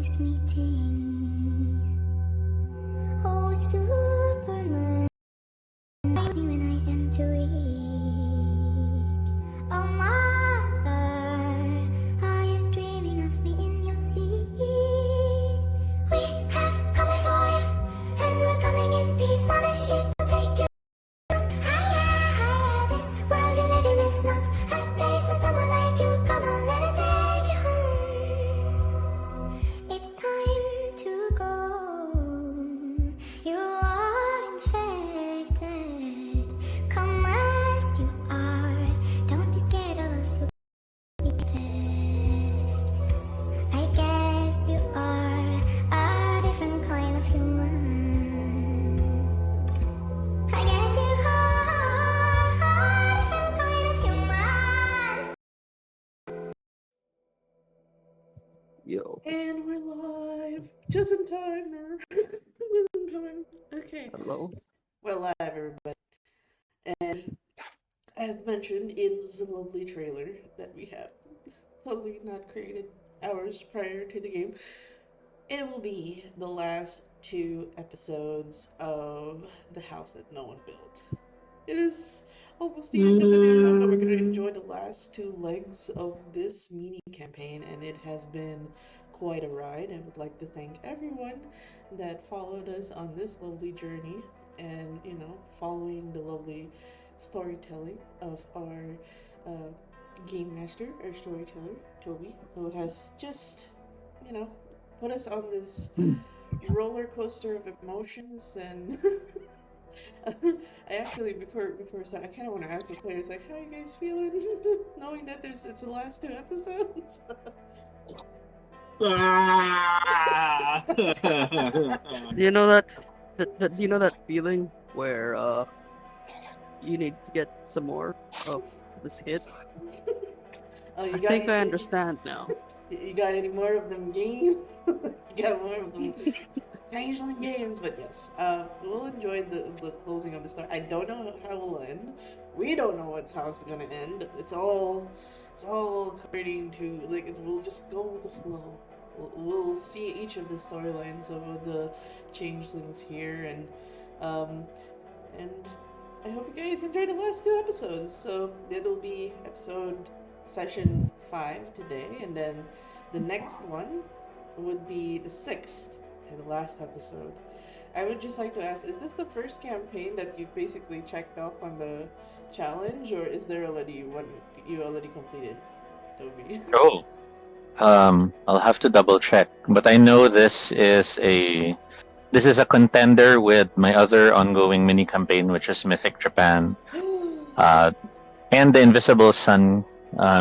nice meeting. Oh, Superman, me when I am too weak. Oh, mother, are you dreaming of me in your sleep? We have come before you, and we're coming in peace. Mothership will take you higher. This world you live in is not a place for someone like you. Come on, let us take you home. It's time to go. You are infected. Come as you are. Don't be scared of us. You'll be protected. I guess you are a different kind of human. I guess you are a different kind of human. Yo, And we're live, just in time. Just in time. Okay, hello. we're live, everybody. And as mentioned in the lovely trailer that we have, totally not created hours prior to the game, it will be the last 2 episodes of The House That No One Built. It is almost the end of the new, but we're going to enjoy the last 2 legs of this mini campaign, and it has been quite a ride. I would like to thank everyone that followed us on this lovely journey and, following the lovely storytelling of our game master, our storyteller, Toby, who has just, you know, put us on this roller coaster of emotions and I actually before so I kind of want to ask the players like, how are you guys feeling, knowing that it's the last 2 episodes. Do you know that do you know that feeling where you need to get some more of these hits? Oh, you I got think I any, understand now. you got any more of them games? You got more of them Changeling games, but yes, we'll enjoy the closing of the story. I don't know how it will end. We don't know how it's gonna end. It's all according to we'll just go with the flow. We'll see each of the storylines of the changelings here, um, and I hope you guys enjoyed the last 2 episodes. So it'll be episode session 5 today, and then the next one would be the 6th and the last episode. I would just like to ask, is this the first campaign that you basically checked off on the challenge, or is there already one you already completed, Toby? Oh, I'll have to double check, but I know this is a contender with my other ongoing mini campaign, which is Mythic Japan, and the Invisible Sun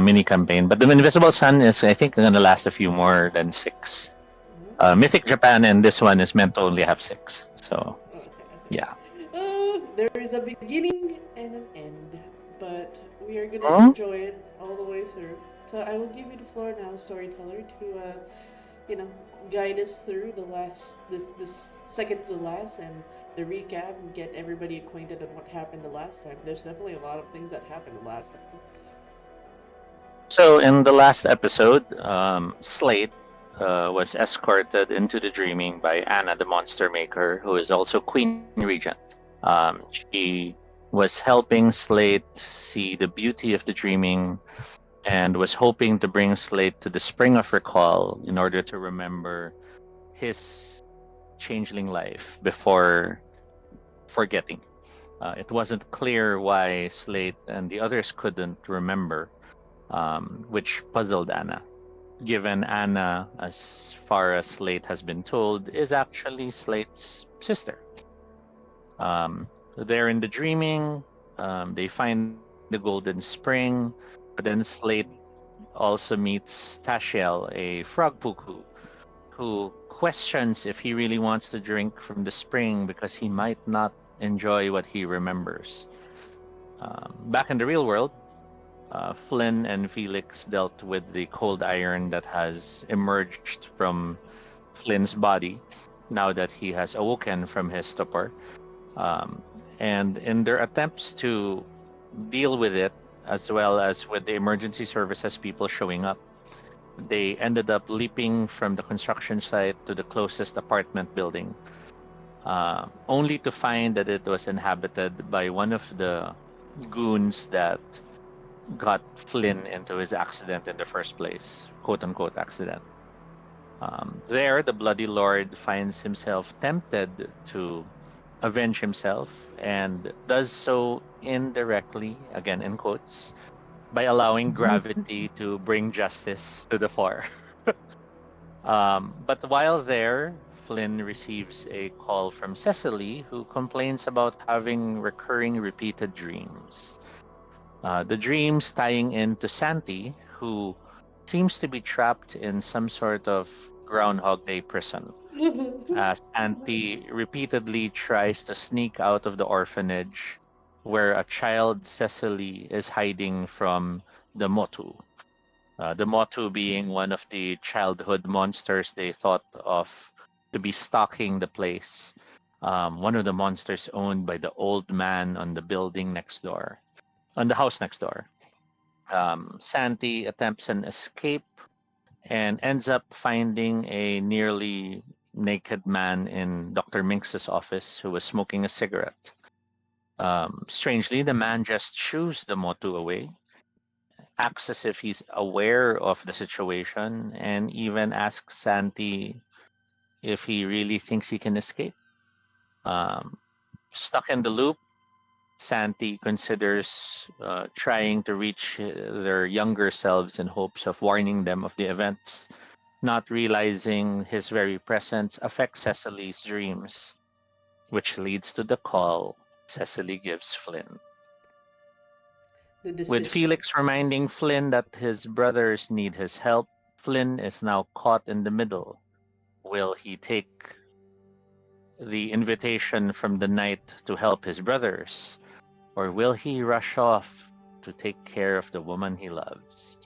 mini campaign. But the Invisible Sun is, I think, going to last a few more than 6. Mythic Japan and this one is meant to only have 6. So, Okay. yeah. There is a beginning and an end, but we are gonna Huh? enjoy it all the way through. So I will give you the floor now, storyteller, to you know, guide us through this second to last and the recap and get everybody acquainted on what happened the last time. There's definitely a lot of things that happened the last time. So, in the last episode, Slate was escorted into the dreaming by Anna, the monster maker, who is also Queen Regent. She was helping Slate see the beauty of the dreaming and was hoping to bring Slate to the spring of recall in order to remember his changeling life before forgetting. It wasn't clear why Slate and the others couldn't remember, which puzzled Anna, given Anna, as far as Slate has been told, is actually Slate's sister. They're in the dreaming, they find the golden spring, but then Slate also meets Tashiel, a frog puku, who questions if he really wants to drink from the spring because he might not enjoy what he remembers. Back in the real world, Flynn and Felix dealt with the cold iron that has emerged from Flynn's body now that he has awoken from his stupor. And in their attempts to deal with it, as well as with the emergency services people showing up, They ended up leaping from the construction site to the closest apartment building, only to find that it was inhabited by one of the goons that got Flynn into his accident in the first place, quote unquote accident. There, the Bloody Lord finds himself tempted to avenge himself and does so indirectly, again in quotes, by allowing gravity to bring justice to the fore. But while there, Flynn receives a call from Cecily, who complains about having recurring repeated dreams. The dreams tying into Santi, who seems to be trapped in some sort of Groundhog Day prison. Santi repeatedly tries to sneak out of the orphanage where a child Cecily is hiding from the Motu. The Motu being one of the childhood monsters they thought of to be stalking the place. One of the monsters owned by the old man on the building next door, on the house next door. Santi attempts an escape and ends up finding a nearly naked man in Dr. Minx's office who was smoking a cigarette. Strangely, the man just shoos the Motu away, acts as if he's aware of the situation, and even asks Santi if he really thinks he can escape. Um, Stuck in the loop, Santi considers trying to reach their younger selves in hopes of warning them of the events, not realizing his very presence affects Cecily's dreams, which leads to the call Cecily gives Flynn. The With Felix decisions. reminding Flynn that his brothers need his help, Flynn is now caught in the middle. Will he take the invitation from the knight to help his brothers, or will he rush off to take care of the woman he loves?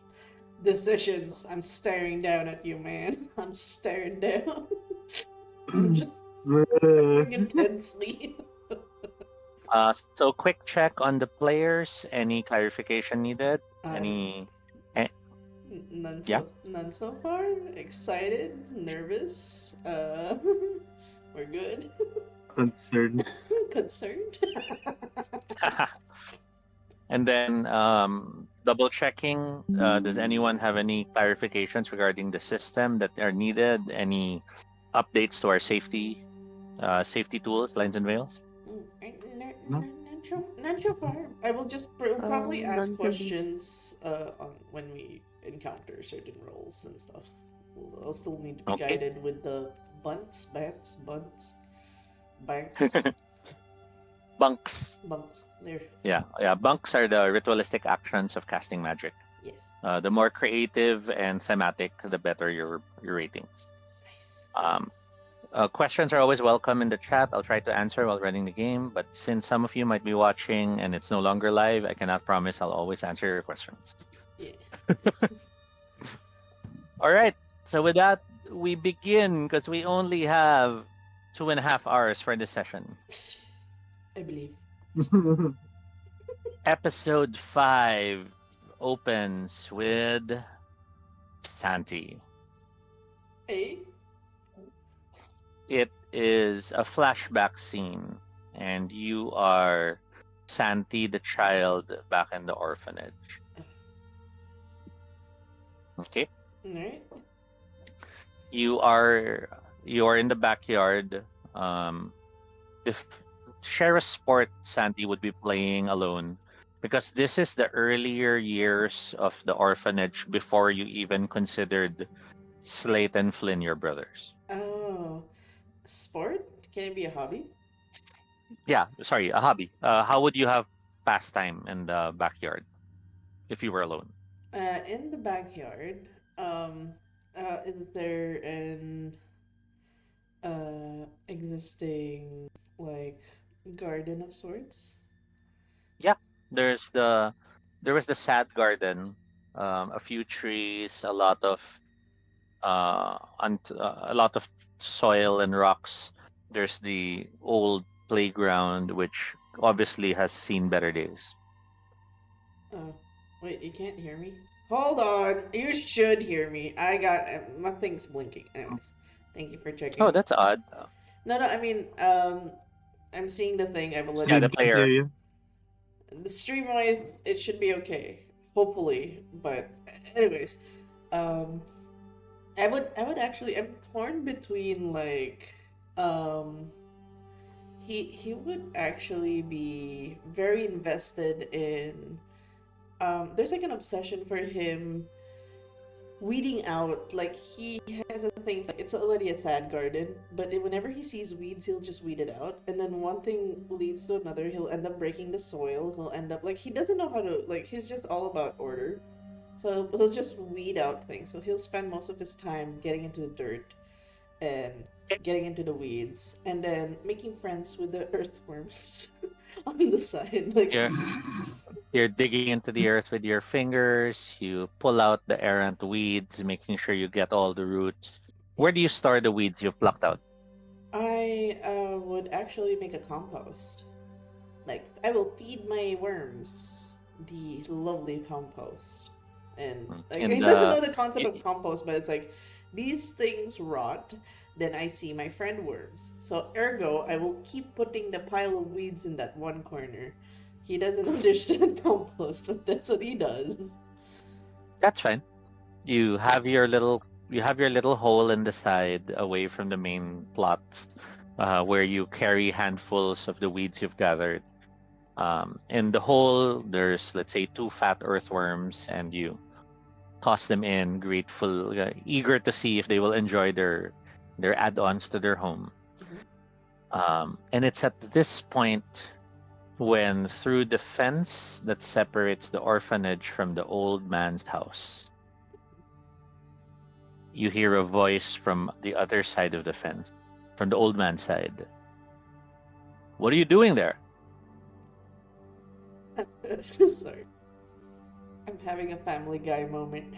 Decisions. I'm staring down at you, man. I'm staring down. I'm just staring intensely. So quick check on the players. Any clarification needed? Uh, Any? eh, yeah. none so far. Excited, nervous. We're good. Concerned. Concerned. And then double checking. Does anyone have any clarifications regarding the system that are needed? Any updates to our safety tools, lines and veils? No. Not so far. I will just probably ask None can be. questions on when we encounter certain roles and stuff. I'll still need to be Okay. guided with the bunts, banks, Bunks. bunks. There. Yeah. Bunks are the ritualistic actions of casting magic. Yes. The more creative and thematic, the better your ratings. Nice. Questions are always welcome in the chat. I'll try to answer while running the game, but since some of you might be watching and it's no longer live, I cannot promise I'll always answer your questions. Yeah. All right. So with that, we begin because we only have 2.5 hours for this session. I believe. Episode 5 opens with Santi. Hey. It is a flashback scene, and you are Santi, the child, back in the orphanage. Okay, Alright. you are in the backyard. If share a sport Santi would be playing alone, because this is the earlier years of the orphanage before you even considered Slate and Flynn your brothers. Oh. Sport? Can it be a hobby? Yeah, sorry, a hobby. How would you have pastime in the backyard if you were alone? In the backyard, is there an existing like garden of sorts? Yeah, there's there was the sad garden, a few trees, a lot of soil and rocks. There's the old playground, which obviously has seen better days. Oh, wait, you can't hear me? Hold on. You should hear me. I got my thing's blinking. Anyways, thank you for Oh, checking. that's odd. No, I mean, I'm seeing the thing. I've Yeah, the already Stream can hear player. you. the stream wise, it should be okay. Hopefully, but anyways, um, I would actually. I'm torn between like, um, he would actually be very invested in. There's like an obsession for him weeding out. Like he has a thing, like it's already a sad garden, but whenever he sees weeds he'll just weed it out, and then one thing leads to another. He'll end up breaking the soil. He'll end up like he doesn't know how to, like he's just all about order, so he'll just weed out things. So he'll spend most of his time getting into the dirt and getting into the weeds, and then making friends with the earthworms on the side, like You're you're digging into the earth with your fingers. You pull out the errant weeds, making sure you get all the roots. yeah. Where do you store the weeds you've plucked out? I would actually make a compost. Like, I will feed my worms the lovely compost. And, like, In he doesn't the know the concept of i- compost, but it's like, these things rot, then I see my friend worms. So, ergo, I will keep putting the pile of weeds in that one corner. He doesn't understand compost, but that's what he does. that's fine. You have your little hole in the side away from the main plot, where you carry handfuls of the weeds you've gathered. In the hole, there's, let's say, two fat earthworms, and you toss them in, grateful, eager to see if they will enjoy their add-ons to their home. Mhm. And it's at this point when, through the fence that separates the orphanage from the old man's house, you hear a voice from the other side of the fence, from the old man's side. What are you doing there? Sorry. I'm having a Family Guy moment.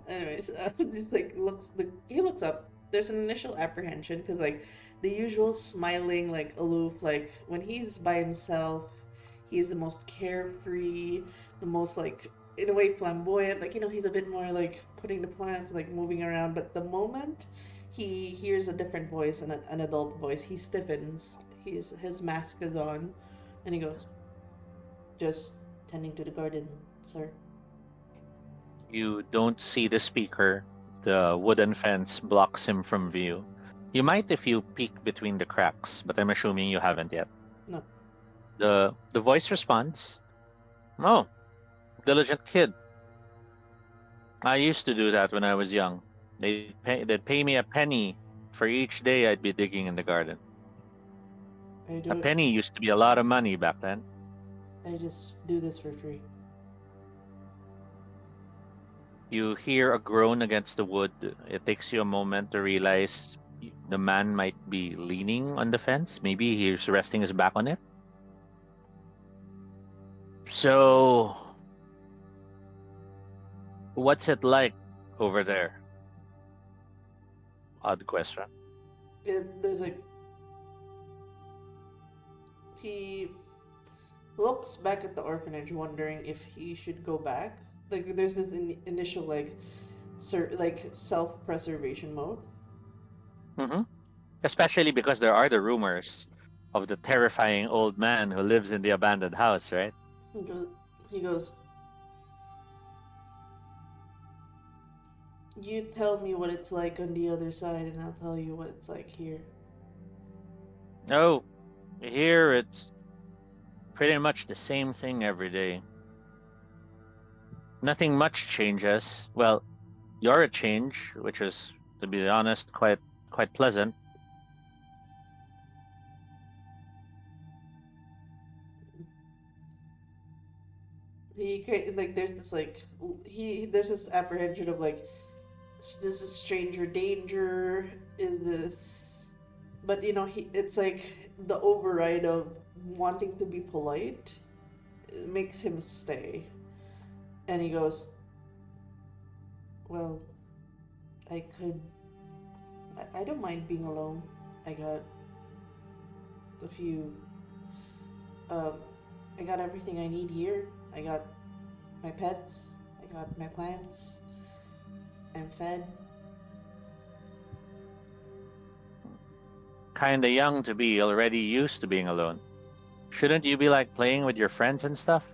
Anyways, just like he looks up. There's an initial apprehension because like the usual smiling, like aloof, like when he's by himself, he's the most carefree, the most like in a way flamboyant. Like he's a bit more like putting the plants, like moving around. But the moment he hears a different voice, an adult voice, he stiffens. His mask is on, and he goes, "Just tending to the garden, sir." You don't see the speaker. The wooden fence blocks him from view. You might if you peek between the cracks, but I'm assuming you haven't yet. No. The voice responds, "Oh, diligent kid. I used to do that when I was young. They'd pay me a penny for each day I'd be digging in the garden. I A do. penny used to be a lot of money back then." I just do this for free. You hear a groan against the wood. It takes you a moment to realize the man might be leaning on the fence. Maybe he's resting his back on it. So, what's it like over there? Odd question. There's like he looks back at the orphanage, wondering if he should go back. Like there's this initial like self-preservation mode. hmm Especially because there are the rumors of the terrifying old man who lives in the abandoned house, right? He goes, he goes. You tell me what it's like on the other side, and I'll tell you what it's like here. Oh, here it's pretty much the same thing every day. Nothing much changes. Well, you're a change, which is, to be honest, quite pleasant. Like there's this like there's this apprehension of like this is stranger danger, is this, but it's like the override of wanting to be polite makes him stay, and he goes, well, I could, I don't mind being alone. I got a few um I got everything I need here. I got my pets, I got my plants. I'm fed. Kinda young to be already used to being alone. Shouldn't you be like playing with your friends and stuff?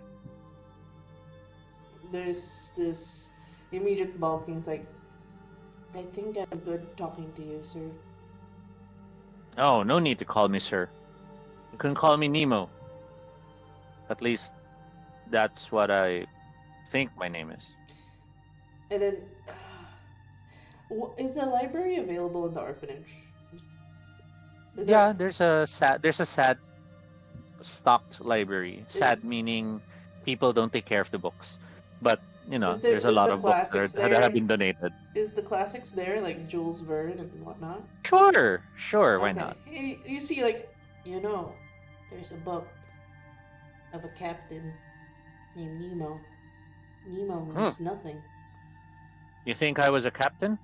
There's this immediate balking. It's like, I think I'm good talking to you, sir. Oh, no need to call me sir. You can call me Nemo. At least that's what I think my name is. And then, is the library available in the orphanage? Is Yeah, there there's a sad stocked library. is, Sad meaning people don't take care of the books. But there's a is lot the of books classics that have there? been donated. Is the classics there like Jules Verne and whatnot? Sure, why Okay. not? Hey, you see, like, there's a book of a captain named Nemo. Nemo Hmm. means nothing. You think I was a captain?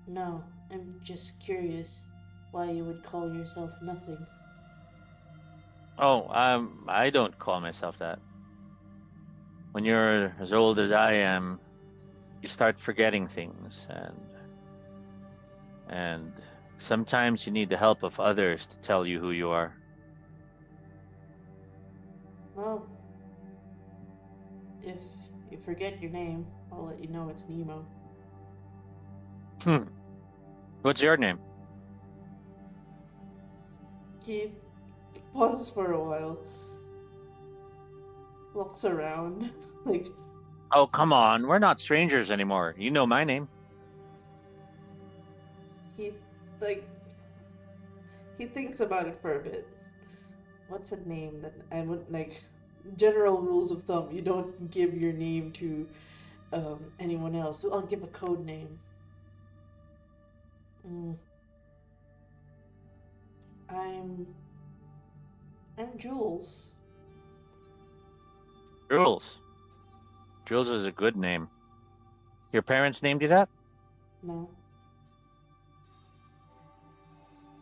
No, I'm just curious why you would call yourself nothing. Oh, I don't call myself that. When you're as old as I am, you start forgetting things, and sometimes you need the help of others to tell you who you are. Well, if you forget your name, I'll let you know it's Nemo. Hmm. What's your name? He pauses for a while, looks around, like, Oh, come on. We're not strangers anymore. You know my name. he, like, he thinks about it for a bit. What's a name that I would like? General rules of thumb: you don't give your name to anyone else. So I'll give a code name. Mm, I'm I'm Jules. Jules. Jules is a good name. Your parents named you that? No,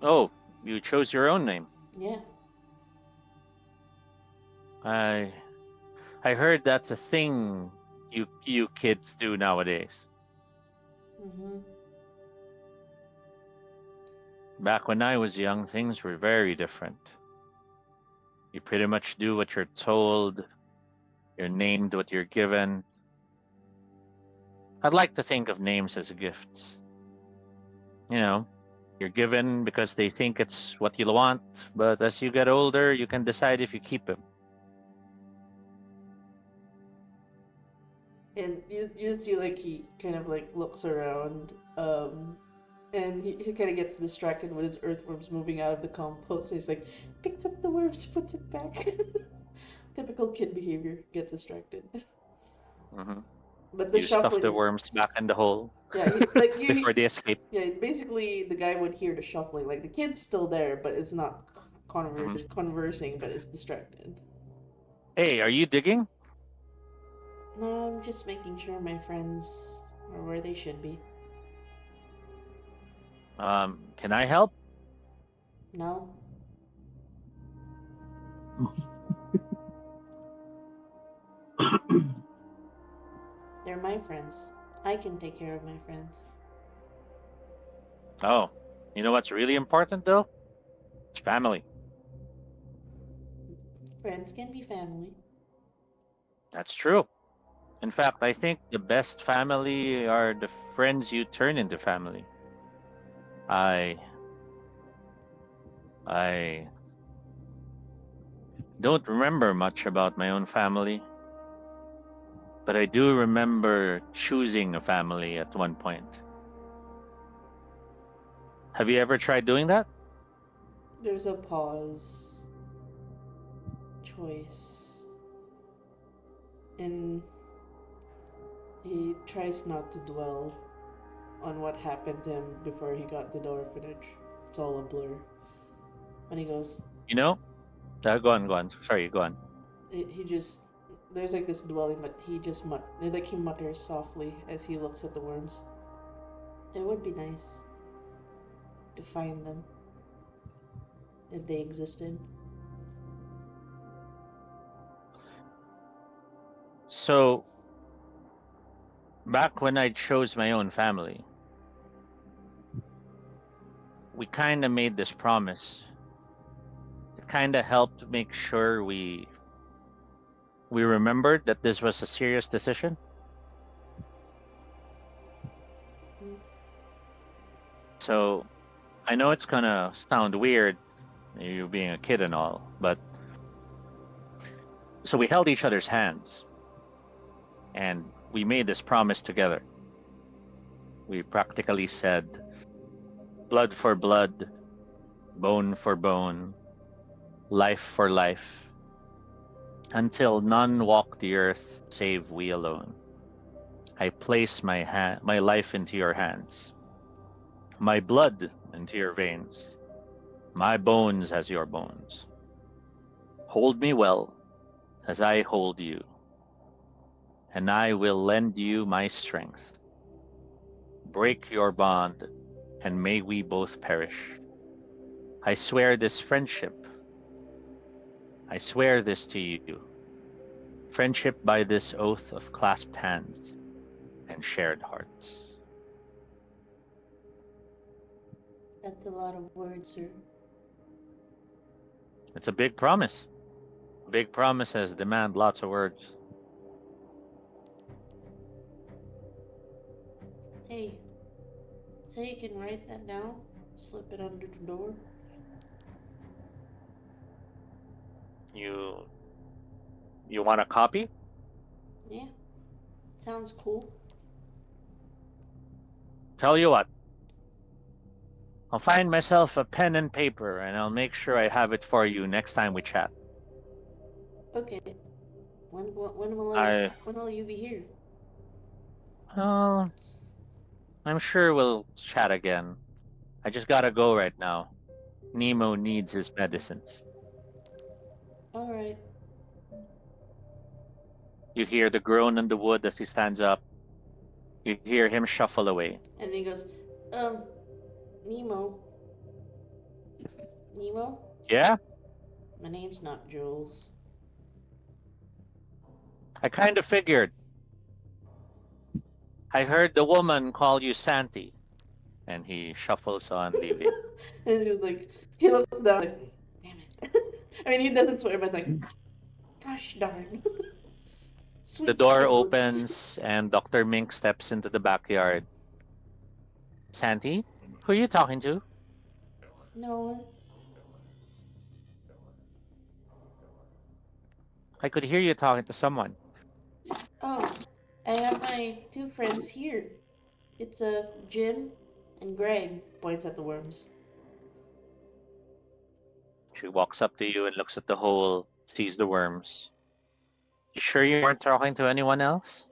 Oh, you chose your own name. yeah. I I heard that's a thing you kids do nowadays. Mhm. Back when I was young, things were very different. You pretty much do what you're told. You're named what you're given. I'd like to think of names as gifts. You know, you're given because they think it's what you want, but as you get older, you can decide if you keep them. And you see, like, he kind of like looks around, and he kind of gets distracted with his earthworms moving out of the compost. And he's like, picks up the worms, puts it back. Typical kid behavior. Gets distracted. Hmm. But the You stuff the shuffling, worms back in the hole yeah, like before they escape. yeah. Basically, the guy would hear the shuffling. Like the kid's still there, but it's not Hmm. conversing, but it's distracted. Hey, are you digging? No, I'm just making sure my friends are where they should be. Can I help? No, they're my friends. I can take care of my friends. Oh, you know what's really important though? It's family. Friends can be family. That's true. In fact, I think the best family are the friends you turn into family. I I don't remember much about my own family, but I do remember choosing a family at one point. Have you ever tried doing that? There's a pause. Choice. And he tries not to dwell on what happened to him before he got to the orphanage. It's all a blur. And he goes, You know? Go on, go on. Sorry, go on. he just, there's like this dwelling, but he just like he mutters softly as he looks at the worms. It would be nice to find them if they existed. So, Back when I chose my own family, we kind of made this promise. It kind of helped make sure we remembered that this was a serious decision. Mm. So I know it's gonna sound weird, you being a kid and all, but so we held each other's hands and we made this promise together. We practically said, blood for blood, bone for bone, life for life, until none walk the earth save we alone. I place my life into your hands, my blood into your veins, my bones as your bones. Hold me well as I hold you, and I will lend you my strength. Break your bond, and may we both perish. I swear this friendship, I swear this to you. Friendship by this oath of clasped hands and shared hearts. That's a lot of words, sir. It's a big promise. Big promises demand lots of words. Hey, say you can write that down, slip it under the door. You you want a copy? Yeah, sounds cool. Tell you what, I'll find myself a pen and paper and I'll make sure I have it for you next time we chat. Okay, I when will you be here? well, I'm sure we'll chat again. I just gotta go right now. Nemo needs his medicines. All right. You hear the groan in the wood as he stands up. You hear him shuffle away. And he goes, um, Nemo. Nemo? Yeah? My name's not Jules. I kind of figured. I heard the woman call you Santi. And he shuffles on, leaving. And he's like, he looks down, like, damn it. I mean, he doesn't swear, but like, gosh darn. The Sweet door piglets. opens and Dr. Mink steps into the backyard. Santi? Who are you talking to? No one. I could hear you talking to someone. Oh, I have my two friends here. It's Jim and Greg. Points at the worms. She walks up to you and looks at the hole, sees the worms. You sure you weren't talking to anyone else?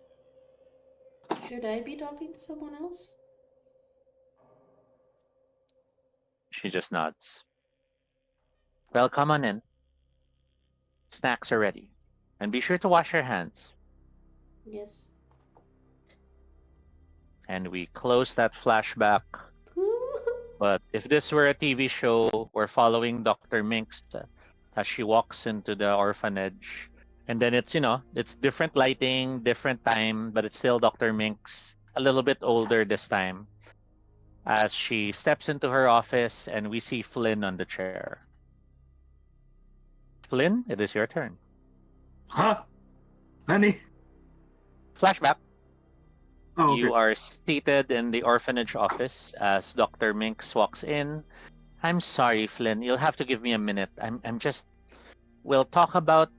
Should I be talking to someone else? She just nods. Well, come on in. Snacks are ready. And be sure to wash your hands. Yes. And we close that flashback. But if this were a TV show, we're following Dr. Minx as she walks into the orphanage. And then it's different lighting, different time, but it's still Dr. Minx, a little bit older this time. As she steps into her office and we see Flynn on the chair. Flynn, it is your turn. Huh? Honey? Flashback. Oh, You okay. are seated in the orphanage office as Dr. Minx walks in. I'm sorry, Flynn. You'll have to give me a minute. I'm just we'll talk about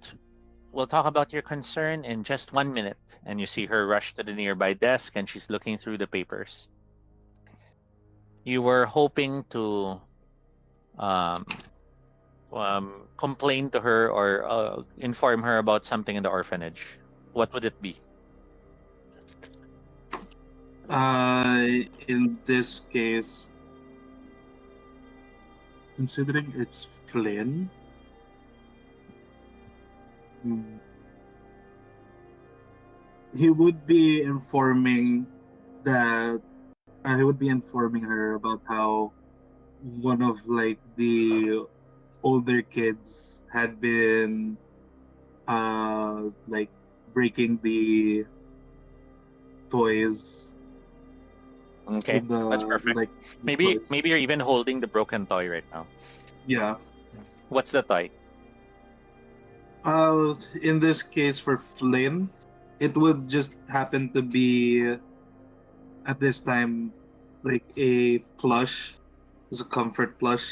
your concern in just 1 minute. And you see her rush to the nearby desk and she's looking through the papers. You were hoping to um, complain to her or inform her about something in the orphanage. What would it be? In this case, considering it's Flynn, hmm, he would be informing that he would be informing her about how one of like the older kids had been like breaking the toys Okay, in that's the perfect. the Maybe toys. maybe you're even holding the broken toy right now. Yeah. What's the toy? In this case for Flynn, it would just happen to be at this time like a plush. It's a comfort plush.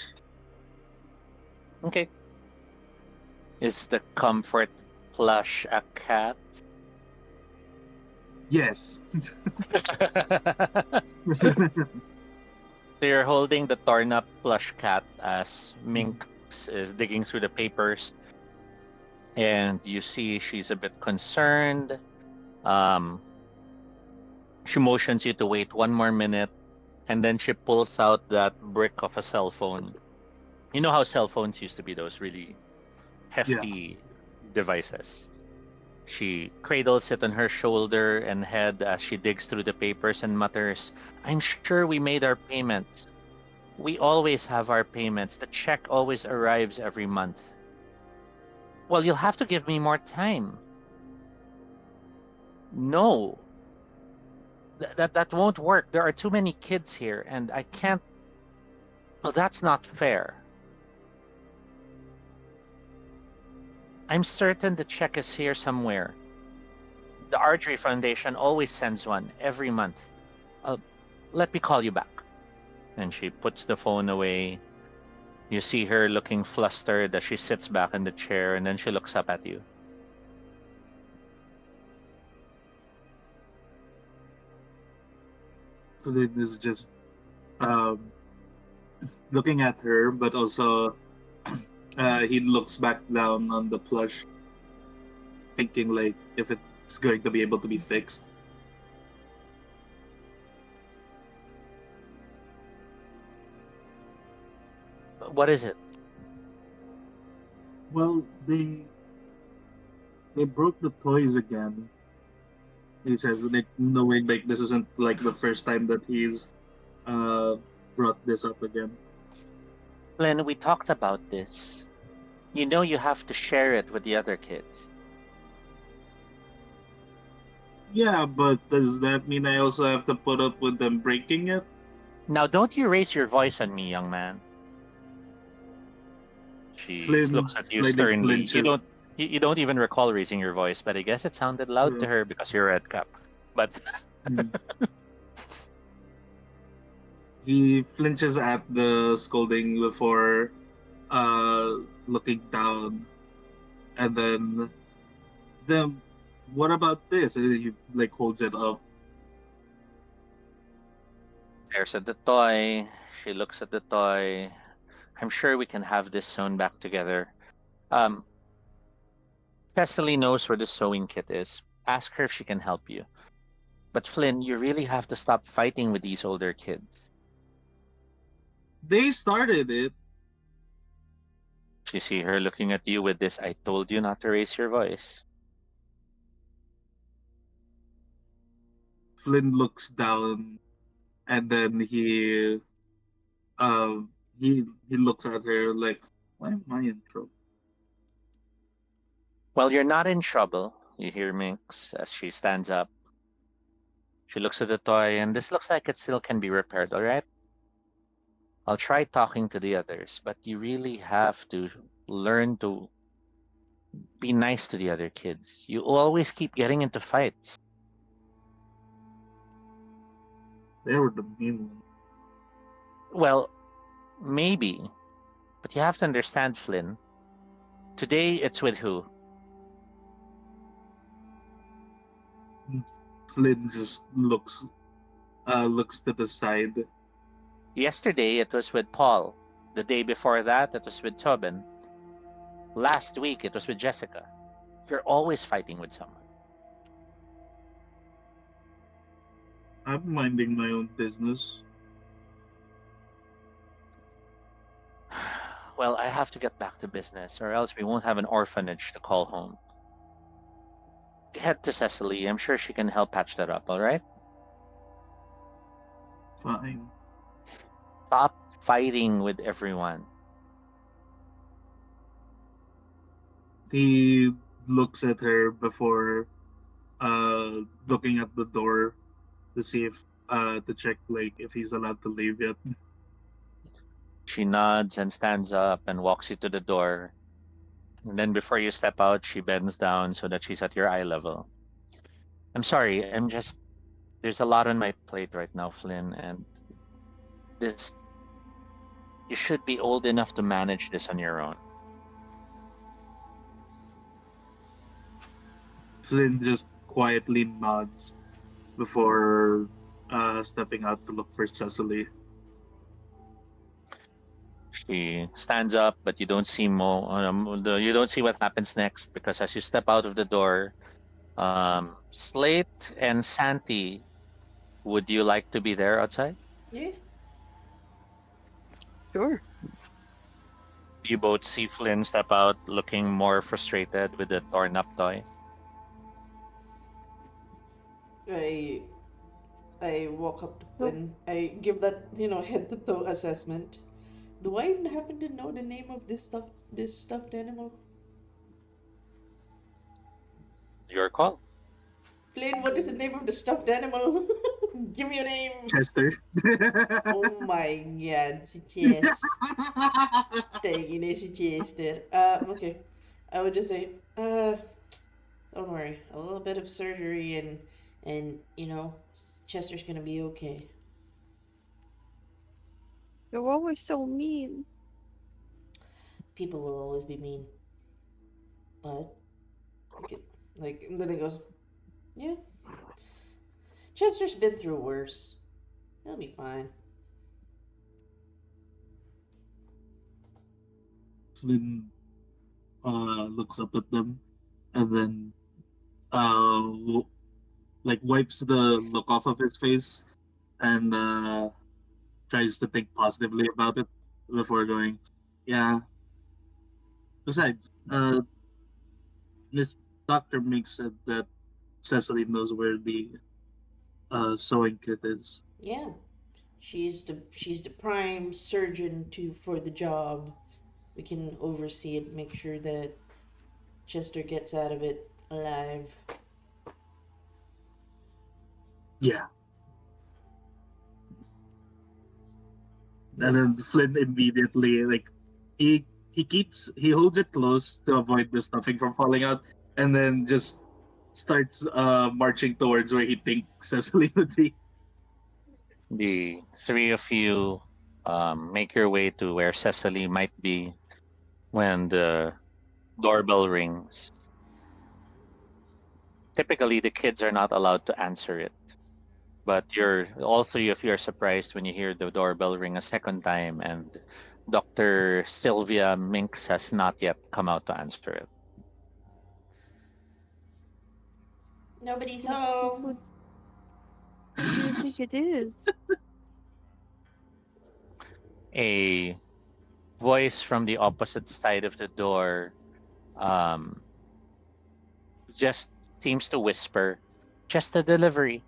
Okay. Is the comfort plush a cat? Yes. So you're holding the torn up plush cat as Minx is digging through the papers, and you see she's a bit concerned. Um, she motions you to wait one more minute, and then she pulls out that brick of a cell phone. You know how cell phones used to be, those really Yeah. hefty devices. She cradles it on her shoulder and head as she digs through the papers and mutters, I'm sure we made our payments. We always have our payments. The check always arrives every month. Well, you'll have to give me more time. No, that won't work. There are too many kids here, and I can't. Well, that's not fair. I'm certain the check is here somewhere. The Archery Foundation always sends one every month. Uh, Let me call you back. And she puts the phone away. You see her looking flustered as she sits back in the chair, and then she looks up at you. Flynn is just um, looking at her, but also he looks back down on the plush, thinking like if it's going to be able to be fixed. What is it? Well, they broke the toys again. He says, like knowing like this isn't like the first time that he's uh brought this up again. Len, we talked about this. You know you have to share it with the other kids. Yeah, but does that mean I also have to put up with them breaking it? Now, don't you raise your voice on me, young man. She Flynn looks at you slightly sternly. flinches. You don't even recall raising your voice, but I guess it sounded loud Uh, to her because you're red cap. But hmm. He flinches at the scolding before looking down, and then what about this? And he like holds it up. there's at the toy. She looks at the toy. I'm sure we can have this sewn back together. Um, Cecily knows where the sewing kit is. Ask her if she can help you. But Flynn, you really have to stop fighting with these older kids. They started it. You see her looking at you with this I told you not to raise your voice. Flynn looks down, and then he looks at her like, why am I in trouble? Well, you're not in trouble, you hear Minx as she stands up. She looks at the toy, and this looks like it still can be repaired, all right? I'll try talking to the others, but you really have to learn to be nice to the other kids. You always keep getting into fights. They were the mean one. Well, maybe, but you have to understand, Flynn. Today it's with who? Flynn just looks to the side. Yesterday it was with Paul. The day before that it was with Tobin. Last week it was with Jessica. You're always fighting with someone. I'm minding my own business. Well, I have to get back to business, or else we won't have an orphanage to call home. Head to Cecily. I'm sure she can help patch that up, all right? Fine. Stop fighting with everyone. He looks at her before looking at the door. to see if to check like if he's allowed to leave yet. She nods and stands up and walks you to the door. And then before you step out, she bends down so that she's at your eye level. I'm sorry, there's a lot on my plate right now, Flynn, and this, you should be old enough to manage this on your own. Flynn just quietly nods before stepping out to look for Cecily. She stands up, but you don't see you don't see what happens next because as you step out of the door, Slate and Santi, would you like to be there outside? Yeah. Sure. You both see Flynn step out looking more frustrated with the torn up toy. I I walk up to So, Flynn. I give that, head to toe assessment. Do I happen to know the name of this stuffed animal? Your call. Flynn, what is the name of the stuffed animal? Give me a name. Chester. Oh my god, si Chess. Taking it, si Chester. Okay. I would just say, don't worry. A little bit of surgery and Chester's gonna be okay. you're always so mean. People will always be mean, but we could and then he goes, yeah. Chester's been through worse. He'll be fine. Flynn looks up at them and then uh w- like wipes the look off of his face and tries to think positively about it before going, yeah. Besides, Miss Doctor Mink said that Cecily knows where the sewing kit is. Yeah, she's the prime surgeon to for the job. We can oversee it, make sure that Chester gets out of it alive. Yeah. And Yep. then Flynn immediately like he holds it close to avoid the stuffing from falling out, and then just starts marching towards where he thinks Cecily would be. The three of you make your way to where Cecily might be when the doorbell rings. Typically, the kids are not allowed to answer it, but you're all three of you are surprised when you hear the doorbell ring a second time, and Dr. Sylvia Minx has not yet come out to answer it. Nobody's Who, home. who, who do you think it is? A voice from the opposite side of the door um, just seems to whisper, "Just a delivery,"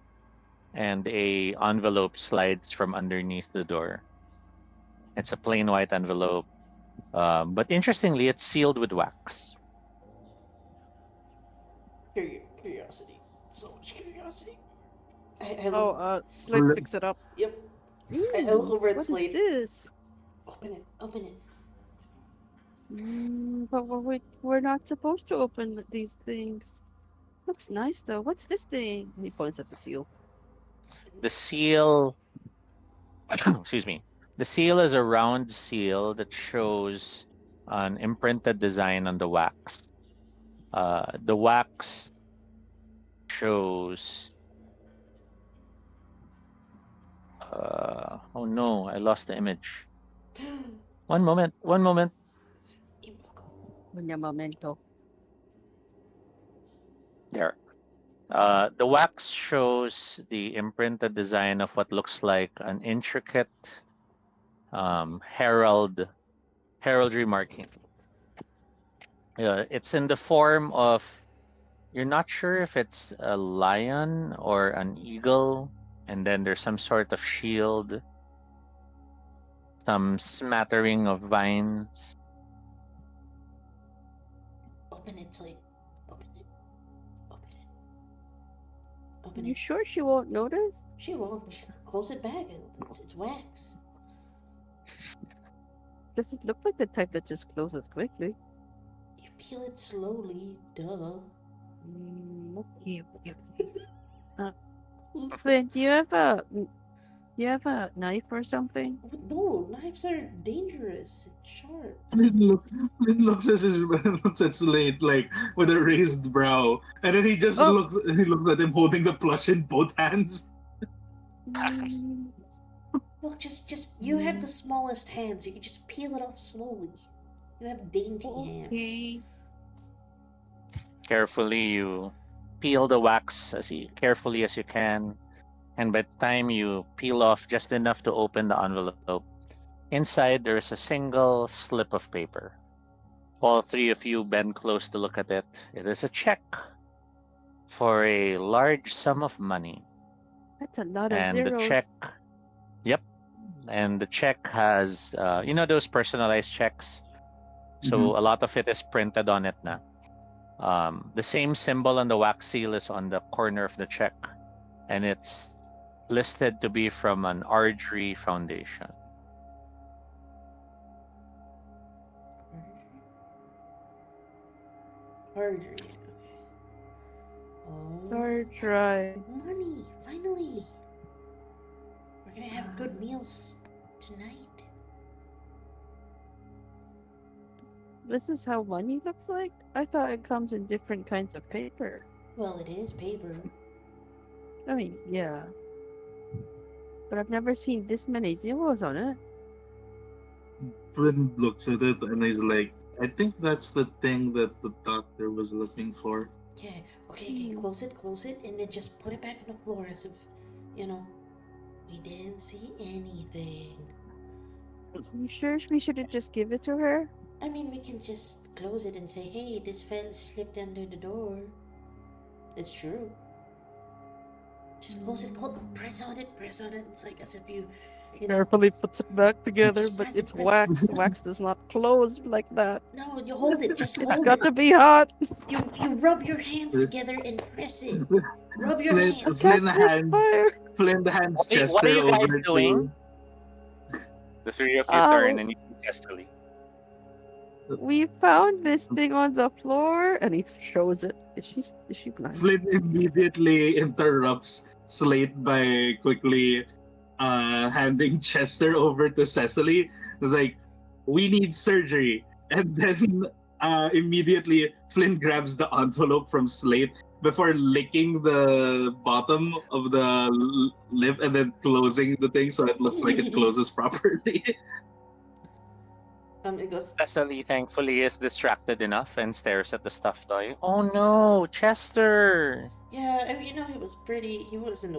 and a envelope slides from underneath the door. It's a plain white envelope, but interestingly, it's sealed with wax. Curiosity. So much curiosity. I Oh, look. Slate picks it up. Yep. I look Ooh, over at what is Slade. this? Open it. Open it. But we're not supposed to open these things. Looks nice though. What's this thing? He points at the seal. The seal, excuse me, the seal is a round seal that shows an imprinted design on the wax. The wax shows. Oh no, I lost the image. One moment, one moment. Un momento. There. The wax shows the imprinted design of what looks like an intricate heraldry marking. It's in the form of, you're not sure if it's a lion or an eagle, and then there's some sort of shield, some smattering of vines. Open it, Slade. Open it. Open it. Are Open you it. sure she won't notice? She won't. Close it back. It's wax. Does it look like the type that just closes quickly? You peel it slowly. Duh. Okay, okay, okay. Flynn, do you have a knife or something? No, knives are dangerous and sharp. Flynn looks at his looks at Slate like with a raised brow, and then Oh, he looks at him holding the plush in both hands. mm, Look, just you have the smallest hands. You can just peel it off slowly. You have dainty hands. okay. Carefully, you peel the wax carefully as you can, and by the time you peel off just enough to open the envelope, inside there is a single slip of paper. All three of you bend close to look at it. It is a check for a large sum of money, That's a lot of and the check, zeros. yep, and the check has, those personalized checks. Mhm. So a lot of it is printed on it now. The same symbol on the wax seal is on the corner of the check, and it's listed to be from an archery foundation. Harder. Okay. Oh, Start try. money! Finally, we're gonna have good meals tonight. This is how money looks like? I thought it comes in different kinds of paper. Well, it is paper. I mean, yeah. But I've never seen this many zeros on it. Flynn looks at it and he's like, I think that's the thing that the doctor was looking for. Yeah. Okay. Close it, and then just put it back on the floor as if, you know, we didn't see anything. You sure we shouldn't just give it to her? I mean, we can just close it and say, "Hey, this fell slipped under the door." It's true. Just close it. Press on it. Press on it. It's like as if you know. Carefully puts it back together, Just but press it, it's press it. wax. Wax does not close like that. No, you hold it. Just It's hold got it. to be hot. You rub your hands together and press it. Rub your Flynn, hands. Flynn Catch hands fire. Flynn hands What are Chester you guys over doing? The three of you turn and you testily. We found this thing on the floor, and he shows it. Is she blind? Flynn immediately interrupts Slate by quickly handing Chester over to Cecily. It's like, we need surgery. And then immediately Flynn grabs the envelope from Slate before licking the bottom of the lip and then closing the thing so it looks like it closes properly. It goes. Cecily thankfully is distracted enough and stares at the stuffed toy. Oh no, Chester! Yeah, I mean, he was pretty. He was in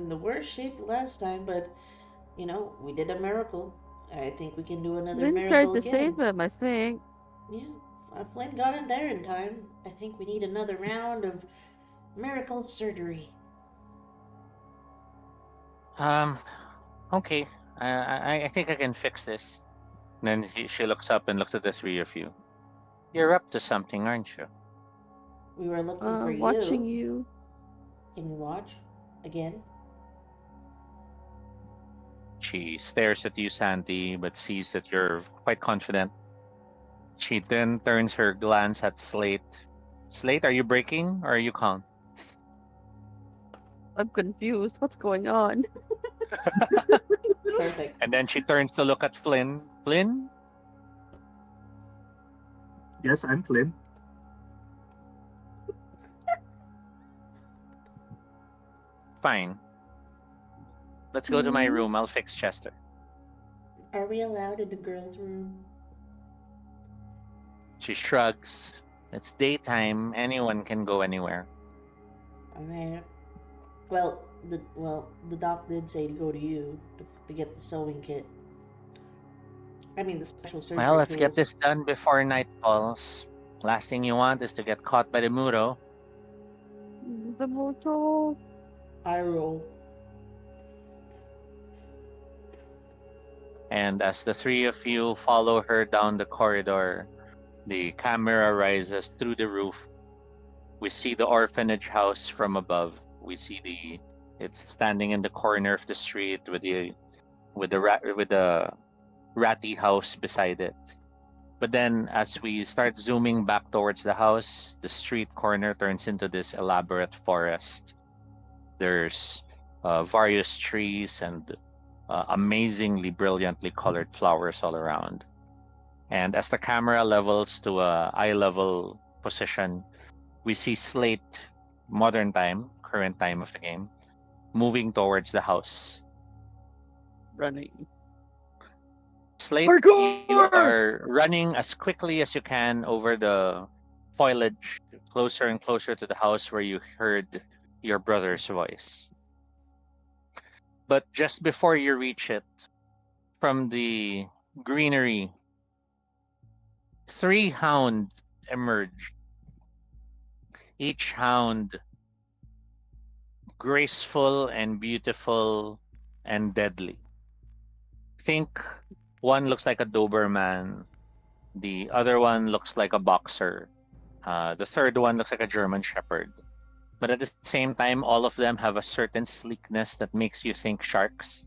the worst shape last time, but we did a miracle. I think we can do another Lynn miracle tried to again. save him, I think. Yeah, Flynn got in there in time. I think we need another round of miracle surgery. Okay. I think I can fix this. Then she looks up and looks at the three of you. You're up to something, aren't you? We were looking for Watching you. you. Can we watch again? She stares at you, Sandy, but sees that you're quite confident. She then turns her glance at Slate. Slate, are you breaking or are you calm? I'm confused. What's going on? Perfect. And then she turns to look at Flynn. Flynn? Yes, I'm Flynn. Fine. Let's go to my room. I'll fix Chester. Are we allowed in the girls' room? She shrugs. It's daytime. Anyone can go anywhere. Alright. Well, the doc did say to go to you to get the sewing kit. I mean, the special surgery Well, let's get tools. this done before night falls. Last thing you want is to get caught by the Muro. The motor. I roll. And as the three of you follow her down the corridor, the camera rises through the roof. We see the orphanage house from above. We see the It's standing in the corner of the street with the ratty house beside it. But then, as we start zooming back towards the house, the street corner turns into this elaborate forest. There's various trees and amazingly brilliantly colored flowers all around. And as the camera levels to a eye level position, we see Slate, modern time, current time of the game, moving towards the house. Running. Slate, you Parkour! are running as quickly as you can over the foliage, closer and closer to the house where you heard your brother's voice. But just before you reach it, from the greenery, three hounds emerge, each hound graceful and beautiful and deadly. Think one looks like a Doberman, the other one looks like a boxer, the third one looks like a German Shepherd. But at the same time, all of them have a certain sleekness that makes you think sharks.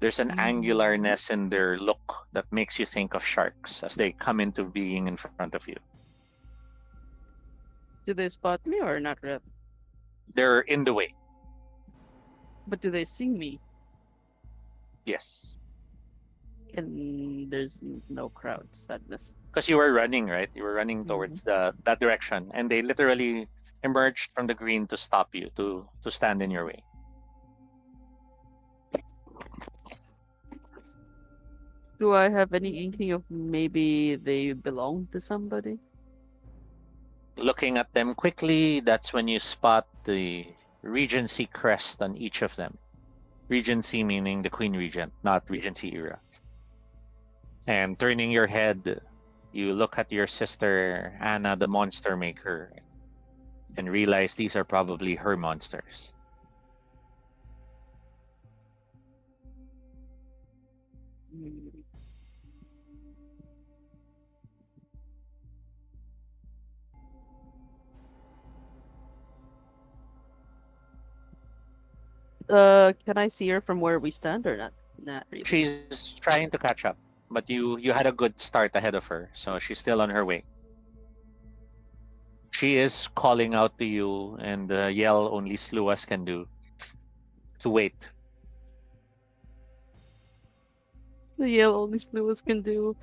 There's an angularness in their look that makes you think of sharks as they come into being in front of you. Do they spot me or not really? They're in the way. But do they see me? Yes. And there's no crowd sadness. Because you were running, right? You were running Mhm. towards that direction, and they literally emerged from the green to stop you, to stand in your way. Do I have any inkling of maybe they belong to somebody? Looking at them quickly, that's when you spot the Regency crest on each of them. Regency meaning the Queen Regent, not Regency era. And turning your head, you look at your sister, Anna, the monster maker, and realize these are probably her monsters. Hmm. Can I see her from where we stand or not? Not really. She's trying to catch up, but you had a good start ahead of her, so she's still on her way. She is calling out to you, and the yell only Sluas can do, to wait. The yell only Lewis can do.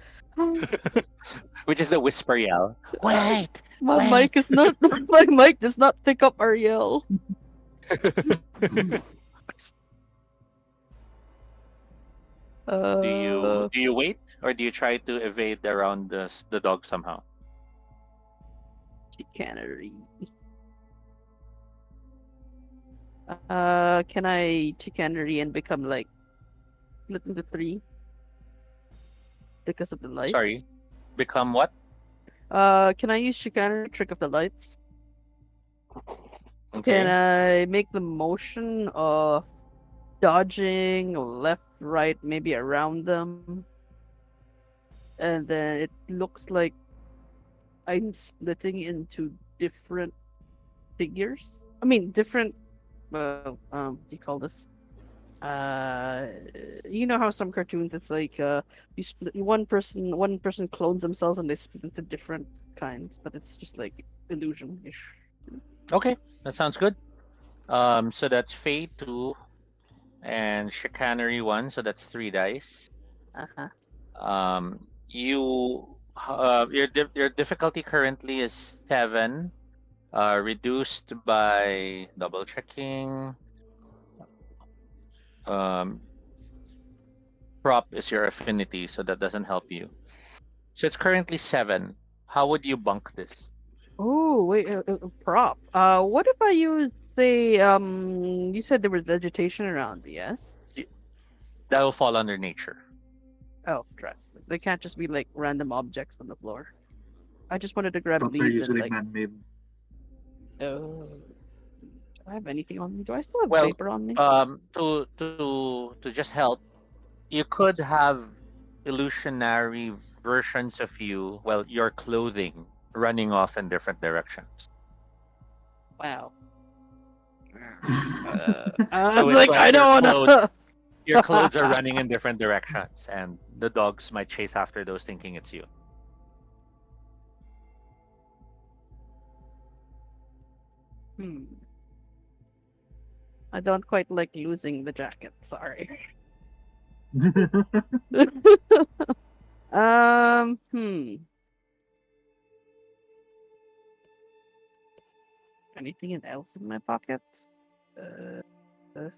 Which is the whisper yell. Wait, My wait. mic is not. My mic does not pick up our yell. Do you wait, or do you try to evade around the dog somehow? Chicanery. Can I chicanery and become like split into three because of the lights? Sorry, become what? Can I use chicanery trick of the lights? Can Okay. I make the motion of dodging left, right, maybe around them, and then it looks like I'm splitting into different figures. I mean, different. Well, what do you call this? Uh, you know how some cartoons it's like you split one person clones themselves and they split into different kinds, but it's just like illusion-ish. Okay, that sounds good. So that's Fey 2 and Chicanery 1, so that's 3 dice. Uh-huh. Your difficulty currently is 7, reduced by double checking. Um, prop is your affinity, so that doesn't help you. So it's currently 7. How would you bunk this? Oh, wait, prop. What if I use say you said there was vegetation around me, yes? That will fall under nature. Oh, drats. They can't just be like random objects on the floor. I just wanted to grab Props are leaves and usually like man-made. oh, do I have anything on me? Do I still have Well, paper on me? to just help, you could have illusionary versions of you, well, your clothing running off in different directions. Wow. I So was it's like, like I don't wanna. your clothes are running in different directions, and the dogs might chase after those thinking it's you. Hmm. I don't quite like losing the jacket. Sorry. Hmm. Anything else in my pockets? Uh, uh,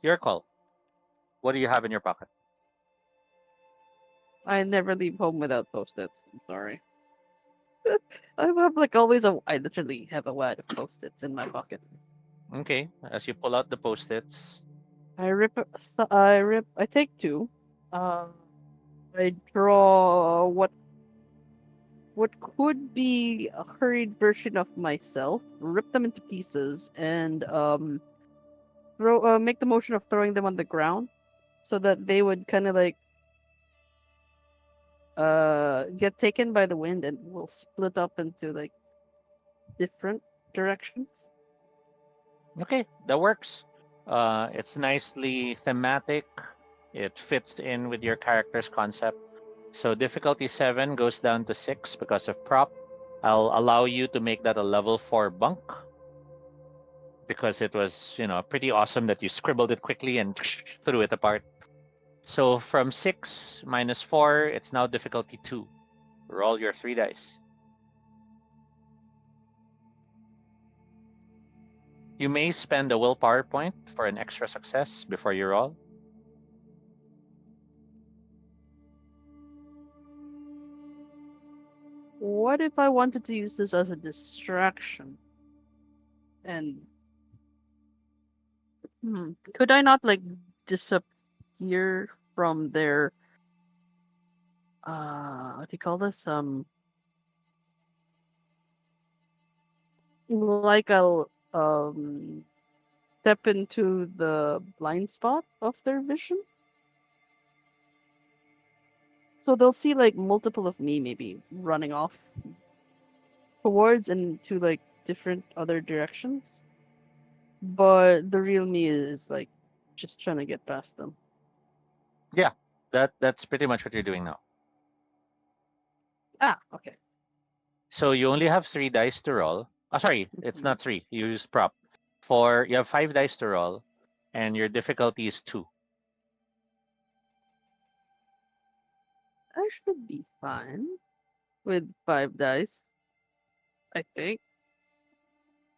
Your call. What do you have in your pocket? I never leave home without post-its. I'm sorry. I have like always a. I literally have a wad of post-its in my pocket. Okay, as you pull out the post-its. I take two. Uh, I draw what could be a hurried version of myself, rip them into pieces, and throw make the motion of throwing them on the ground so that they would kind of like get taken by the wind and will split up into like different directions. Okay, that works. It's nicely thematic. It fits in with your character's concept. So difficulty 7 goes down to 6 because of prop. I'll allow you to make that a level 4 bunk because it was, pretty awesome that you scribbled it quickly and threw it apart. So from 6 minus 4, it's now difficulty 2. Roll your 3 dice. You may spend a willpower point for an extra success before you roll. What if I wanted to use this as a distraction? And could I not like disappear from their what do you call this? Like I'll step into the blind spot of their vision. So they'll see like multiple of me maybe running off towards and to like different other directions. But the real me is like just trying to get past them. Yeah, that's pretty much what you're doing now. Ah, okay. So you only have 3 dice to roll. Oh, sorry, it's not 3. You use prop. You have 5 dice to roll, and your difficulty is 2. I should be fine with 5 dice, I think.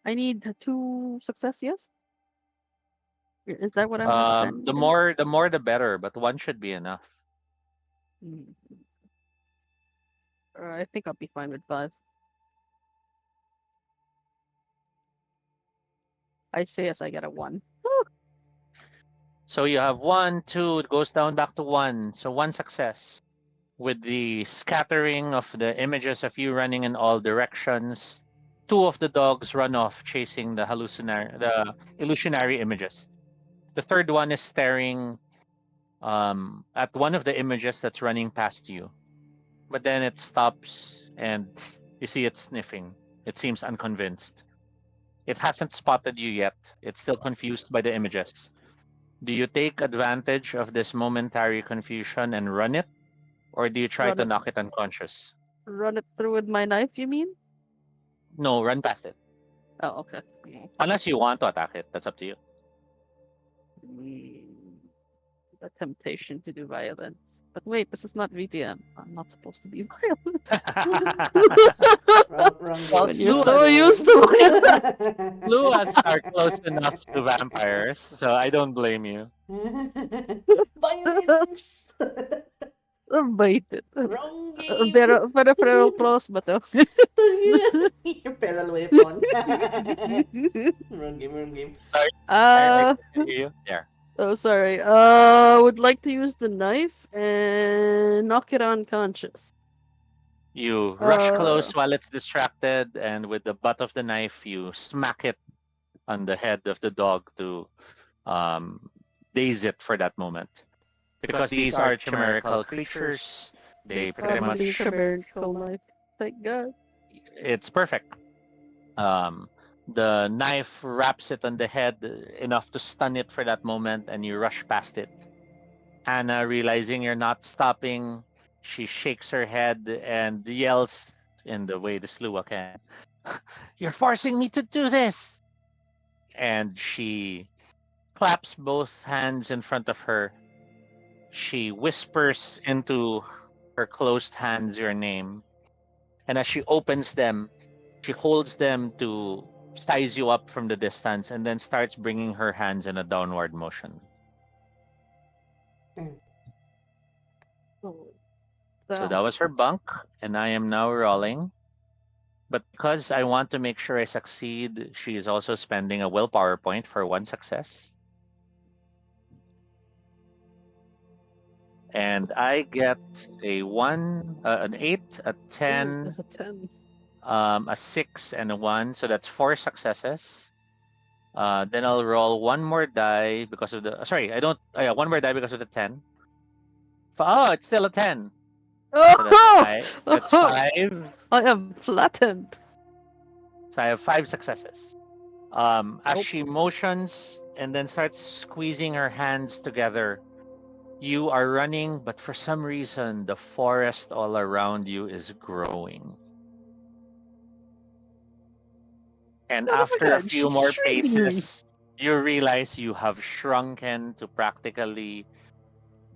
I need two success, yes? Is that what I'm The understanding? more the more the better, but one should be enough. Mm, I think I'll be fine with 5. I say as I get a 1. So you have 1, 2, it goes down back to 1. So 1 success. With the scattering of the images of you running in all directions, 2 of the dogs run off chasing the illusionary images. The third one is staring at one of the images that's running past you. But then it stops and you see it sniffing. It seems unconvinced. It hasn't spotted you yet. It's still confused by the images. Do you take advantage of this momentary confusion and run it? Or do you try Run to it, knock it unconscious? run it through with my knife, you mean? No, run past it. Oh, okay. Mm. Unless you want to attack it. That's up to you. Mm, the temptation to do violence. But wait, this is not VTM. I'm not supposed to be violent. Wrong Well, game. When you're Slew so has, used to Slew has are close enough to vampires, so I don't blame you. Violence! baited. Wrong game! Pero close ba to? Your feral weapon. Wrong game, wrong game. Sorry, I uh, can hear you. There. oh, sorry. Would like to use the knife and knock it unconscious. You rush Uh, close while it's distracted, and with the butt of the knife, you smack it on the head of the dog to um, daze it for that moment. Because these are chimerical creatures, they pretty probably much chimerical knife. Thank God. it's perfect. Um, The knife wraps it on the head enough to stun it for that moment, and you rush past it. Anna, realizing you're not stopping, she shakes her head and yells in the way the Slua can, "You're forcing me to do this!" And she claps both hands in front of her. She whispers into her closed hands your name. And as she opens them, she holds them to size you up from the distance and then starts bringing her hands in a downward motion. Mm. Oh, So that was her bunk, and I am now rolling. But because I want to make sure I succeed, she is also spending a willpower point for one success. And I get a 1, an 8, a Ooh, 10, that's a 10. a 6, and a 1. So that's 4 successes. Then I'll roll one more die because of the. Sorry, I don't. Yeah, one more die because of the 10. Oh, it's still a 10. So that's Oh! 5. That's 5. I am flattened. So I have 5 successes. As Nope. she motions and then starts squeezing her hands together, you are running, but for some reason, the forest all around you is growing. And Son of a after a gun, few she's more shrinking me. paces, you realize you have shrunken to practically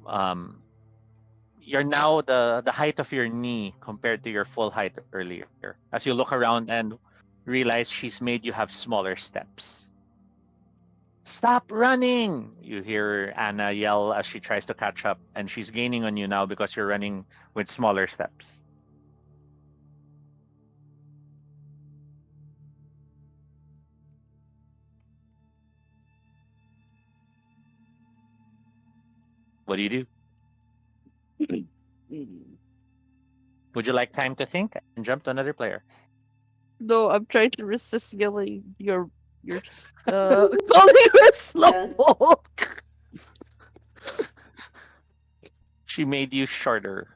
um, you're now the height of your knee compared to your full height earlier. As you look around and realize she's made you have smaller steps. Stop running! You hear Anna yell as she tries to catch up, and she's gaining on you now because you're running with smaller steps. What do you do? Mm. Would you like time to think and jump to another player? No, I'm trying to resist yelling you're just calling her Yeah. slowpoke. She made you shorter.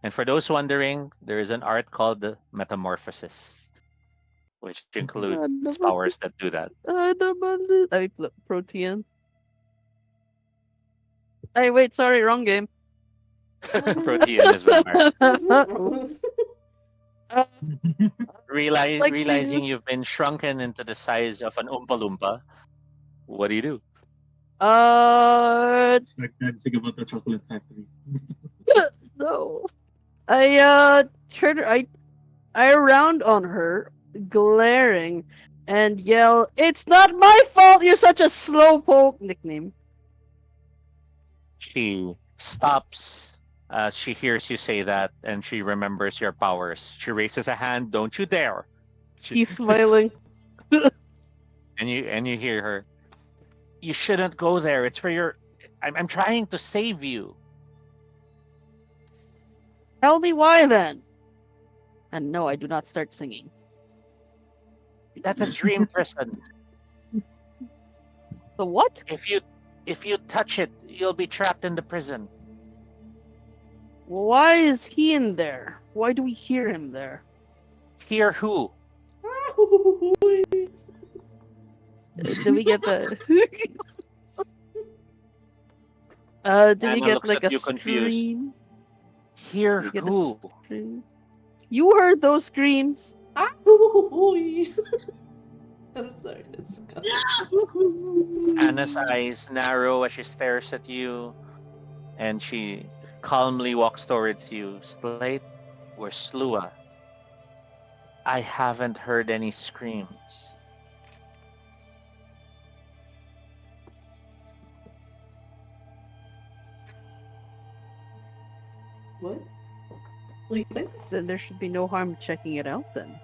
And for those wondering, there is an art called the Metamorphosis, which includes powers that do that. I protein. Hey, wait, sorry, wrong game. Protean is vampire. Uh, like Realizing to you've been shrunken into the size of an Oompa Loompa, what do you do? Start dancing about the chocolate factory. no. Turn I round on her, glaring, and yell, "It's not my fault you're such a slowpoke!" Nickname. She stops as she hears you say that and she remembers your powers. She raises a hand, don't you dare. She, He's smiling. and you hear her. You shouldn't go there. It's for your I'm trying to save you. Tell me why then. And no, I do not start singing. That's a dream prison. The what? If you touch it, you'll be trapped in the prison. Why is he in there? Why do we hear him there? Hear who? Do we get the? Do we Anna get looks like at a you confused. scream? Hear Do we get a who? scream? You heard those screams. I'm sorry, that's Anna's eyes narrow as she stares at you, and she calmly walks towards you. Slate, we're Slua. I haven't heard any screams. What? Wait, what? Then there should be no harm checking it out. Then,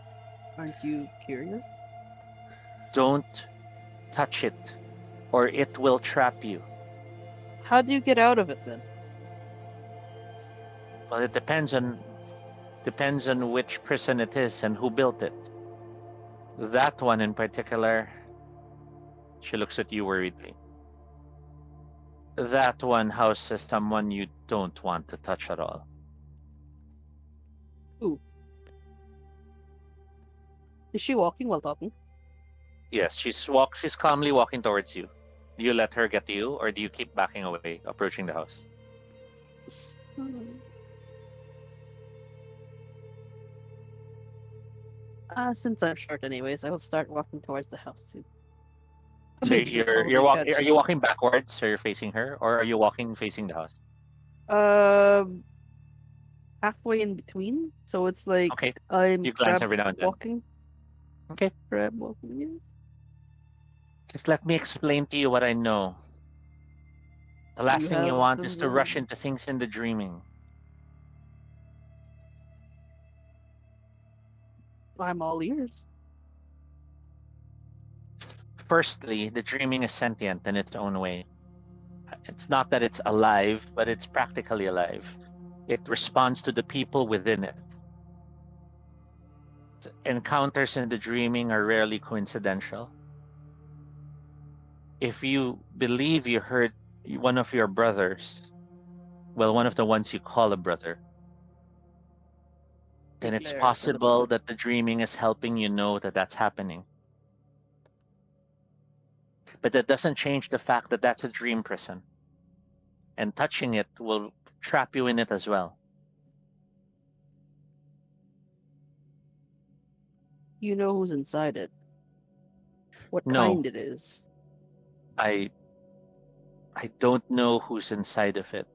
aren't you curious? Don't touch it, or it will trap you. How do you get out of it then? Well, it depends on which prison it is and who built it. That one in particular, she looks at you worriedly. That one houses someone you don't want to touch at all. Ooh. Is she walking while talking? Yes, she's calmly walking towards you. Do you let her get to you, or do you keep backing away, approaching the house? Hmm. Since I'm short anyways, I will start walking towards the house too. A So mage would you're probably walking. Are judge. you walking backwards, so you're facing her, or are you walking facing the house? Um, Halfway in between. So it's like Okay. I'm You glance every now and then. walking, Okay. crab walking. Yeah. Just let me explain to you what I know. The last You thing you have want the is to rush word. into things in the dreaming. I'm all ears. Firstly, the dreaming is sentient in its own way. It's not that it's alive, but it's practically alive. It responds to the people within it. Encounters in the dreaming are rarely coincidental. If you believe you heard one of your brothers, well, one of the ones you call a brother, then it's Declare possible celebrate. that the dreaming is helping you know that that's happening. But that doesn't change the fact that that's a dream prison, and touching it will trap you in it as well. You know who's inside it. What No, kind it is. I I don't know who's inside of it,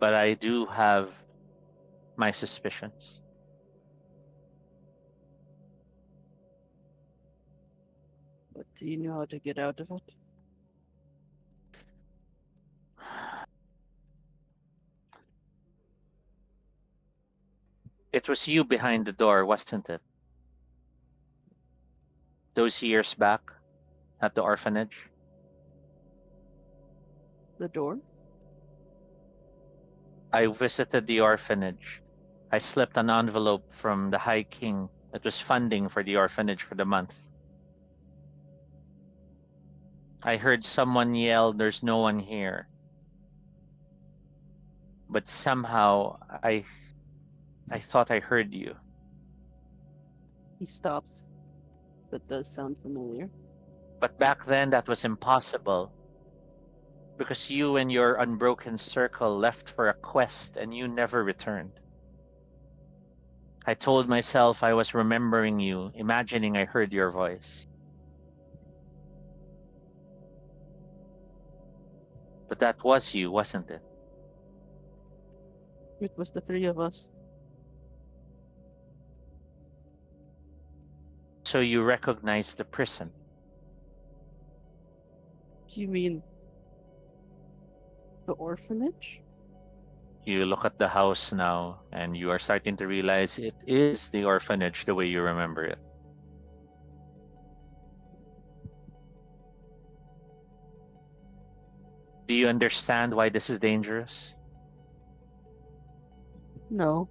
but I do have my suspicions. But do you know how to get out of it? It was you behind the door, wasn't it? Those years back at the orphanage. The door? I visited the orphanage. I slipped an envelope from the High King that was funding for the orphanage for the month. I heard someone yell, "There's no one here." But somehow I thought I heard you. He stops. That does sound familiar. But back then that was impossible because you and your unbroken circle left for a quest and you never returned. I told myself I was remembering you, imagining I heard your voice. But that was you, wasn't it? It was the three of us. So you recognized the prison. Do you mean the orphanage? You look at the house now and you are starting to realize it is the orphanage the way you remember it. Do you understand why this is dangerous? No.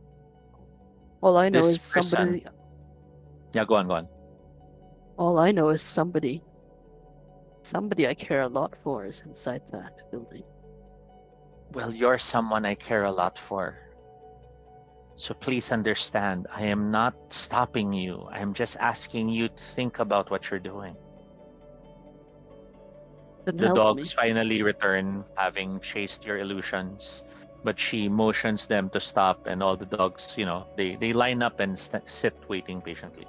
All I know This is prison. somebody. Yeah, go on, go on. All I know is somebody. Somebody I care a lot for is inside that building. Well, you're someone I care a lot for. So please understand, I am not stopping you. I am just asking you to think about what you're doing. Then The help me. dogs finally return, having chased your illusions. But she motions them to stop, and all the dogs, they line up and sit waiting patiently.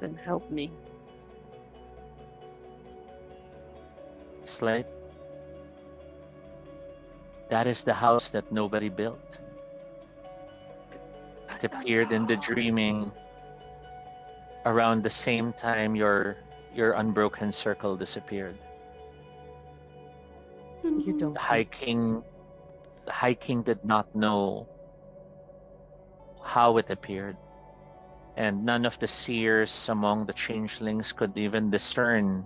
Then help me. Slate, that is the house that nobody built. It appeared in the dreaming around the same time your unbroken circle disappeared. You The don't High mean. King the High King did not know how it appeared, and none of the seers among the changelings could even discern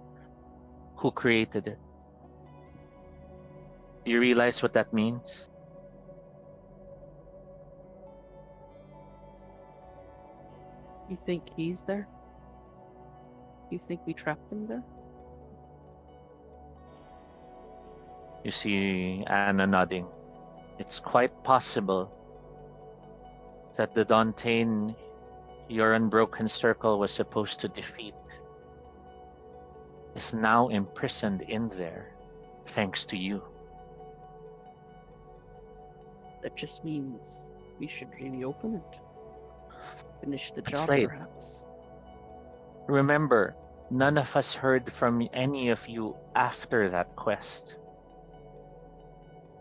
who created it. Do you realize what that means? You think he's there? You think we trapped him there? You see Anna nodding. It's quite possible that the Dantean your unbroken circle was supposed to defeat is now imprisoned in there, thanks to you. That just means we should really open it. Finish the But job, Slade, perhaps. remember, none of us heard from any of you after that quest.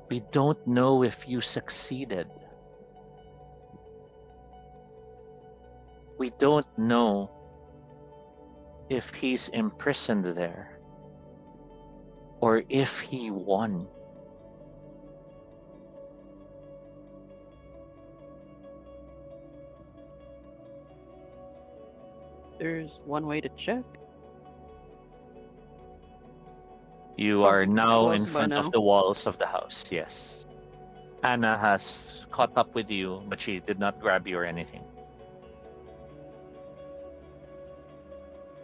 We don't know if you succeeded. We don't know if he's imprisoned there or if he won. There's one way to check. You are Probably now in close by front of now. the walls of the house, yes. Anna has caught up with you, but she did not grab you or anything.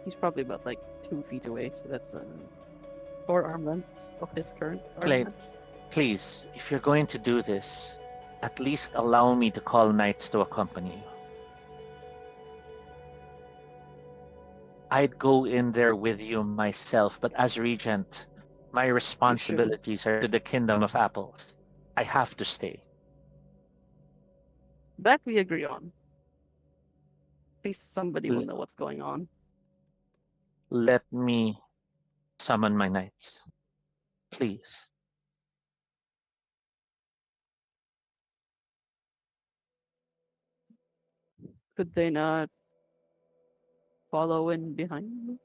He's probably about like 2 feet away, so that's 4 arm lengths of his current arm Slade, length. please, if you're going to do this, at least allow me to call knights to accompany you. I'd go in there with you myself, but as regent, my You shouldn't. responsibilities are to the kingdom of apples. I have to stay. That we agree on. At least somebody will L- know what's going on. let me summon my knights. Please. Could they not follow in behind me?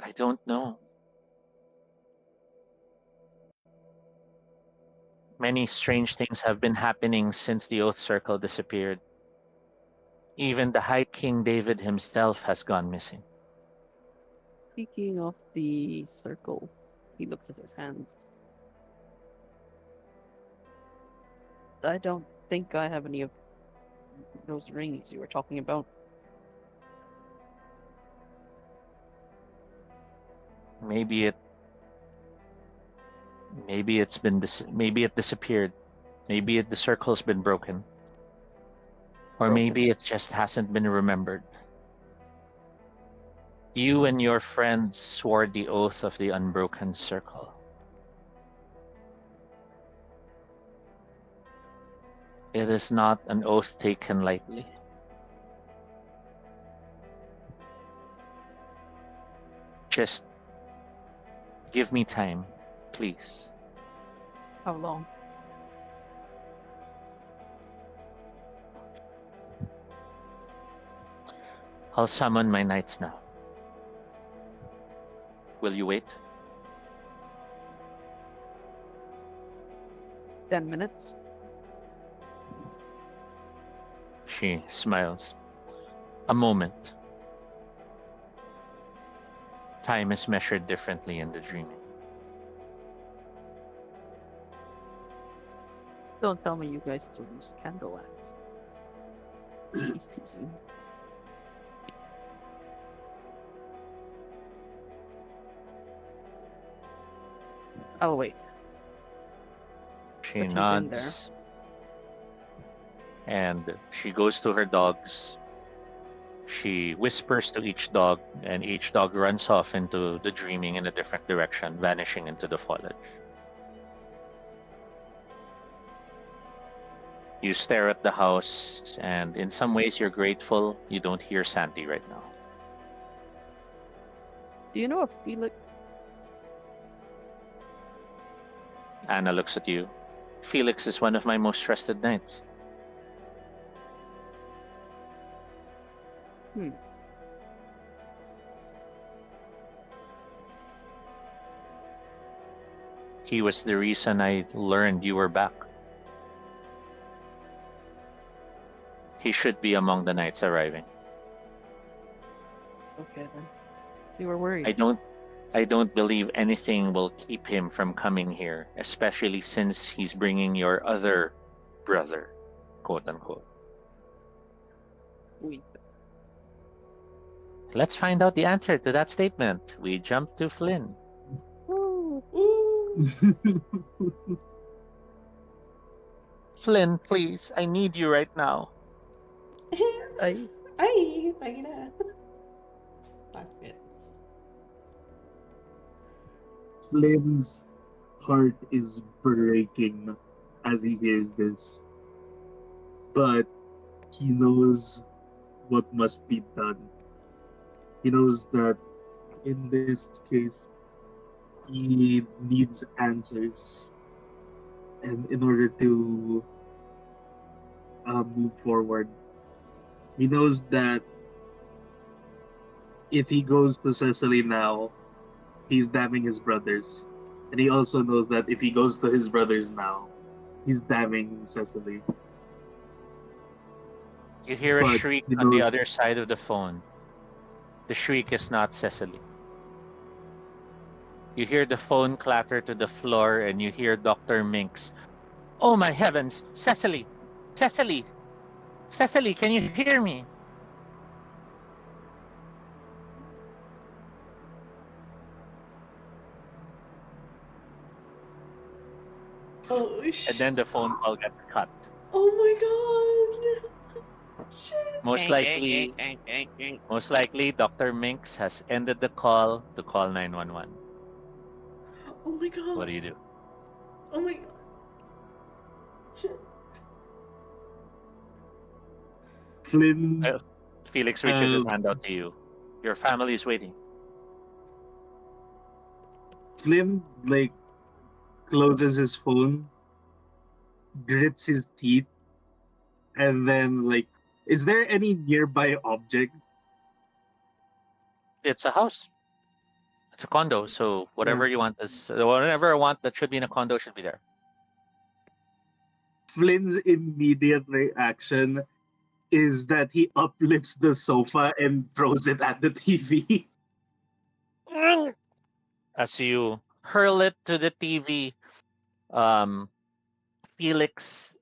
I don't know. Many strange things have been happening since the Oath Circle disappeared. Even the High King David himself has gone missing. Speaking of the circle, he looks at his hands. I don't think I have any of those rings you were talking about. Maybe it maybe it disappeared. Maybe the circle's been broken. Or maybe it just hasn't been remembered. You and your friends swore the oath of the unbroken circle. It is not an oath taken lightly. Just give me time, please. How long? I'll summon my knights now. Will you wait? 10 minutes? She smiles. A moment. Time is measured differently in the dreaming. Don't tell me you guys still use candle wax. He's teasing. I'll wait. She But he's in there. nods. And she goes to her dogs. She whispers to each dog, and each dog runs off into the dreaming in a different direction, vanishing into the foliage. You stare at the house, and in some ways you're grateful you don't hear Sandy right now. Do you know if Felix? Anna looks at you. Felix is one of my most trusted knights. Hmm. He was the reason I learned you were back. He should be among the knights arriving. Okay then. You were worried. I don't believe anything will keep him from coming here, especially since he's bringing your other brother, quote unquote. We. Let's find out the answer to that statement. We jump to Flynn. Woo. Ooh. Flynn, please, I need you right now. I Ay, tayo na. Bakit? Flynn's heart is breaking as he hears this, but he knows what must be done. He knows that in this case, he needs answers, and in order to move forward, he knows that if he goes to Cecily now, he's damning his brothers. And he also knows that if he goes to his brothers now, he's damning Cecily. You hear a But shriek you on the know, other side of the phone. The shriek is not Cecily. You hear the phone clatter to the floor and you hear Dr. Minks. Oh my heavens! Cecily! Cecily! Cecily, can you hear me? Oh, And then the phone call gets cut. Oh my god! Shit! Most likely, most likely, Dr. Minks has ended the call to call 911. Oh my What god! do you do? Oh my god! Shit! Flynn, Well, Felix reaches uh, his hand out to you. Your family is waiting. Flynn like closes his phone, grits his teeth, and then like, is there any nearby object? It's a house. It's a condo. So Uh, whatever I want that should be in a condo should be there. Flynn's immediate reaction is that he uplifts the sofa and throws it at the TV. As you hurl it to the TV, um, Felix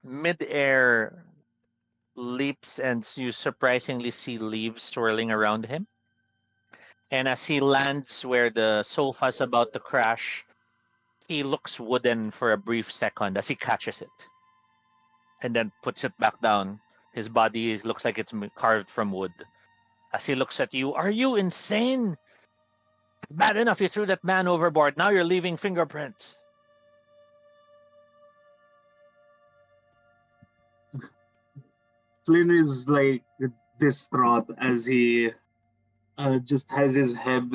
midair leaps and you surprisingly see leaves swirling around him. And as he lands where the sofa's about to crash, he looks wooden for a brief second as he catches it and then puts it back down. His looks like it's carved from wood. As he looks at you, are you insane? Bad enough you threw that man overboard. Now you're leaving fingerprints. Flynn is like distraught as he just has his head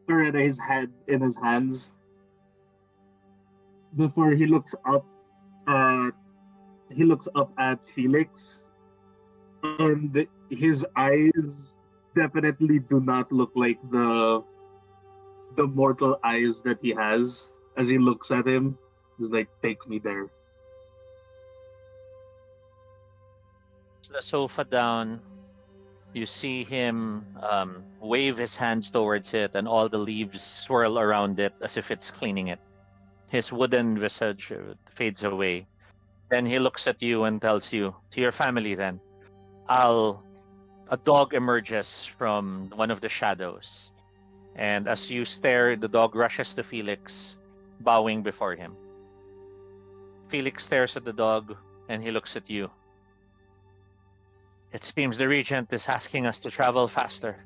or rather his head in his hands before uh he looks up at Felix, and his eyes definitely do not look like the mortal eyes that he has as he looks at him. He's like, take me there. The sofa down. You see him wave his hands towards it, and all the leaves swirl around it as if it's cleaning it. His wooden visage fades away. Then he looks at you and tells you, to your family then. I'll A dog emerges from one of the shadows. And as you stare, the dog rushes to Felix, bowing before him. Felix stares at the dog and he looks at you. It seems the regent is asking us to travel faster.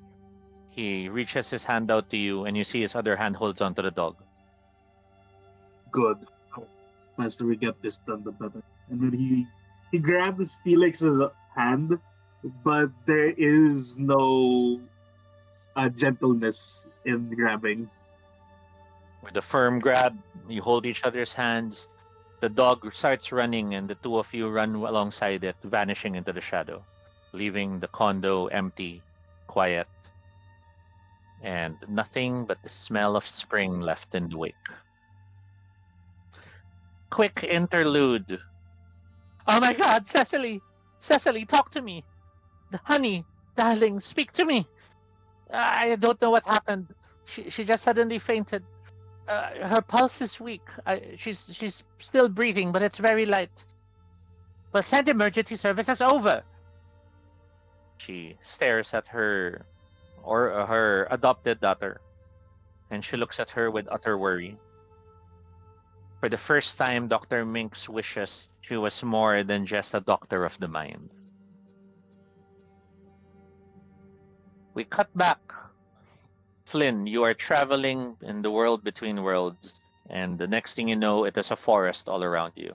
He reaches his hand out to you and you see his other hand holds onto the dog. Good. Faster we get this done, the better. And then he grabs Felix's hand, but there is no gentleness in grabbing. With a firm grab, you hold each other's hands. The dog starts running and the two of you run alongside it, vanishing into the shadow, leaving the condo empty, quiet, and nothing but the smell of spring left in the wake. Quick interlude. Oh my god, Cecily! Cecily, talk to me! Honey, darling, speak to me! I don't know what happened. She just suddenly fainted. Her pulse is weak. She's still breathing, but it's very light. Well, send emergency services over. She stares at her adopted daughter, and she looks at her with utter worry. For the first time, Dr. Minx wishes she was more than just a doctor of the mind. We cut back. Flynn, you are traveling in the world between worlds, and the next thing you know, it is a forest all around you.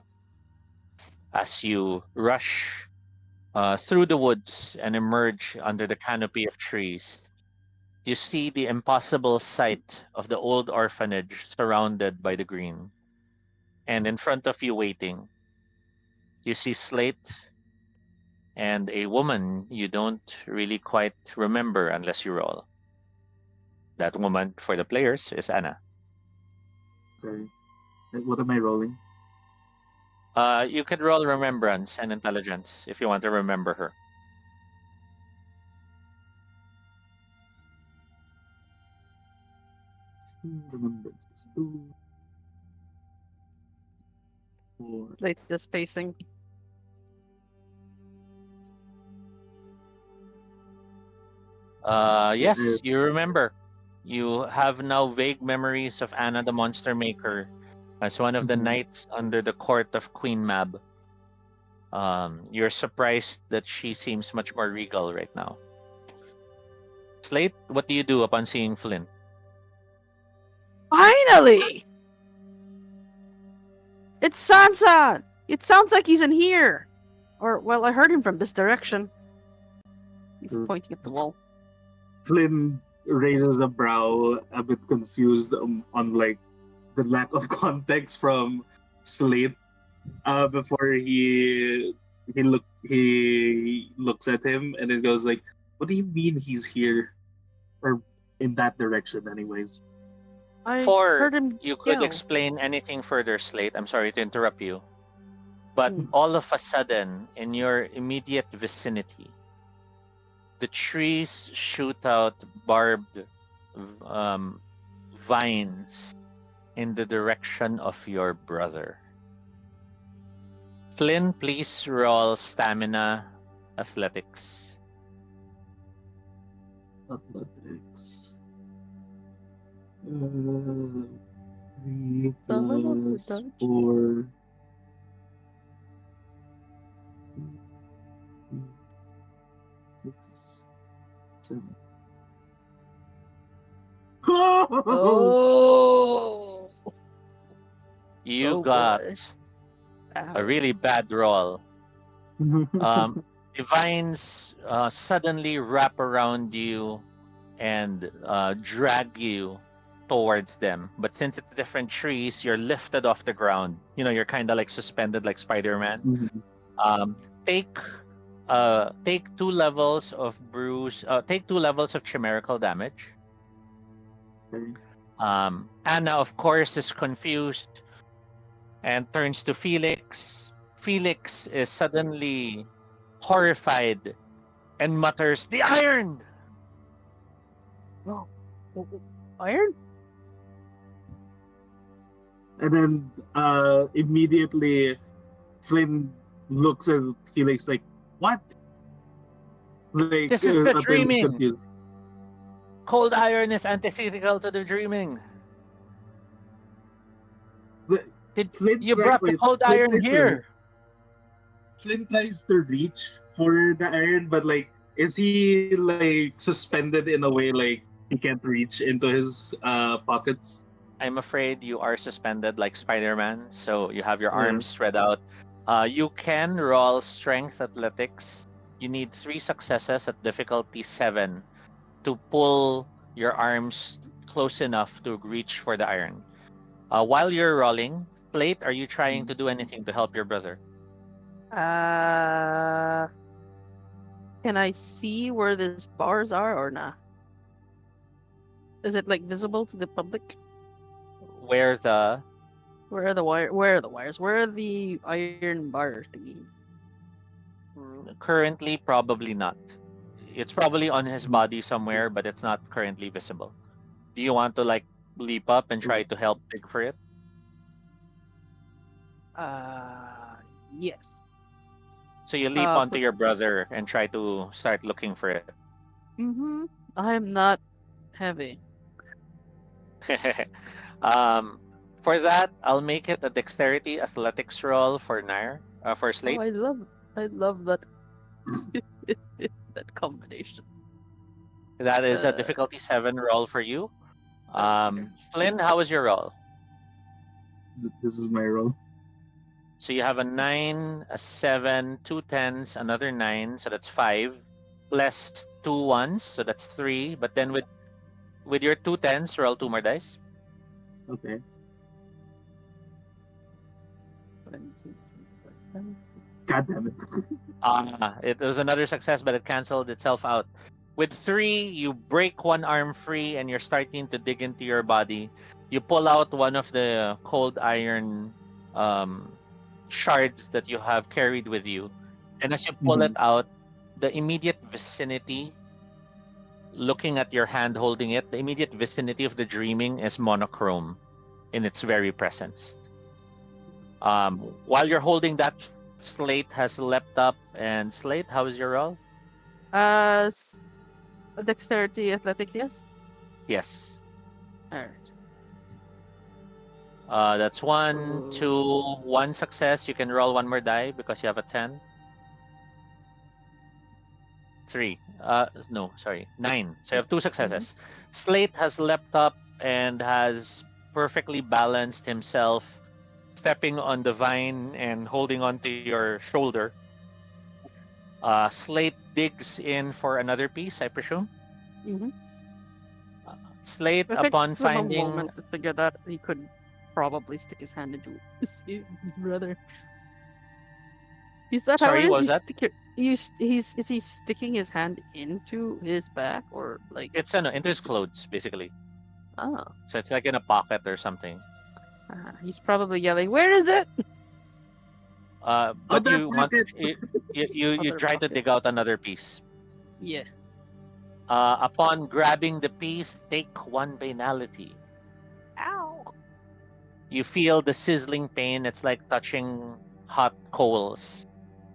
As you rush through the woods and emerge under the canopy of trees, you see the impossible sight of the old orphanage surrounded by the green. And in front of you, waiting, you see Slate and a woman you don't really quite remember unless you roll. That woman for the players is Anna. Okay. What am I rolling? You could roll remembrance and intelligence if you want to remember her. Remembrances. 2, 4. Like the spacing. Yes, you remember. You have now vague memories of Anna the Monster Maker as one of the Mhm. knights under the court of Queen Mab. You're surprised that she seems much more regal right now. Slate, what do you do upon seeing Flynn? Finally! It's Sansan! It sounds like he's in here! Or, well, I heard him from this direction. He's Mm. pointing at the wall. Flynn raises a brow, a bit confused on like the lack of context from Slate. Before he looks at him and it goes like, "What do you mean he's here?" Or in that direction, anyways. I Before heard him you could yell. explain anything further, Slate, I'm sorry to interrupt you, but Mm. all of a sudden, in your immediate vicinity, the trees shoot out barbed um, vines in the direction of your brother. Flynn, please roll stamina athletics. Athletics. 3 Son of a plus dodge. 4. 6, 7. Oh! You Oh got boy. a Ouch. really bad roll. Um, the vines suddenly wrap around you and drag you towards them. But since it's different trees, you're lifted off the ground. You know, you're kind of like suspended like Spider-Man. Mhm. Um, take take 2 levels of bruise. Take 2 levels of chimerical damage. Okay. Anna, of course, is confused and turns to Felix. Felix is suddenly horrified and mutters, "The iron!" Oh. Iron? And then immediately Flynn looks at Felix like, "What?" Like This is the utterly dreaming. confused. Cold iron is antithetical to the dreaming. The- Did Flynn you try, brought the wait, cold Flynn iron tries to here? Flynn tries to reach for the iron, but like, is he like suspended in a way like he can't reach into his pockets? I'm afraid you are suspended like Spider-Man, so you have your Yeah. arms spread out. You can roll strength athletics. You need 3 successes at difficulty 7 to pull your arms close enough to reach for the iron. While you're rolling, Plate, are you trying to do anything to help your brother? Uh, can I see where these bars are or not? Is it like visible to the public? Where the Where are the wire? Where are the wires? Where are the iron bars thingies? currently probably not. It's probably on his Mhm. body somewhere, but it's not currently visible. Do you want to like leap up and try to help dig for it? Uh, yes. So you leap onto Per- your brother and try to start looking for it. mm-hmm. I'm not heavy. um, For that, I'll make it a dexterity athletics roll for Nair, for Oh, Slate. I love that that combination. That is a Uh, difficulty 7 roll for you. okay. Flynn, how was your roll? This is my role. So you have a 9, a 7, two tens, another 9, so that's 5, plus two ones, so that's 3. But then with your two tens, roll 2 more dice. Okay. 1, 2, 3, 4, 5, 6. God damn it. It was another success, but it canceled itself out. With 3, you break one arm free and you're starting to dig into your body. You pull out one of the cold iron um, shards that you have carried with you. And as you pull it Mhm. out, the immediate vicinity, looking at your hand holding it, the immediate vicinity of the dreaming is monochrome in its very presence. While you're holding that, Slate has leapt up. And Slate, how is your roll? Uh, s- Dexterity, athletics, yes. Yes. All right. That's one, Uh, two, one success. You can roll one more die because you have a 10. 3. No, sorry, 9. So you have two mhm. successes. Slate has leapt up and has perfectly balanced himself, stepping on the vine and holding onto your shoulder. Slate digs in for another piece, I presume. Mm-hmm. Slate, It upon takes him a finding. moment to figure that he could probably stick his hand into his brother. Is that how it Sorry, is? what was that? Is he sticking his hand into his back or like It's into his is it? clothes, basically. Oh, So it's like in a pocket or something. he's probably yelling, "Where is it?" But Other you want pocket. you Other try to pocket. dig out another piece. Yeah. Upon grabbing the piece, take one banality. Ow. You feel the sizzling pain. It's like touching hot coals.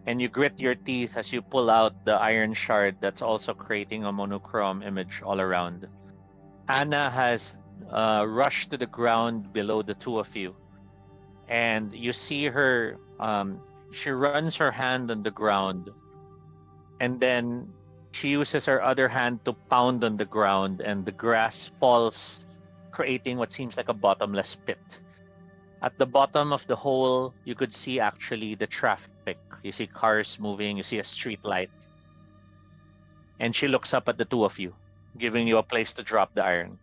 And you grit your teeth as you pull out the iron shard that's also creating a monochrome image all around. Anna has rushed to the ground below the two of you. And you see her, she runs her hand on the ground. And then she uses her other hand to pound on the ground, and the grass falls, creating what seems like a bottomless pit. At the bottom of the hole, you could see actually the traffic. You see cars moving, you see a street light, and she looks up at the two of you, giving you a place to drop the iron.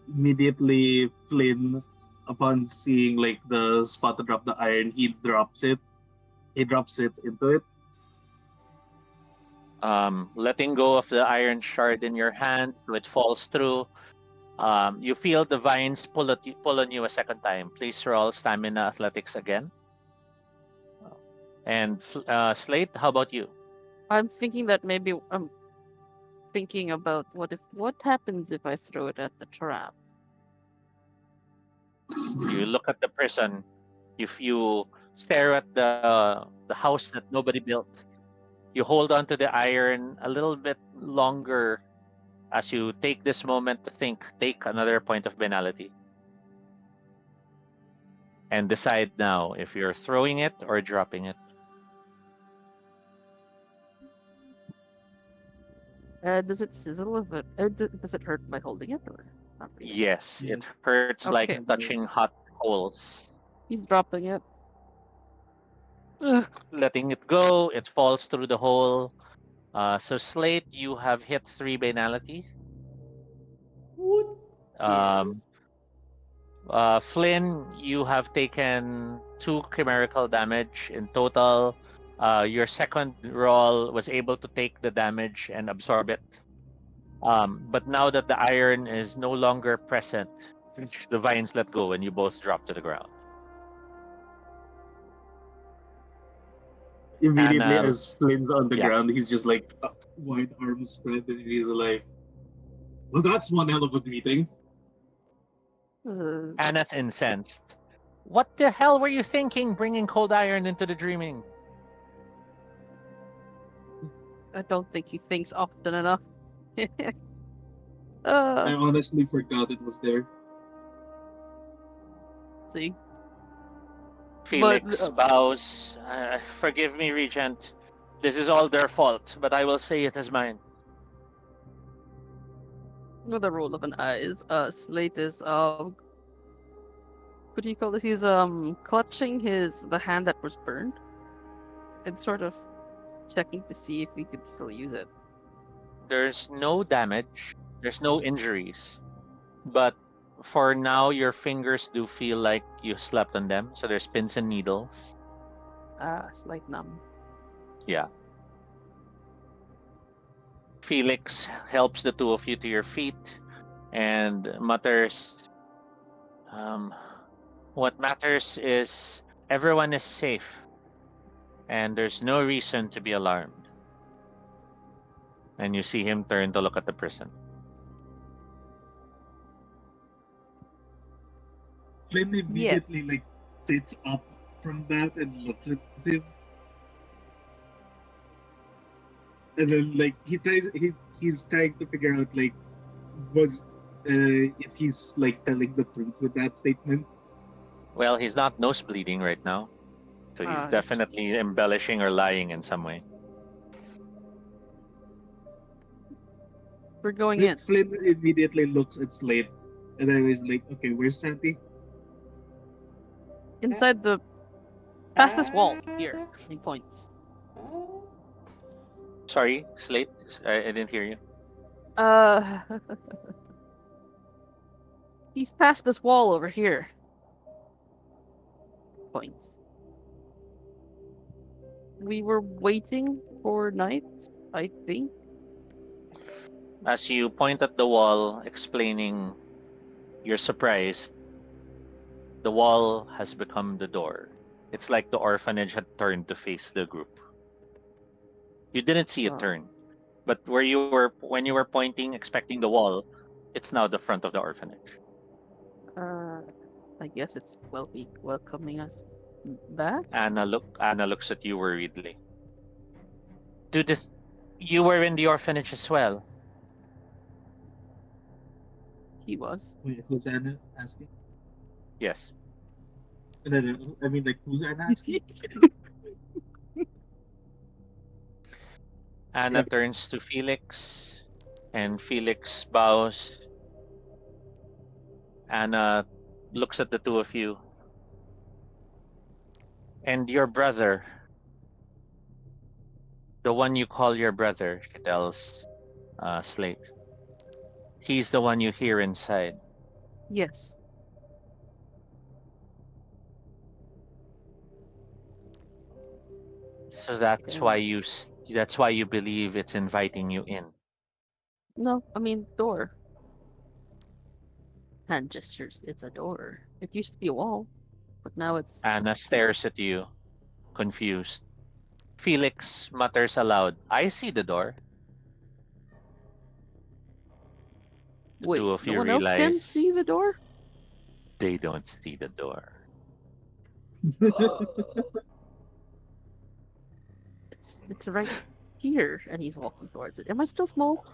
Immediately, Flynn, upon seeing like the spot to drop the iron, he drops it. He drops it into it. Letting go of the iron shard in your hand, so it falls through. You feel the vines pull on you a second time. Please roll stamina athletics again. And Slate, how about you? I'm thinking that maybe I'm thinking about what happens if I throw it at the trap. You look at the prison. If you stare at the house that nobody built, you hold on to the iron a little bit longer as you take this moment to think. Take another point of banality and decide now if you're throwing it or dropping it. Does it sizzle if it? Does it hurt by holding it or not really? Yes, Yeah. it hurts like Okay, touching hot coals. he's dropping it. Letting it go, it falls through the hole. So Slate, you have hit 3 banality. What? Um, Yes. Flynn, you have taken 2 chimerical damage in total. Your second roll was able to take the damage and absorb it. But now that the iron is no longer present, the vines let go and you both drop to the ground. Immediately, Anna, as Flynn's on the yeah, ground, he's just like wide arms spread, and he's like, "Well, that's one hell of a greeting." Uh, Anna's incensed. What the hell were you thinking bringing cold iron into the dreaming? I don't think he thinks often enough. I uh, honestly forgot it was there. see, but Felix bows. Forgive me, Regent. This is all their fault, but I will say it as mine. with the roll of an eyes, Slate is what do you call this? He's clutching the hand that was burned and sort of checking to see if we could still use it. There's no damage, there's no injuries, but for now, your fingers do feel like you slept on them, so there's pins and needles. Slight numb. Yeah. Felix helps the two of you to your feet and mutters, um, what matters is everyone is safe and there's no reason to be alarmed. And you see him turn to look at the prison. Flynn Yeah. immediately like sits up from that and looks at him, and then like he's trying to figure out like was if he's like telling the truth with that statement. Well, he's not nosebleeding right now, so he's It's definitely embellishing or lying in some way. we're going in Flynn immediately looks at Slate, and then he's like, "Okay, where's Santi?" inside the past this wall here. He points. Sorry, Slate, I didn't hear you. Uh, he's past this wall over here. Points. We were waiting for night, I think. As you point at the wall, explaining you're surprised, the wall has become the door. It's like the orphanage had turned to face the group. You didn't see it Uh, turn, but where you were when you were pointing, expecting the wall, it's now the front of the orphanage. uh, I guess it's welcoming us back. Anna looks at you worriedly. Do this. You were in the orphanage as well. He was. Wait, who's Anna asking? Yes. And then I mean, like, who's Anna asking? Anna Yeah, turns to Felix, and Felix bows. Anna looks at the two of you. And your brother, the one you call your brother, she tells Slate. He's the one you hear inside. Yes. So that's why And that's why you believe it's inviting you in. no, I mean door. Hand gestures. It's a door. It used to be a wall, but now it's Anna stares at you, confused. Felix mutters aloud, I see the door. The wait. two of No you one else can realize see the door. they don't see the door. It's right here, and he's walking towards it. Am I still small?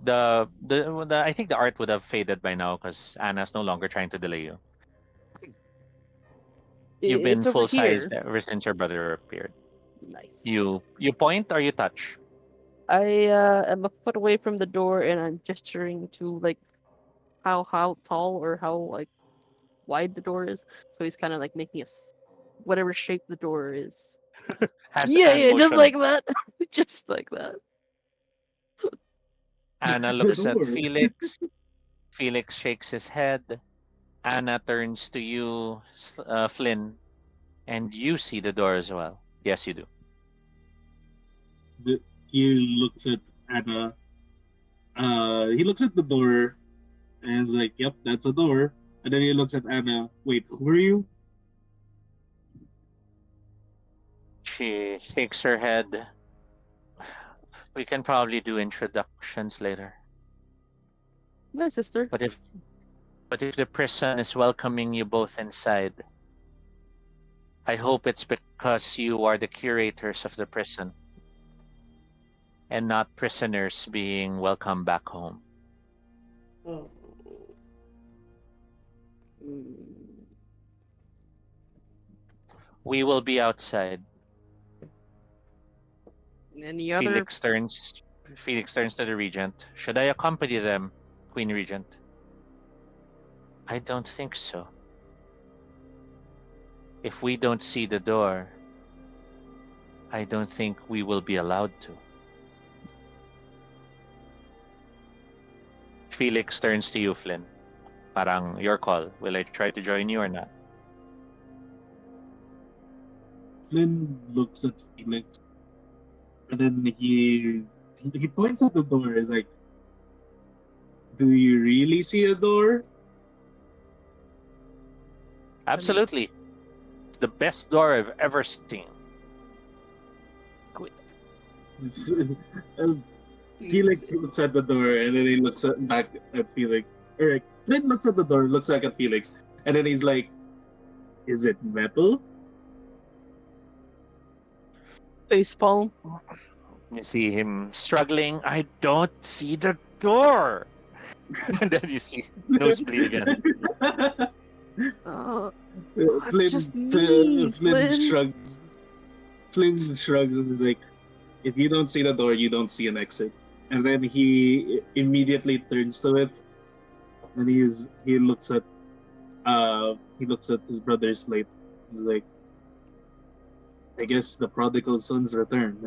I think the art would have faded by now because Anna's no longer trying to delay you. You've been It's over full sized here. ever since your brother appeared. Nice. You point or you touch? I am a foot away from the door, and I'm gesturing to like how tall or how like wide the door is. So he's kind of like making whatever shape the door is. Yeah, Hand yeah, just motion. like that, just like that. Anna the looks at door. Felix. Felix shakes his head. Anna turns to you, Flynn, and you see the door as well. Yes, you do. He looks at Anna. He looks at the door and is like, "Yep, that's a door." And then he looks at Anna. Wait, who are you? She shakes her head. We can probably do introductions later. My sister. But if the prison is welcoming you both inside, I hope it's because you are the curators of the prison. and not prisoners being welcomed back home. Oh. Mm, We will be outside. any other? Felix turns Felix turns to the regent. Should I accompany them, Queen Regent? I don't think so. If we don't see the door, I don't think we will be allowed to. Felix turns to you, Flynn. Parang your call. Will I try to join you or not? Flynn looks at Felix, and then he points at the door. He's like, "Do you really see a door?" I mean, Absolutely. It's the best door I've ever seen. squid. And Please. Felix looks at the door, and then he back at Felix. Or Flynn looks at the door, looks back at Felix, and then he's like, "Is it metal?" Facepalm. You see him struggling. I don't see the door. And then you see nosebleed again. Uh, it's Flynn just me, Flynn Flynn. shrugs. Flynn shrugs and is like, "If you don't see the door, you don't see an exit." And then he immediately turns to it, and he looks at his brother's slate. He's like, "I guess the prodigal son's returned."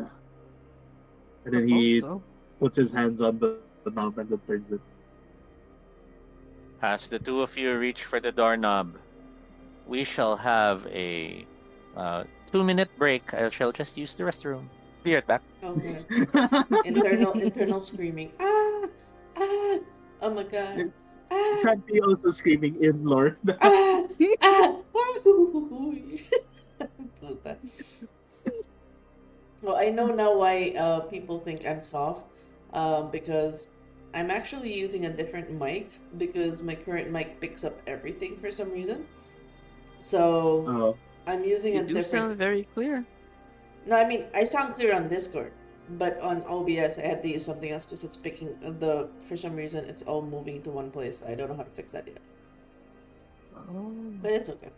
And then Suppose he so. puts his hands on the knob and then turns it. As the two of you reach for the doorknob, we shall have a 2-minute break. I shall just use the restroom. Be right back. Okay. Internal screaming. Ah! Ah! Oh my god. Ah! Santi also screaming in Lord. Ah! Ah! Puta. Well, I know now why people think I'm soft. Because I'm actually using a different mic because my current mic picks up everything for some reason. So Oh. I'm using You a do different. sound very clear. No, I mean I sound clear on Discord, but on OBS I had to use something else because it's picking the. For some reason, it's all moving to one place. I don't know how to fix that yet, Oh. but it's okay.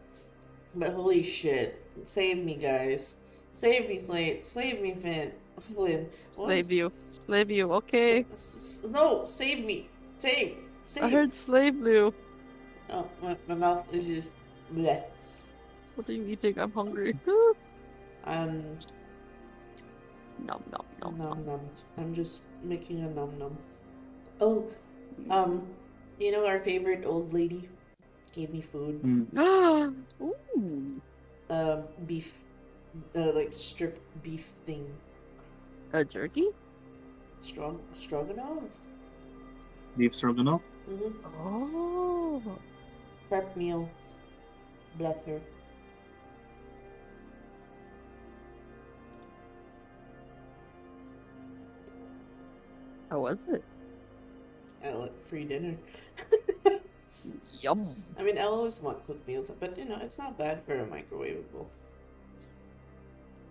But holy shit, save me, guys! Save me, Slate! Save me, Flynn! What? Slave you. Slave you. Okay. No, save me! Save! I Save! heard slave you. Oh, my mouth is just bleh. What are you eating? I'm hungry. Um, Nom nom nom nom. nom nom. I'm just making a nom nom. Oh, um, you know our favorite old lady gave me food. Mm. Ooh. Beef, like strip beef thing. A jerky? Stroganoff. Beef stroganoff? Oh. Prep meal. Bless her. How was it? Free dinner. Yum. I mean, I always want cooked meals, but you know, it's not bad for a microwavable.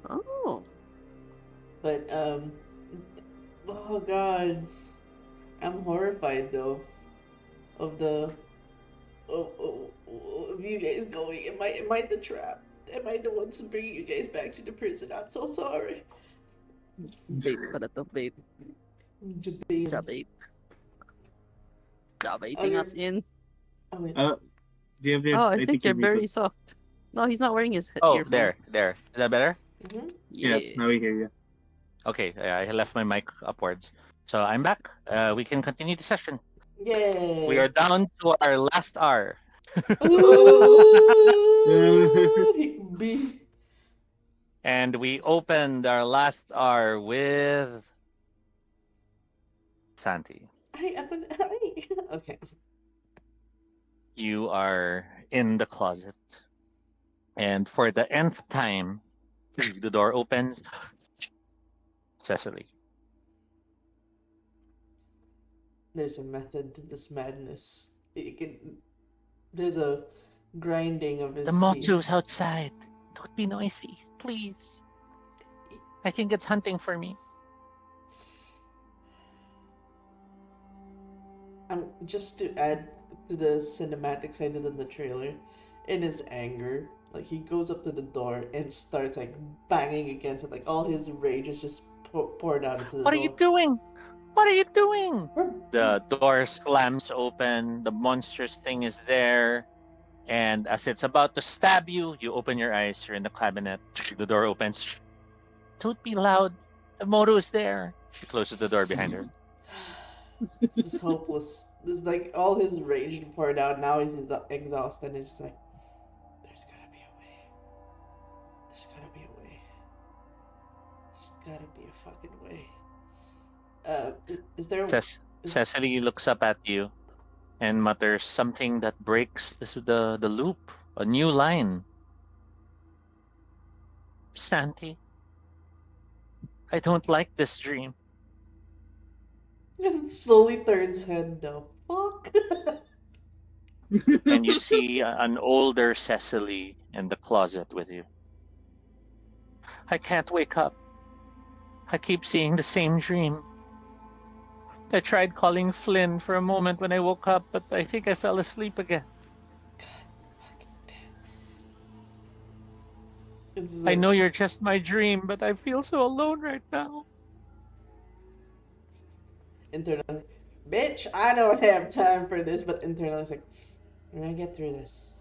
Oh. But oh god, I'm horrified though of the of you guys going. Am I the trap? Am I the ones bringing you guys back to the prison? I'm so sorry. Bait pala to. Bait. Jabin. Jabait. Oh, Jabaiting you're. us in. Oh wait. Oh, I I think think you're you're very muted. soft. No, he's not wearing his Oh, earphone. there. Is that better? Mm-hmm. Yes, Yeah. now we hear you. Okay, I left my mic upwards. So I'm back. We can continue the session. We are Yay. down to our last R. Ooh, B. And we opened our last R with Santi. Okay. You are in the closet. And for the nth time, the door opens. Cecily. There's a method to this madness. There's a grinding of The his teeth. motu's outside. Don't be noisy, please. I think it's hunting for me. Just to add to the cinematic side in the trailer, in his anger, like he goes up to the door and starts like banging against it, like all his rage is just poured out into the What are you door. doing? What are you doing? We're The door slams open. The monstrous thing is there. And as it's about to stab you, you open your eyes. You're in the cabinet. The door opens. Don't be loud. The moto is there. She closes the door behind her. This is hopeless. This is like all his rage poured out. Now he's exhausted. And it's just like, there's gotta be a way. There's gotta be a way. There's gotta be a fucking way. Is there? Is Cecily looks up at you and mutters something that breaks the loop. A new line. Santi, I don't like this dream. it slowly turns head. The fuck? And you see an older Cecily in the closet with you. I can't wake up. I keep seeing the same dream. I tried calling Flynn for a moment when I woke up, but I think I fell asleep again. It's just I like know you're just my dream, but I feel so alone right now. internally, bitch. I don't have time for this. But internally, it's like, we're gonna get through this.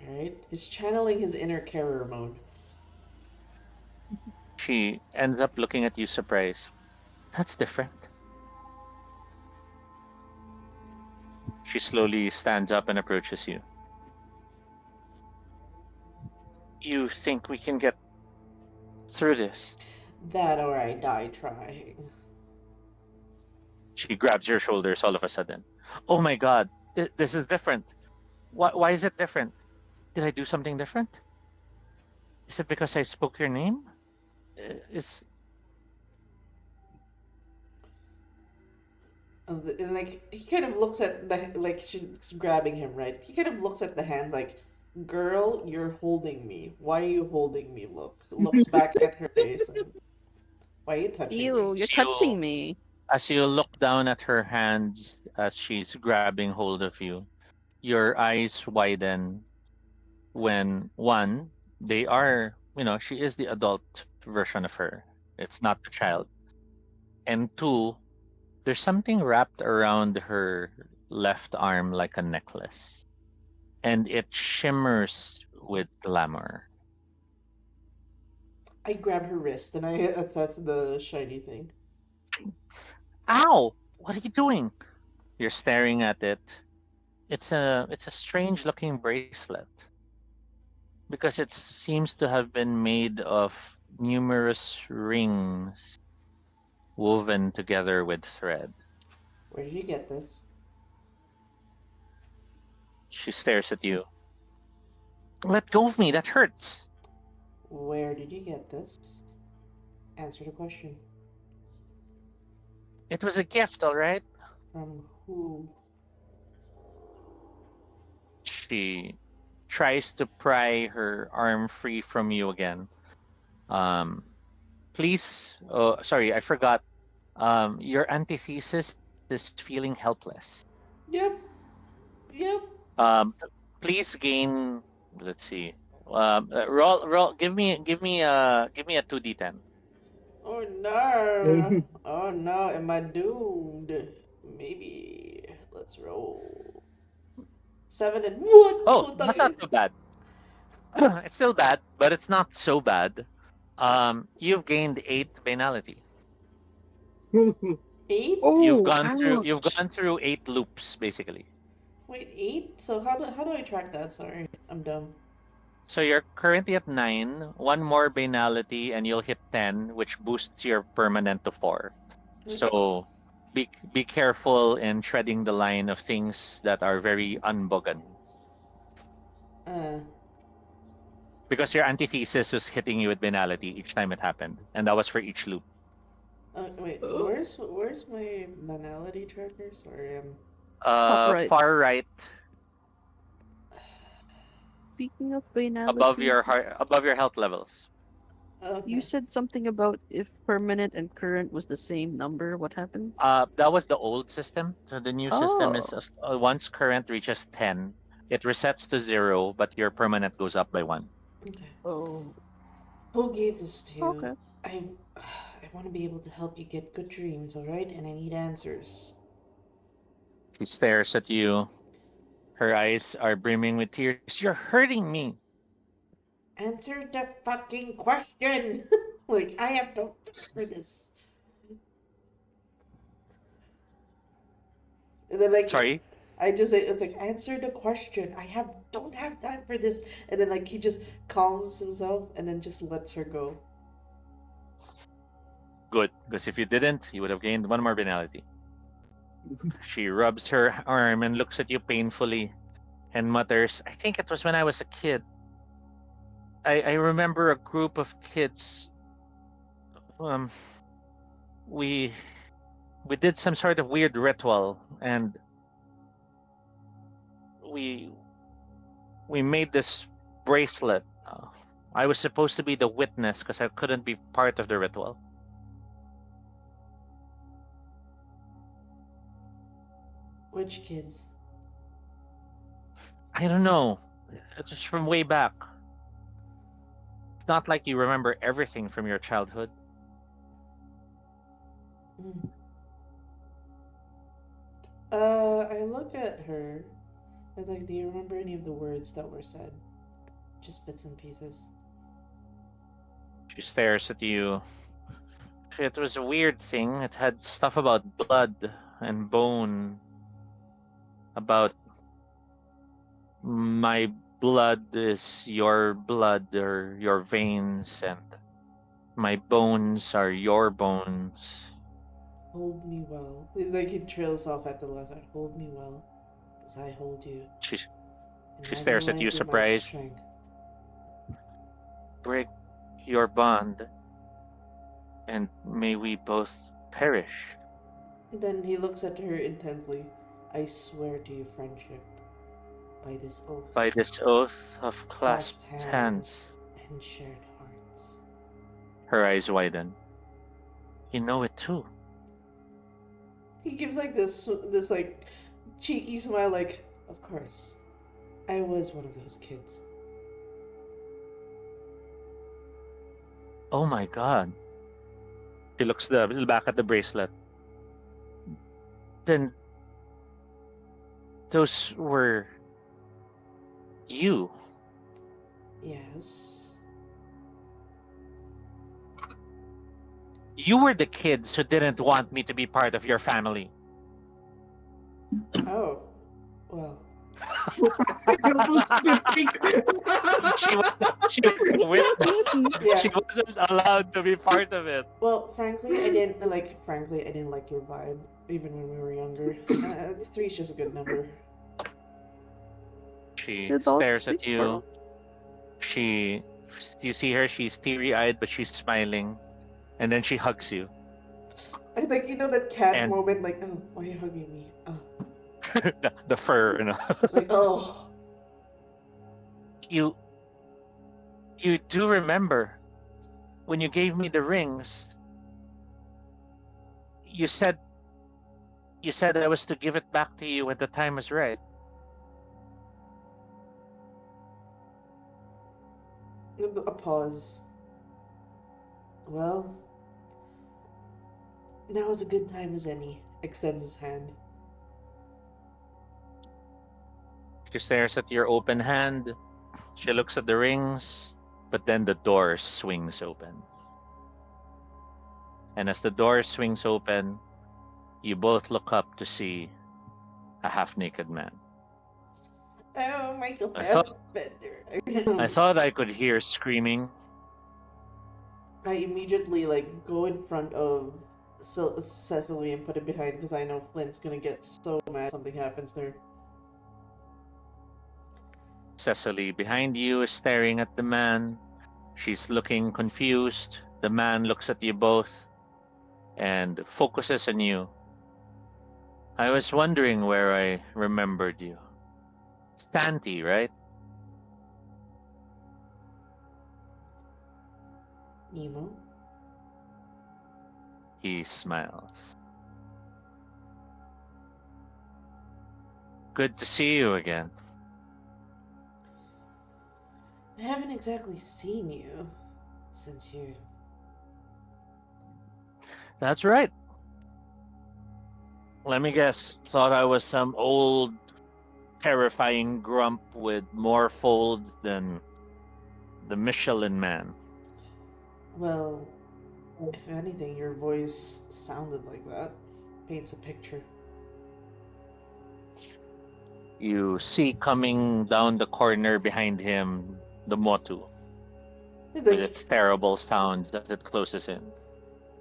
All right. He's channeling his inner carer mode. She ends up looking at you surprised. That's different. She slowly stands up and approaches you. You think we can get through this? That or I die trying. She grabs your shoulders all of a sudden. Oh my god, this is different. Why is it different? Did I do something different? Is it because I spoke your name? Is And like he kind of looks at the like she's grabbing him right. He kind of looks at the hand like, "Girl, you're holding me. Why are you holding me?" Looks back at her face and why are you touching me? Ew, as you're you touching me. as you look down at her hands as she's grabbing hold of you, your eyes widen when one, they are, she is the adult version of her. It's not the child. And two, there's something wrapped around her left arm like a necklace, and it shimmers with glamour. I grab her wrist and I assess the shiny thing. Ow! What are you doing? You're staring at it. It's a strange looking bracelet because it seems to have been made of numerous rings woven together with thread. Where did you get this? She stares at you. Let go of me, that hurts. Where did you get this? Answer the question. It was a gift, all right? From who? She tries to pry her arm free from you again. Um, please, oh, sorry, I forgot. Your antithesis is feeling helpless. Yep. Yep. Um, please gain. Let's see. Roll. Give me a 2d10. Oh no. Oh no. Am I doomed? Maybe. Let's roll. 7 and 1. Oh, that's not Putang. too bad. It's still bad, but it's not so bad. You've gained 8 banality. Eight? You've Oh, gone through you've ouch. gone through 8 loops basically. Wait, 8? So how do I track that? Sorry, I'm dumb. So you're currently at 9, one more banality, and you'll hit 10, which boosts your permanent to 4. Okay. So be careful in treading the line of things that are very unbogan. Uh. Because your antithesis was hitting you with banality each time it happened, and that was for each loop. Wait. Where's my banality tracker? Sorry, I'm. Top right. Far right, Speaking of above banality, your heart, above your health levels. You Okay. said something about if permanent and current was the same number, what happened? That was the old system. So the new system is Oh, once current reaches 10, it resets to 0, but your permanent goes up by 1. Okay. oh, Who gave this to you? okay. I want to be able to help you get good dreams, all right? And I need answers. She stares at you. Her eyes are brimming with tears. You're hurting me. Answer the fucking question. Like I have no time for this. And then like Sorry? I just say it's like answer the question. I have don't have time for this. And then like he just calms himself and then just lets her go. Good, because if you didn't, you would have gained 1 more penalty. She rubs her arm and looks at you painfully and mutters, I think it was when I was a kid. I remember a group of kids. Um, we we did some sort of weird ritual, and we we made this bracelet. I was supposed to be the witness because I couldn't be part of the ritual. Which kids? I don't know. It's just from way back. It's not like you remember everything from your childhood. Mm. I look at her and like, do you remember any of the words that were said? Just bits and pieces. She stares at you. It was a weird thing. It had stuff about blood and bone, about my blood is your blood or your veins, and my bones are your bones. Hold me well. Like he trails off at the last part. Hold me well, as I hold you, She, and she I will stares at you, lend you my surprised. strength. Break your bond, and may we both perish. Then he looks at her intently. I swear to you friendship, by this oath, By this oath of clasp clasped hands, hands. and shared hearts. Her eyes widen. You know it too. He gives like this like cheeky smile, like, of course, I was one of those kids. Oh my god. She looks back at the bracelet. Then those were you. Yes. You were the kids who didn't want me to be part of your family. Oh, well. She was the witness. Yeah. She wasn't allowed to be part of it. Well, frankly, I didn't like your vibe, even when we were younger. Three's just a good number. She Adults stares speak at you. for She, you see her. She's teary-eyed, but she's smiling, and then she hugs you. I think you know that cat And moment, like, oh, why are you hugging me? Oh, the fur, you know. like, oh, you, you do remember when you gave me the rings. You said I was to give it back to you when the time was right. a pause. Well, now is a good time as any. Extends his hand. She stares at your open hand. She looks at the rings, but then the door swings open. And as the door swings open, you both look up to see a half-naked man. Oh, Michael I thought I Fassbender. thought I could hear screaming. I immediately like go in front of Cecily and put it behind because I know Flint's gonna get so mad if something happens there. Cecily behind you is staring at the man. She's looking confused. The man looks at you both and focuses on you. I was wondering where I remembered you. Santi, right? Nemo. He smiles. Good to see you again. I haven't exactly seen you since you. That's right. Let me guess. Thought I was some old, terrifying grump with more fold than the Michelin Man. Well, if anything, your voice sounded like that. Paints a picture. You see coming down the corner behind him the Motu with Like its terrible sound as it closes in.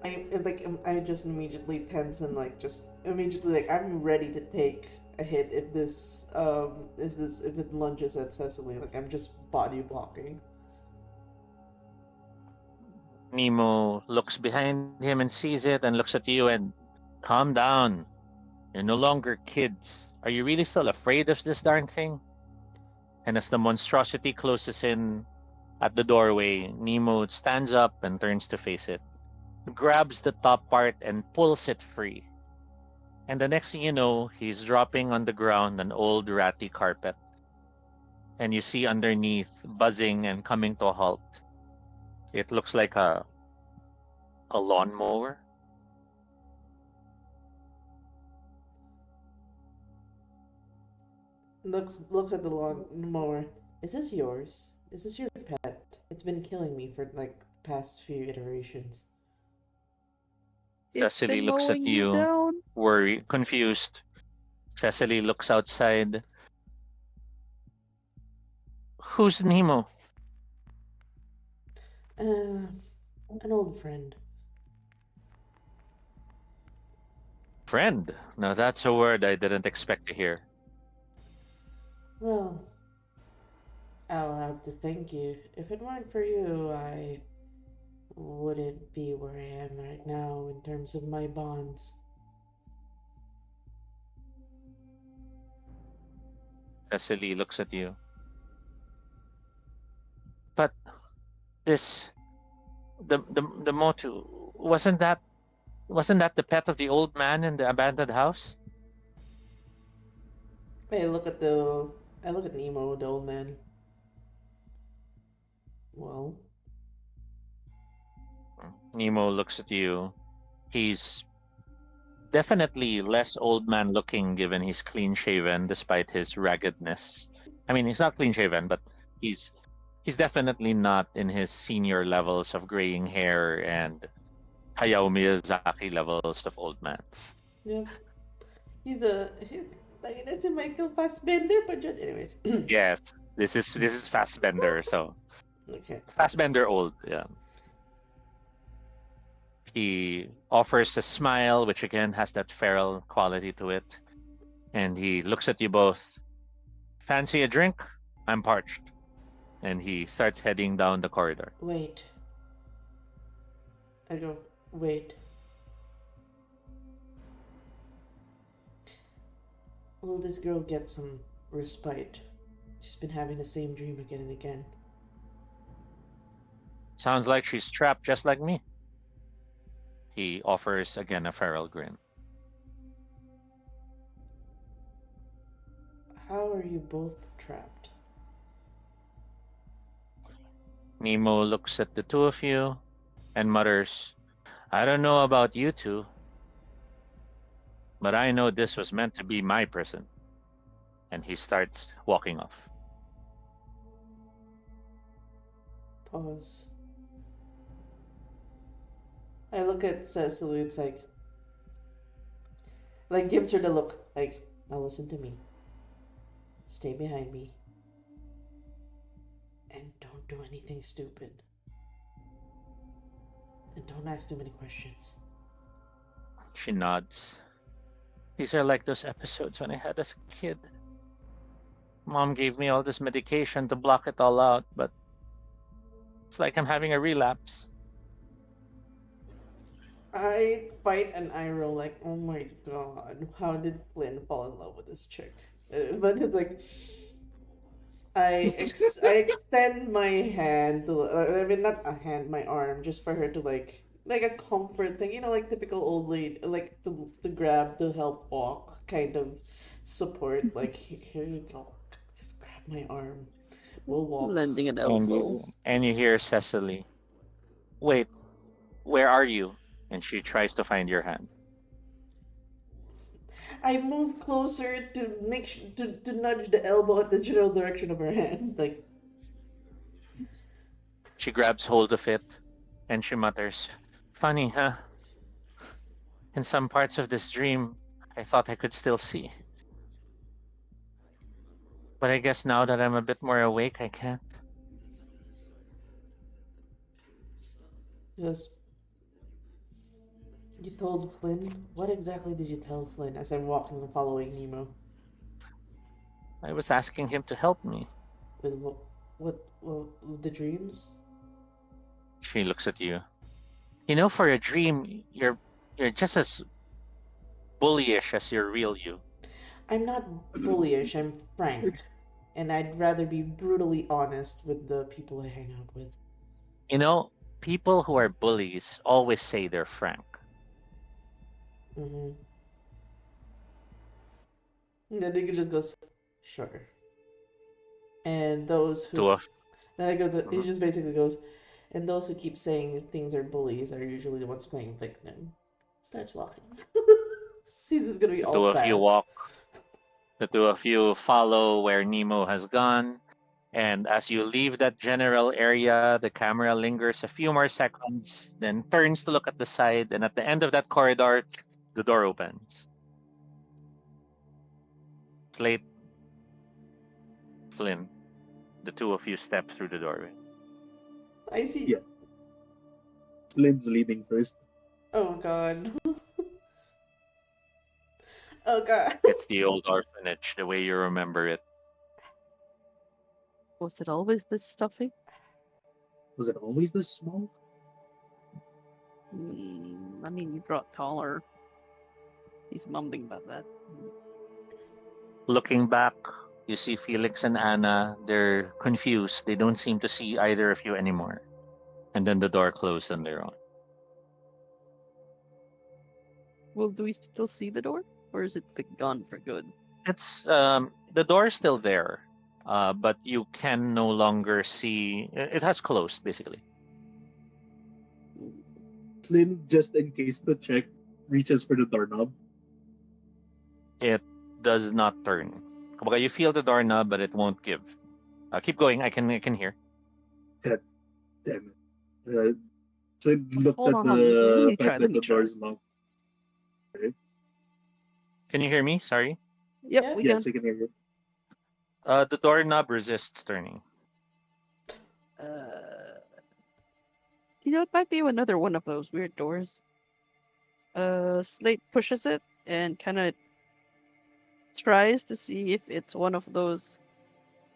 I just immediately tense and like just immediately like I'm ready to take a hit if this if it lunges at Cecily. Like I'm just body blocking. Nemo looks behind him and sees it and looks at you and calm down. You're no longer kids. Are you really still afraid of this darn thing? And as the monstrosity closes in at the doorway, Nemo stands up and turns to face it, grabs the top part and pulls it free. And the next thing you know, he's dropping on the ground an old ratty carpet. And you see underneath, buzzing and coming to a halt. It looks like a lawnmower. Looks at the lawn mower. Is this yours? Is this your pet? It's been killing me for like past few iterations. It's Cecily been looks at mowing you you, down. worried, confused. Cecily looks outside. Who's Nemo? An old friend. Friend. Now that's a word I didn't expect to hear. Well, I'll have to thank you. If it weren't for you, I wouldn't be where I am right now in terms of my bonds. Cecily looks at you. But this the Motu wasn't that the pet of the old man in the abandoned house? I look at Nemo, the old man. Well, Nemo looks at you. He's definitely less old man looking given he's clean shaven despite his raggedness. I mean, he's not clean shaven, but he's he's definitely not in his senior levels of graying hair and Hayao Miyazaki levels of old man. yep. He's like that's a Michael Fassbender, but anyways. Yes, this is Fassbender, so Okay. Fassbender old. Yeah. He offers a smile, which again has that feral quality to it, and he looks at you both. Fancy a drink? I'm parched. And he starts heading down the corridor. Wait. I go, wait. Will this girl get some respite? She's been having the same dream again and again. Sounds like she's trapped just like me. He offers again a feral grin. How are you both trapped? Nemo looks at the two of you and mutters, I don't know about you two, but I know this was meant to be my prison. And he starts walking off. Pause. I look at Cecily, it's like gives her the look, like, now listen to me. Stay behind me. And don't do anything stupid. And don't ask too many questions. She nods. These are like those episodes when I had as a kid. Mom gave me all this medication to block it all out, but it's like I'm having a relapse. I fight and I roll like, oh my god, how did Flynn fall in love with this chick? But it's like, I extend my hand to, I mean, not a hand, my arm, just for her to like a comfort thing, like typical old lady, like to grab to help walk, kind of support. Like, here you go, just grab my arm, we'll walk. Lending an And elbow. you hear Cecily, wait, where are you? And she tries to find your hand. I move closer to to nudge the elbow at the general direction of her hand, like, She grabs hold of it and she mutters, funny, huh? In some parts of this dream, I thought I could still see. But I guess now that I'm a bit more awake, I can't. she goes, "You told Flynn? What exactly did you tell Flynn?" As I'm walking and following Nemo. I was asking him to help me. With what the dreams? She looks at you. For a dream, you're just as bullyish as your real you. I'm not bullyish, I'm frank. And I'd rather be brutally honest with the people I hang out with. You know, people who are bullies always say they're frank. Mm-hmm. And then he just goes, sure. And those who. To a Then I go to. He Mhm. just basically goes, and those who keep saying things are bullies are usually the ones playing victim. Starts walking. Sees is gonna be the all two of you sass. walk. The two of you follow where Nemo has gone. And as you leave that general area, the camera lingers a few more seconds, then turns to look at the side. And at the end of that corridor, the door opens. Slate, Flynn, the two of you step through the doorway. I see. Yeah. Lynn's leading first. Oh god. Oh god. It's the old orphanage, the way you remember it. Was it always this stuffy? Was it always this small? I mean, you got taller. He's mumbling about that. Looking back, you see Felix and Anna. They're confused. They don't seem to see either of you anymore. And then the door closed on their own. Well, do we still see the door? Or is it like, gone for good? It's the door is still there, but you can no longer see. It has closed basically. Lynn, just in case to check, reaches for the doorknob. It does not turn. Kumbaga, you feel the doorknob, but it won't give. Keep going. I can hear. God damn it. So it looks Hold at on, hold on. Let the me try. fact Let that me the try. door's locked. Right? Can you hear me? Sorry. Yep, Yeah. we Yes, can. we can hear you. The doorknob resists turning. Uh, it might be another one of those weird doors. Slate pushes it and kind of tries to see if it's one of those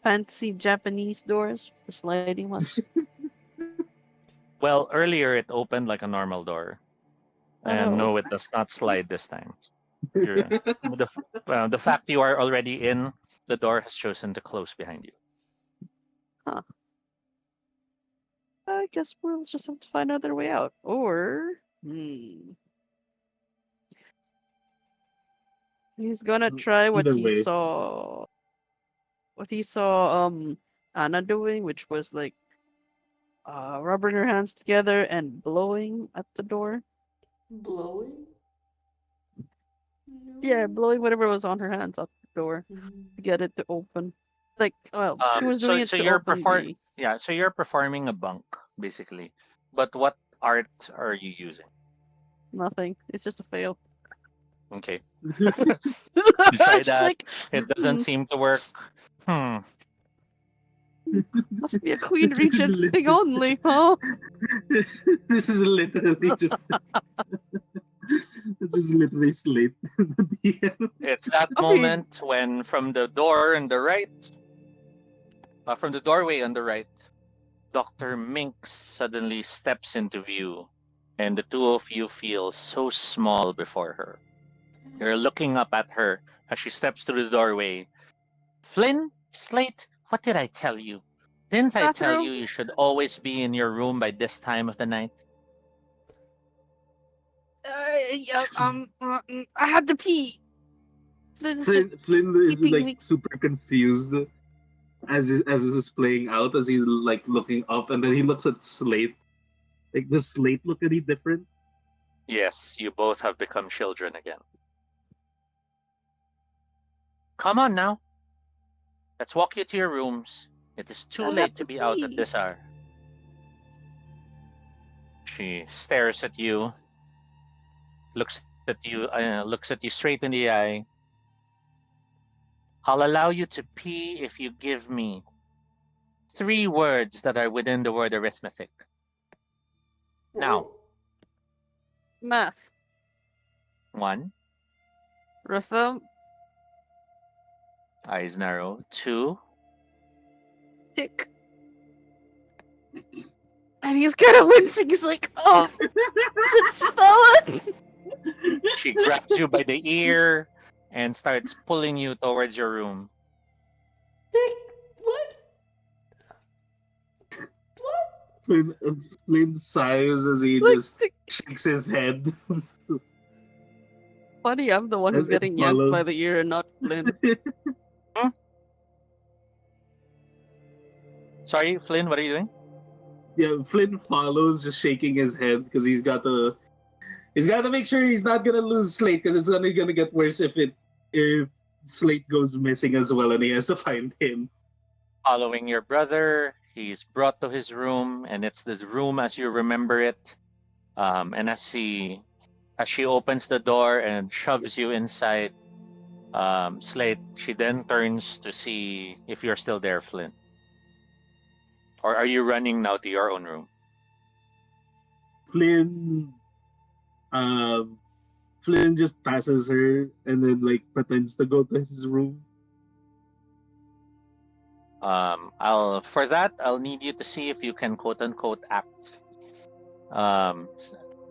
fancy Japanese doors, the sliding ones. Well, earlier it opened like a normal door, Oh and no. no, it does not slide this time. You're, the fact you are already in, the door has chosen to close behind you. Huh. I guess we'll just have to find another way out. Or, he's gonna try Either way, what he saw Anna doing, which was like rubbing her hands together and blowing at the door. Blowing? Yeah, No. blowing whatever was on her hands at the door Mhm. to get it to open. Like, well, she was doing So it so to you're open the so you're performing a bunk basically. But what art are you using? nothing. It's just a fail. Okay, you try She's that. like, It doesn't seem to work. Hmm. must be a Queen this is Regent thing literally, only, huh? this is literally just this is literally Slate. The DM. It's that I mean, moment when from the door on the right, from the doorway on the right, Dr. Minx suddenly steps into view, and the two of you feel so small before her. You're looking up at her as she steps through the doorway. Flynn, Slate, What did I tell you? Didn't I tell you Bathroom. you should always be in your room by this time of the night? Yeah, I had to pee. This is just Flynn is keeping like me. super confused as this is playing out, as he's like looking up, and then he looks at Slate. Like, does Slate look any different? Yes, you both have become children again. Come on now. Let's walk you to your rooms. It is too I had late to to be out at pee. this hour. She stares at you, looks at you straight in the eye. I'll allow you to pee if you give me three words that are within the word arithmetic. Now, Oh, Math. one, Rhythm. eyes narrow. Two, Tick. And he's kind of wincing. He's like, "Oh, is it spelling?" she grabs you by the ear and starts pulling you towards your room. what? What? Flynn, Flynn sighs as he Like, just shakes his head. funny, I'm the one who's As it getting yanked by the follows. ear and not Flynn. Hmm? Sorry, Flynn, what are you doing? Yeah, Flynn follows, just shaking his head because he's got to make sure he's not gonna lose Slate, because it's only gonna get worse if Slate goes missing as well, and he has to find him. Following your brother, he's brought to his room, and it's the room as you remember it. And as she opens the door and shoves you inside, Slate, she then turns to see if you're still there, Flynn. Or are you running now to your own room? Flynn, um, Flynn just passes her and then like pretends to go to his room. I'll need you to see if you can quote unquote act. Um,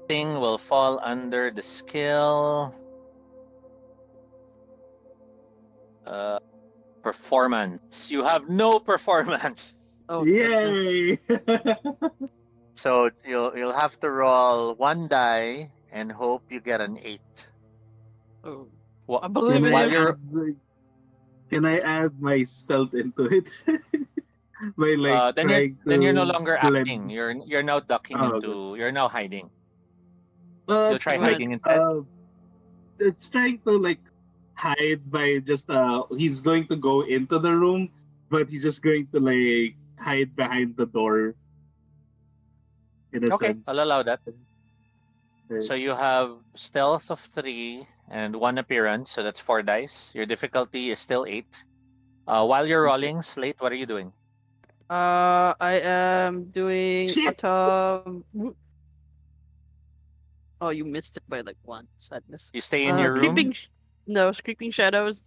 thing will fall under the skill uh, performance. You have no performance, Oh goodness. Yay! so you'll have to roll one die and hope you get an 8. Oh, Wh- I can believe in I While you. you're add like, can I add my stealth into it? By like trying then you're no to longer acting. blend. You're now ducking Oh, okay. into. You're now hiding. You'll try It's like Wait. hiding instead. it's trying to like hide by just he's going to go into the room, but he's just going to like hide behind the door in a Okay, I'll sense. allow that. Uh, So you have stealth of 3 and 1 appearance, so that's 4 dice. Your difficulty is still 8. While you're okay. rolling, Slate, what are you doing? I am doing Shit! autumn. Oh, you missed it by like one. Sadness. You stay in your room, Creeping. No, creeping shadows.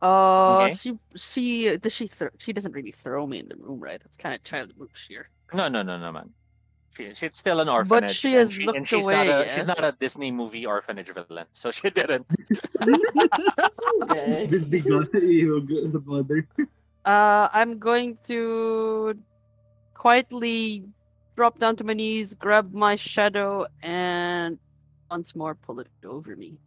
okay? She doesn't really throw me in the room, right? That's kind of child moves here. No, no, no, no, man. She's still an But orphanage, she and has she and looked away. she's not Yes. a Disney movie orphanage villain, so she didn't. Okay. Disney got you, mother. I'm going to quietly drop down to my knees, grab my shadow, and once more pull it over me.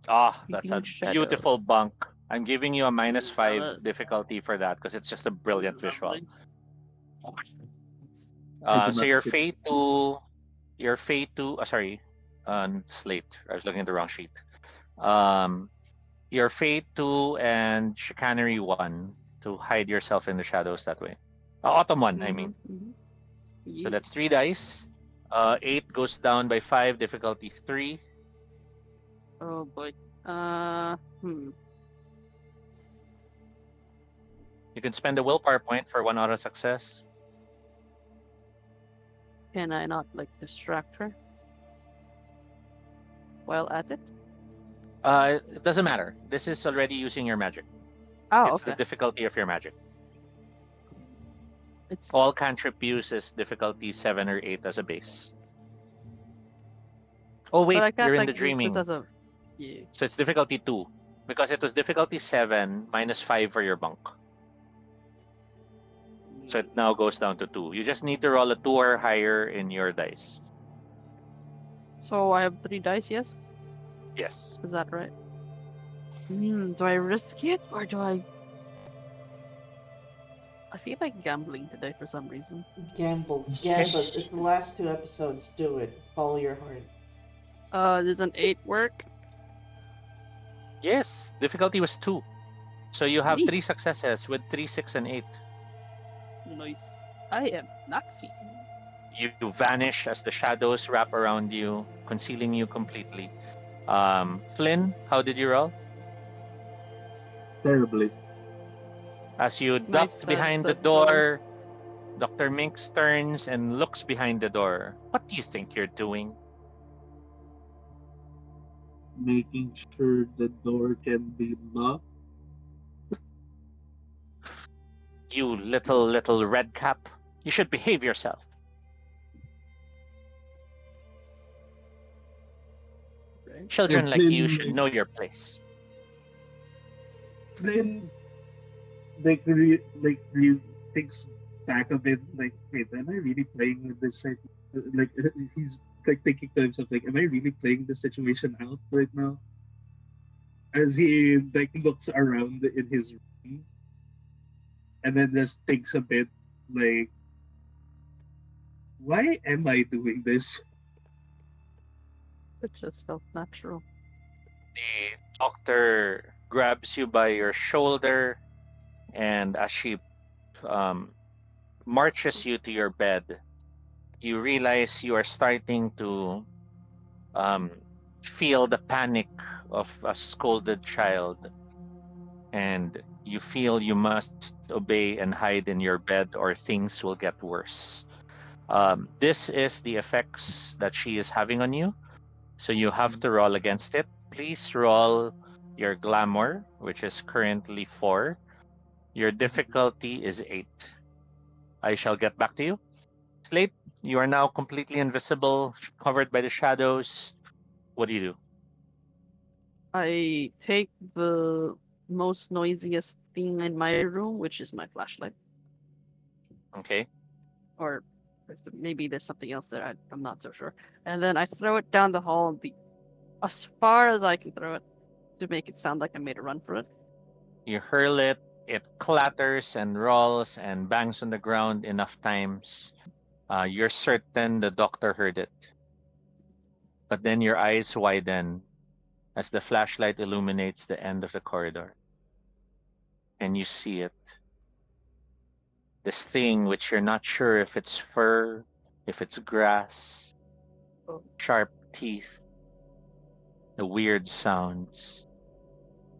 Ah, that's Creeping a beautiful shadows. bunk. I'm giving you a Love -5 it. difficulty for that because it's just a brilliant visual. Lovely. So your Problematic. fate to sorry, slate. I was looking at the wrong sheet. Um, your fate 2 and chicanery 1 to hide yourself in the shadows that way. Autumn 1, I mean. Mhm. So that's 3 Yes. dice. 8 goes down by 5, difficulty 3. Oh boy. Uh, hmm. You can spend a willpower point for 1 auto success. Can I not like distract her while at it? It doesn't matter. This is already using your magic. Oh, It's the okay. difficulty of your magic. It's All cantrip use is difficulty 7 or 8 as a base. Oh but wait, I you're can't in the like use this dreaming. as a yeah. So it's difficulty 2. Because it was difficulty 7 -5 for your bunk. So it now goes down to 2. You just need to roll a 2 or higher in your dice. So I have 3 dice, yes? Yes. Is that right? Do I risk it or do I? I feel like gambling today for some reason. Gambles, Okay. gambles. It's the last 2 episodes. Do it. Follow your heart. Does an 8 work? Yes. Difficulty was 2. So you have Neat. 3 successes with 3, 6, and 8. Nice. I am not seen. You vanish as the shadows wrap around you, concealing you completely. Flynn, how did you roll? Terribly. As you Nice, ducked sad, behind the sad story. door, Dr. Minx turns and looks behind the door. What do you think you're doing? Making sure the door can be locked. You little red cap. You should behave yourself. Right? Children And like you Flynn, should know your place. Flynn, thinks back a bit. Like, wait, am I really playing with this right? Like, he's like thinking to himself, like, am I really playing the situation out right now? As he like looks around in his room, and then just thinks a bit, like, why am I doing this? It just felt natural. The doctor grabs you by your shoulder, and as she um, marches you to your bed, you realize you are starting to um, feel the panic of a scolded child, and you feel you must obey and hide in your bed or things will get worse. This is the effects that she is having on you, so you have to roll against it. Please roll your glamour, which is currently 4. Your difficulty is 8. I shall get back to you. Slate, you are now completely invisible, covered by the shadows. What do you do? I take the most noisiest thing in my room, which is my flashlight. Okay. Or maybe there's something else there. I'm not so sure. And then I throw it down the hall, as far as I can throw it, to make it sound like I made a run for it. You hurl it, it clatters and rolls and bangs on the ground enough times. You're certain the doctor heard it. But then your eyes widen as the flashlight illuminates the end of the corridor. And you see it. This thing which you're not sure if it's fur, if it's grass, Oh, sharp teeth, the weird sounds.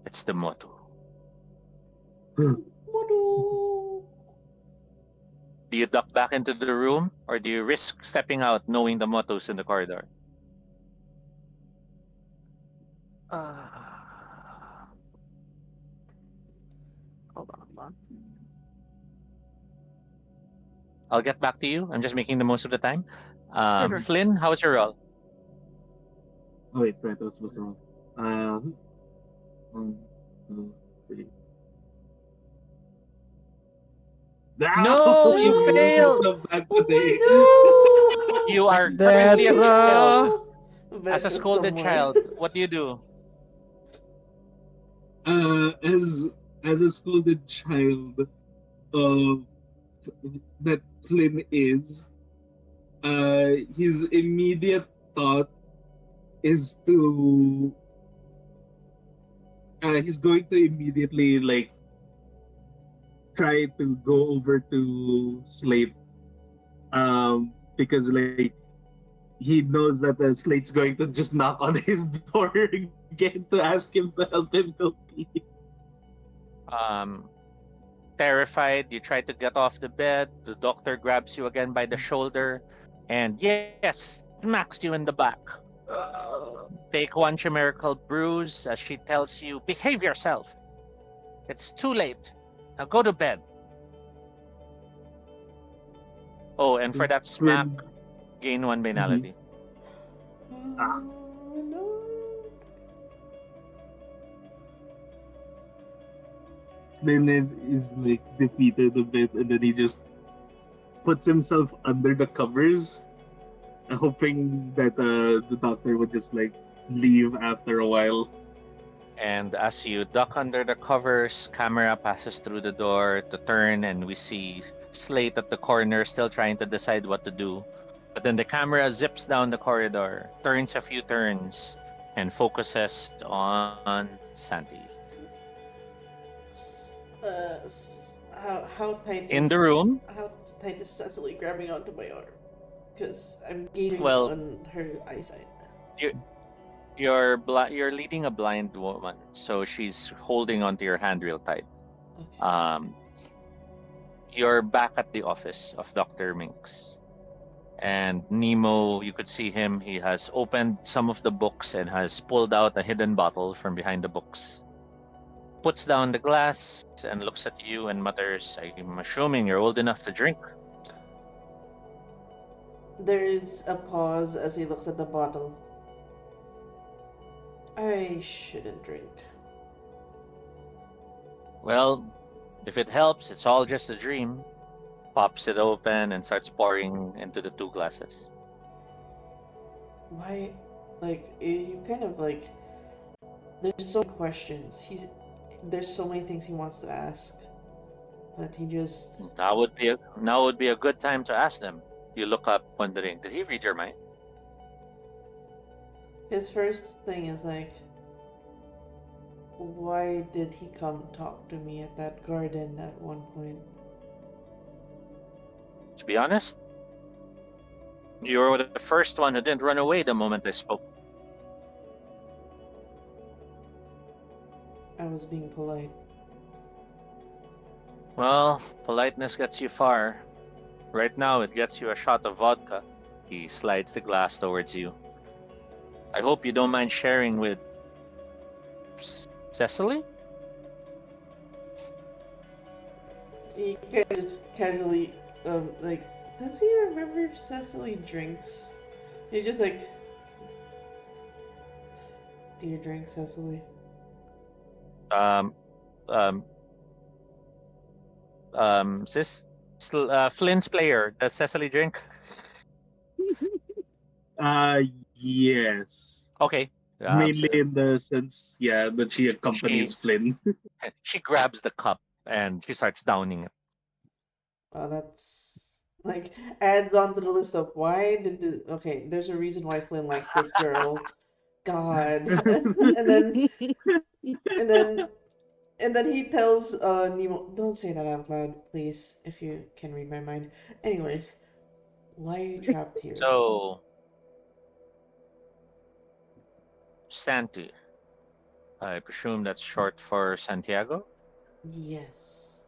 It's the Motu. Mono. Do you duck back into the room or do you risk stepping out knowing the Motu's in the corridor? uh, hold on. I'll get back to you. I'm just making the most of the time. Sure. Flynn, how's your roll? Oh wait, right, I was supposed to roll. 1, 2, 3. No, you I'm failed. so bad today. Oh You are my currently a child. Betra! no! As a Better scolded someone. child, what do you do? uh, as as a scolded child of that Flynn is, his immediate thought is to he's going to immediately like try to go over to Slate, because like he knows that the Slate's going to just knock on his door again to ask him to help him go pee. Um, Terrified, you try to get off the bed. The doctor grabs you again by the shoulder, and yes, smacks you in the back. Take one chimerical bruise as she tells you, "Behave yourself. It's too late. Now go to bed." Oh, and for that smack, Flynn, gain 1 mhm. banality. ah, Oh no! Flynn is like defeated a bit, and then he just puts himself under the covers, hoping that the doctor would just like leave after a while. And as you duck under the covers, camera passes through the door to turn, and we see Slate at the corner still trying to decide what to do. But then the camera zips down the corridor, turns a few turns, and focuses on Santi. How tight In the is room, Cecily grabbing onto my arm? Because I'm gaining well, on her eyesight. you, you're leading a blind woman, so she's holding onto your hand real tight. Okay. Um, you're back at the office of Dr. Minx. And Nemo, you could see him. He has opened some of the books and has pulled out a hidden bottle from behind the books. Puts down the glass and looks at you and mutters, I'm assuming you're old enough to drink. There is a pause as he looks at the bottle. I shouldn't drink. Well, if it helps, it's all just a dream. Pops it open and starts pouring into the two glasses. Why? Like, you kind of like. There's so many questions. There's so many things he wants to ask. But he just. Now would be a good time to ask them. You look up wondering, did he read your mind? His first thing is like. Why did he come talk to me at that garden at one point? To be honest, you were the first one who didn't run away the moment I spoke. I was being polite. Well, politeness gets you far. Right now, it gets you a shot of vodka. He slides the glass towards you. I hope you don't mind sharing with Cecily? He kind of just casually, like, does he remember if Cecily drinks? He just like, do you drink, Cecily? Um, um, sis, Flynn's player. Does Cecily drink? Uh, yes. Okay. Mainly So in the sense, yeah, that she accompanies she Flynn. she grabs the cup and she starts downing it. That's like adds on to the list of why did the okay. There's a reason why Flynn likes this girl. God, and then and then and then he tells Nemo, "Don't say that out loud, please. If you can read my mind." Anyways, why are you trapped here? So, Santi, I presume that's short for Santiago? Yes.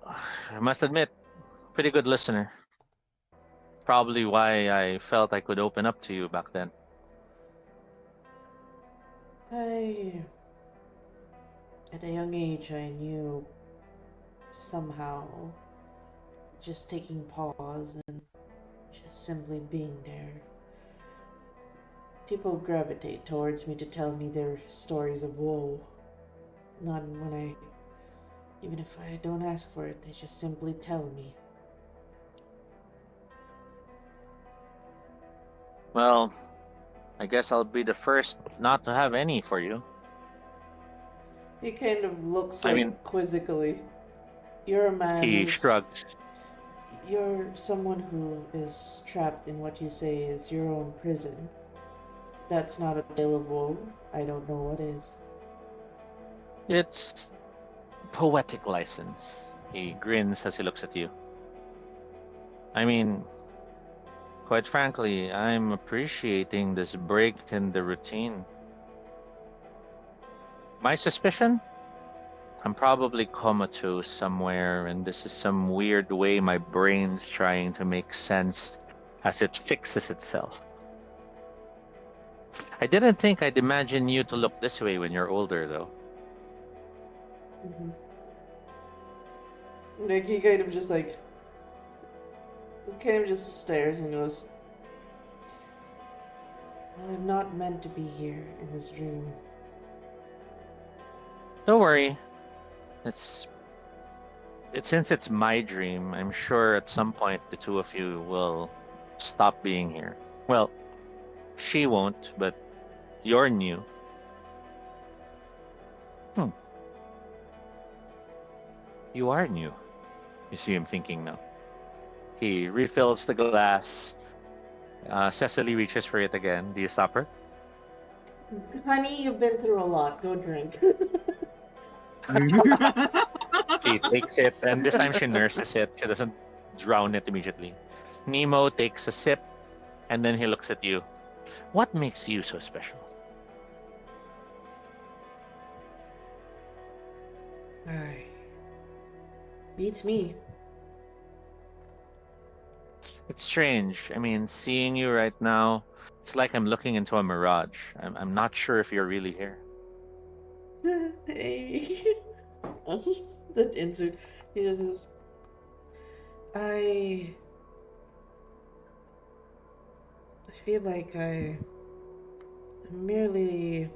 I must admit, pretty good listener. Probably why I felt I could open up to you back then. I at a young age I knew somehow just taking pause and just simply being there. People gravitate towards me to tell me their stories of woe. None when even if I don't ask for it, they just simply tell me. Well, I guess I'll be the first not to have any for you. He kind of looks I mean, like quizzically. You're a man he who's. shrugs. You're someone who is trapped in what you say is your own prison. That's not a tale of woe. I don't know what is. It's poetic license. He grins as he looks at you. I mean, quite frankly, I'm appreciating this break in the routine. My suspicion? I'm probably comatose somewhere, and this is some weird way my brain's trying to make sense as it fixes itself. I didn't think I'd imagine you to look this way when you're older, though. Mm-hmm. Like he kind of just stares and goes, "Well, I'm not meant to be here in this dream." Don't worry. It's since it's my dream, I'm sure at some point the two of you will stop being here. Well, she won't, but you're new. Hmm, you are new. You see him thinking now. He refills the glass. Cecily reaches for it again. Do you stop her? Honey, you've been through a lot. Go drink. She takes it, and this time she nurses it. She doesn't drown it immediately. Nemo takes a sip, and then he looks at you. What makes you so special? Ay, beats me. It's strange. I mean, seeing you right now, it's like I'm looking into a mirage. I'm not sure if you're really here. Hey. That insert. He just goes, I. I feel like I merely.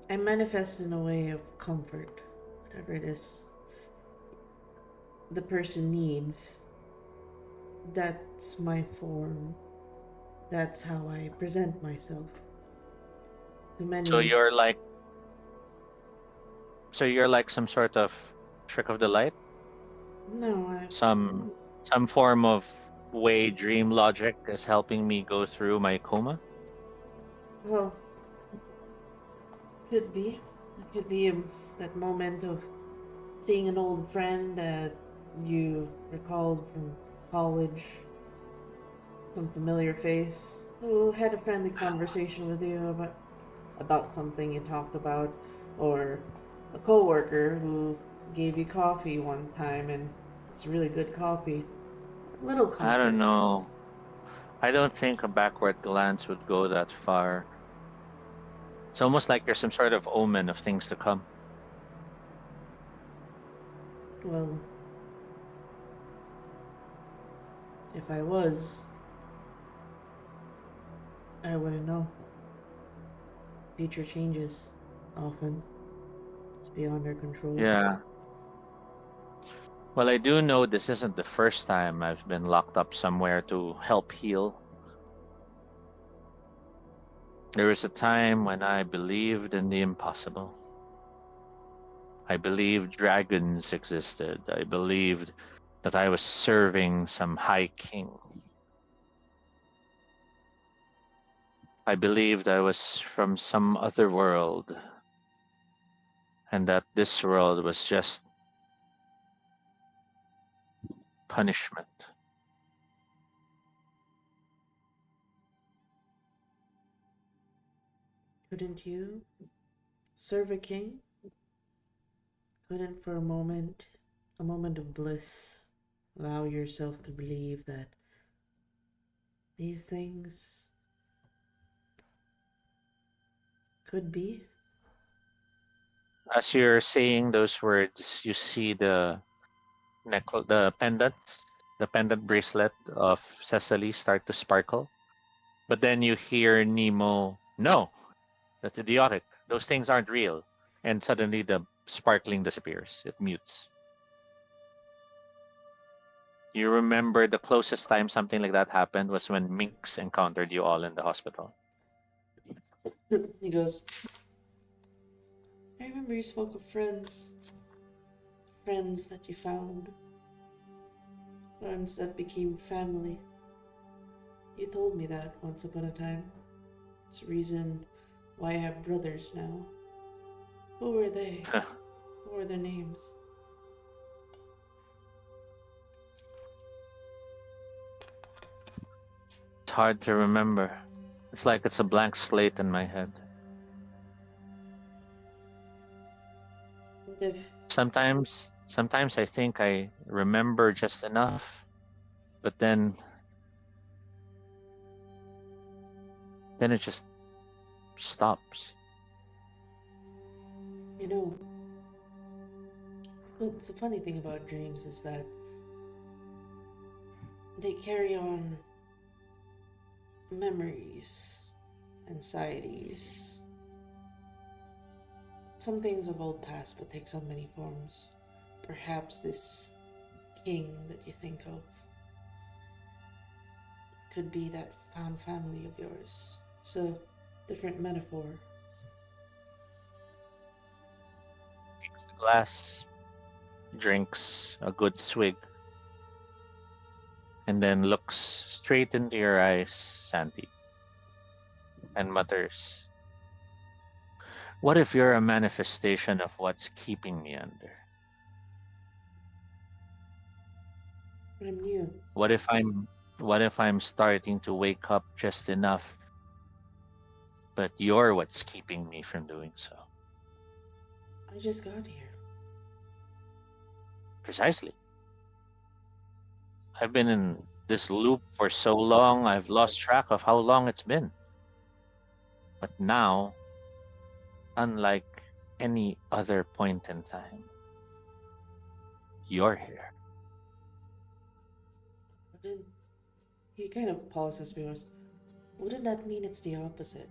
I manifest in a way of comfort. Whatever it is the person needs. That's my form. That's how I present myself to So many. you're like, so you're like some sort of trick of the light, No, I. some some form of way dream logic is helping me go through my coma. Well, could be. It could be that moment of seeing an old friend that you recalled from college, some familiar face who had a friendly conversation with you about something you talked about, or a coworker who gave you coffee one time and it's really good coffee. Little I don't comforts. know. I don't think a backward glance would go that far. It's almost like there's some sort of omen of things to come. Well, if I was, I wouldn't know. Future changes often. It's beyond our control. Yeah. Well, I do know this isn't the first time I've been locked up somewhere to help heal. There was a time when I believed in the impossible. I believed dragons existed. I believed that I was serving some high king. I believed I was from some other world and that this world was just punishment. Couldn't you serve a king? Couldn't for a moment of bliss, allow yourself to believe that these things could be? As you're saying those words, you see the pendant bracelet of Cecily start to sparkle. But then you hear Nemo, no, that's idiotic. Those things aren't real. And suddenly the sparkling disappears. It mutes. You remember the closest time something like that happened was when Minx encountered you all in the hospital. He goes, I remember you spoke of friends. Friends that you found. Friends that became family. You told me that once upon a time. It's the reason why I have brothers now. Who were they? What were their names? It's hard to remember. It's like it's a blank slate in my head. What if Sometimes I think I remember just enough, but then it just stops. you know? What's the funny thing about dreams is that they carry on memories, anxieties, some things of old past but take on many forms. perhaps this king that you think of could be that found family of yours. It's a different metaphor. Takes the glass, drinks a good swig, and then looks straight into your eyes, Santi, and mutters, "What if you're a manifestation of what's keeping me under? But I'm new. What if I'm starting to wake up just enough, but you're what's keeping me from doing so?" I just got here. Precisely. I've been in this loop for so long, I've lost track of how long it's been. But now, unlike any other point in time, you're here. Wouldn't he kind of pauses because wouldn't that mean it's the opposite?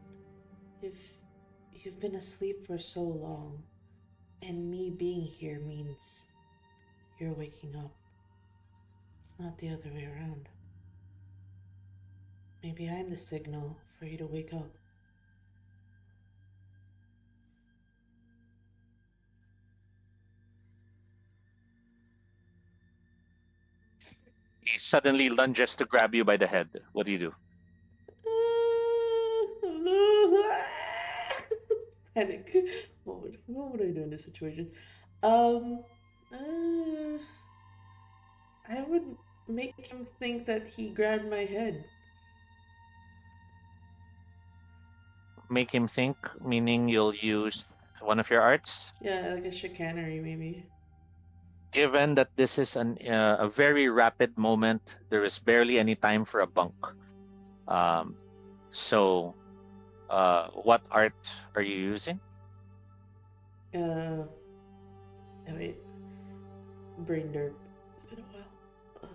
If you've been asleep for so long, and me being here means you're waking up. It's not the other way around. Maybe I'm the signal for you to wake up. He suddenly lunges to grab you by the head. What do you do? Panic. What would I do in this situation? Um, I would make him think that he grabbed my head. Make him think, meaning you'll use one of your arts. Yeah, like a chicanery, maybe. Given that this is a very rapid moment, there is barely any time for a bunk. Um, so, what art are you using? Oh, wait. Brain derp. It's been a while.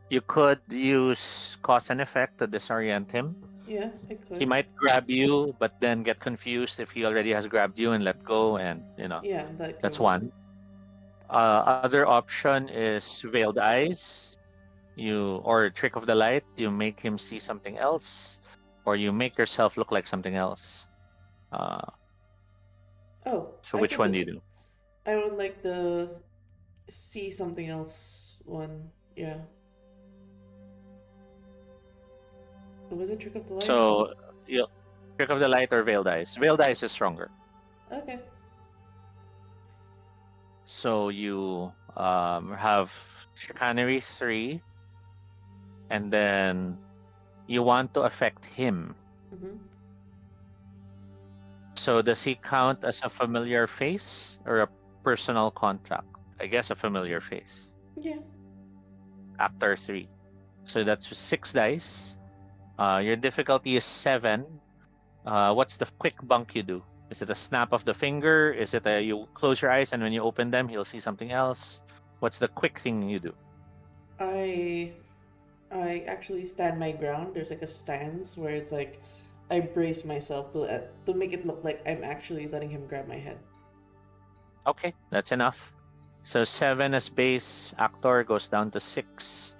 You could use cause and effect to disorient him. Yeah, I could. He might grab you, but then get confused if he already has grabbed you and let go, and Yeah, that that's could. one. Other option is veiled eyes. Or trick of the light. You make him see something else, or you make yourself look like something else. Uh, Oh, so I which could one do you do? I would like the see something else one. Yeah. Was it trick of the light? So you trick of the light or veiled eyes. Veiled eyes is stronger. Okay. So you have chicanery 3, and then you want to affect him. Mm-hmm. So does he count as a familiar face or a personal contact? I guess a familiar face. Yeah. Actor 3. So that's 6 dice. Your difficulty is 7. What's the quick bunk you do? Is it a snap of the finger? Is it you close your eyes and when you open them, he'll see something else? What's the quick thing you do? I actually stand my ground. There's like a stance where it's like I brace myself to make it look like I'm actually letting him grab my head. Okay, that's enough. So 7 as base, actor goes down to 6.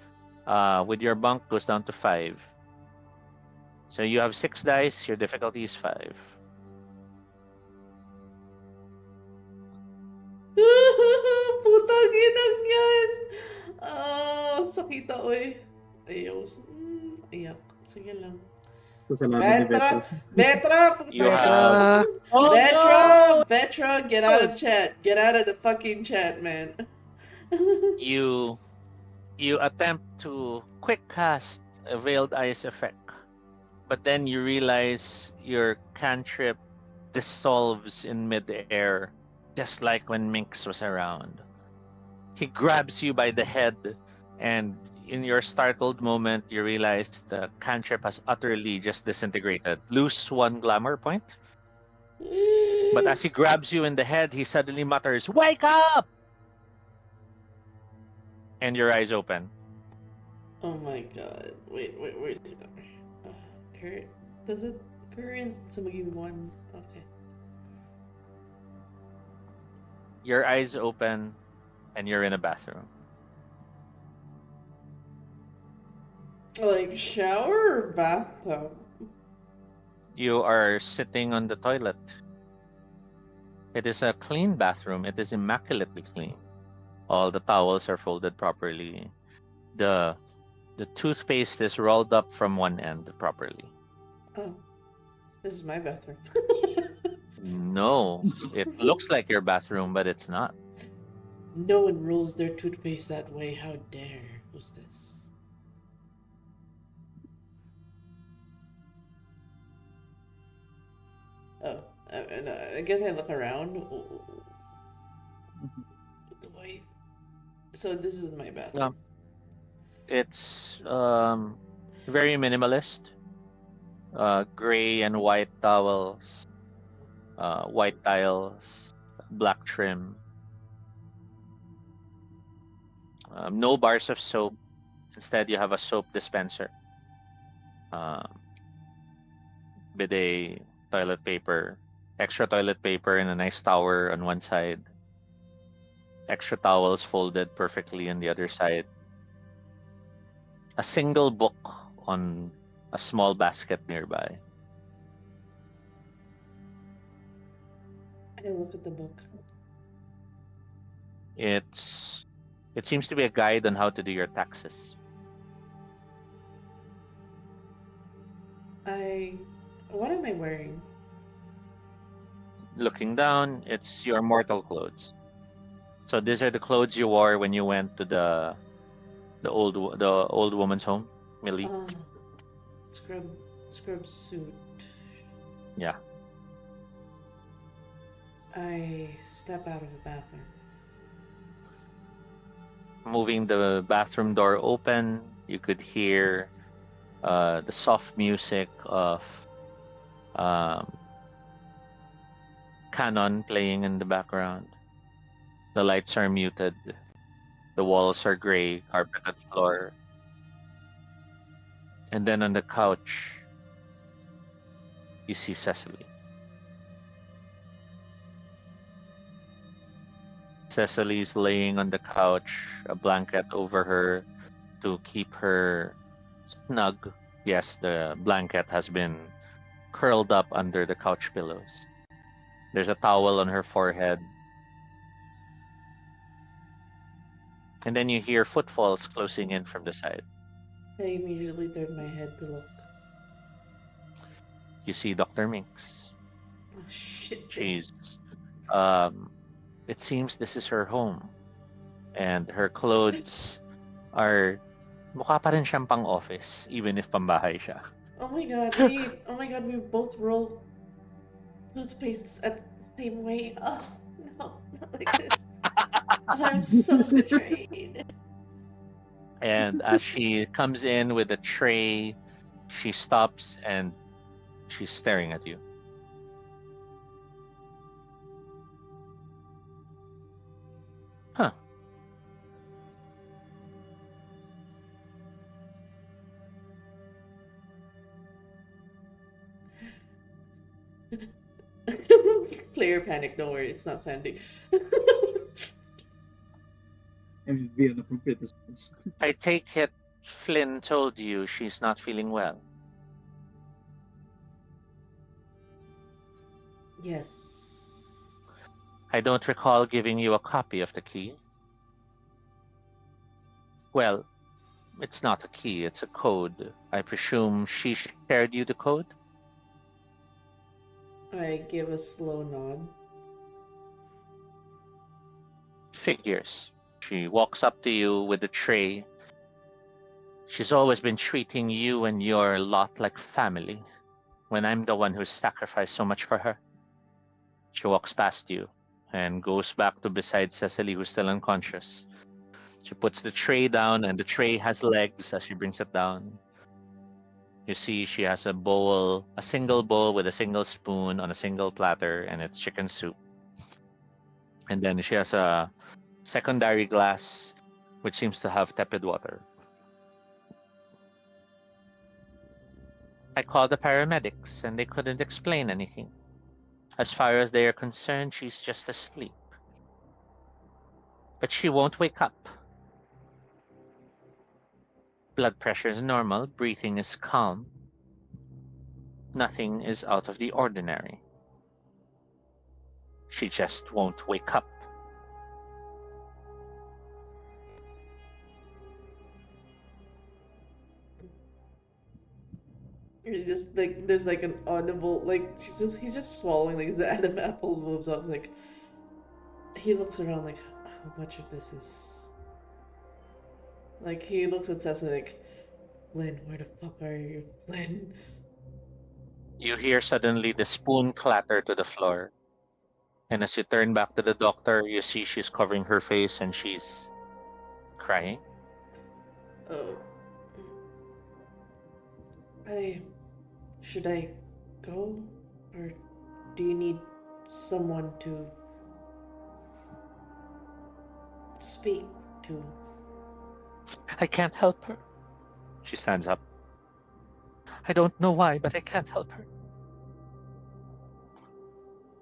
With your bunk goes down to 5. So you have 6 dice, your difficulty is 5. Putang inang yan! Sakit ako eh. Ayaw. Ayak. Sige lang. Kasalanan ni Vetra! Beto. Vetra! You Putang have Uh, Oh Vetra! no! Vetra! Get out of chat. Get out of the fucking chat, man. You attempt to quick cast a veiled eyes effect, but then you realize your cantrip dissolves in midair, just like when Minx was around. He grabs you by the head, and in your startled moment, you realize the cantrip has utterly just disintegrated. Lose 1 glamour point. But as he grabs you in the head, he suddenly mutters, "Wake up!" And your eyes open. Oh my god. Wait, where's it? hurt? Does it current? Somebody give me one. Okay. Your eyes open and you're in a bathroom. Like shower or bathtub? You are sitting on the toilet. It is a clean bathroom. It is immaculately clean. All the towels are folded properly. The the toothpaste is rolled up from one end properly. Oh, this is my bathroom. No, it looks like your bathroom, but it's not. No one rolls their toothpaste that way. How dare? Who's this? Oh, I guess I look around. Do I? So this is my bathroom. It's very minimalist. Gray and white towels, white tiles, black trim. No bars of soap. Instead, you have a soap dispenser, um, bidet, toilet paper, extra toilet paper in a nice tower on one side, extra towels folded perfectly on the other side, a single book on a small basket nearby. I look at the book. It's it seems to be a guide on how to do your taxes. What am I wearing? Looking down, it's your mortal clothes. So these are the clothes you wore when you went to the old woman's home, Millie. Ah, scrub, scrub suit. Yeah. I step out of the bathroom. Moving the bathroom door open, you could hear the soft music of um, canon playing in the background. The lights are muted. The walls are gray, carpeted floor. And then on the couch, you see Cecily. Cecily's laying on the couch, a blanket over her to keep her snug. Yes, the blanket has been curled up under the couch pillows. There's a towel on her forehead. And then you hear footfalls closing in from the side. I immediately turn my head to look. You see Dr. Minx. Oh shit! She's, um, it seems this is her home. And her clothes are, mukha pa rin siyang pang office, even if pambahay siya. Oh my god! Wait! Oh my god! We both rolled toothpastes at the same way. Oh no! Not like this. I'm so betrayed. And as she comes in with a tray, she stops and she's staring at you. Huh. Player panic. Don't worry, it's not Sandy. And it'd be an appropriate response. I take it Flynn told you she's not feeling well. Yes. I don't recall giving you a copy of the key. Well, it's not a key, it's a code. I presume she shared you the code? I give a slow nod. Figures. She walks up to you with a tray. She's always been treating you and your lot like family, when I'm the one who's sacrificed so much for her. She walks past you and goes back to beside Cecily, who's still unconscious. She puts the tray down, and the tray has legs as she brings it down. You see, she has a single bowl with a single spoon on a single platter, and it's chicken soup. And then she has a secondary glass, which seems to have tepid water. I called the paramedics and they couldn't explain anything. As far as they are concerned, she's just asleep. But she won't wake up. Blood pressure is normal, breathing is calm. Nothing is out of the ordinary. She just won't wake up. You just like there's like an audible like he's just swallowing like the Adam Apple moves up like he looks around like how much of this is like he looks at Cecily like Lynn, where the fuck are you? Lynn. You hear suddenly the spoon clatter to the floor. And as you turn back to the doctor, you see she's covering her face and she's crying. Oh. I should I go? Or do you need someone to speak to? I can't help her. She stands up. I don't know why, but I can't help her.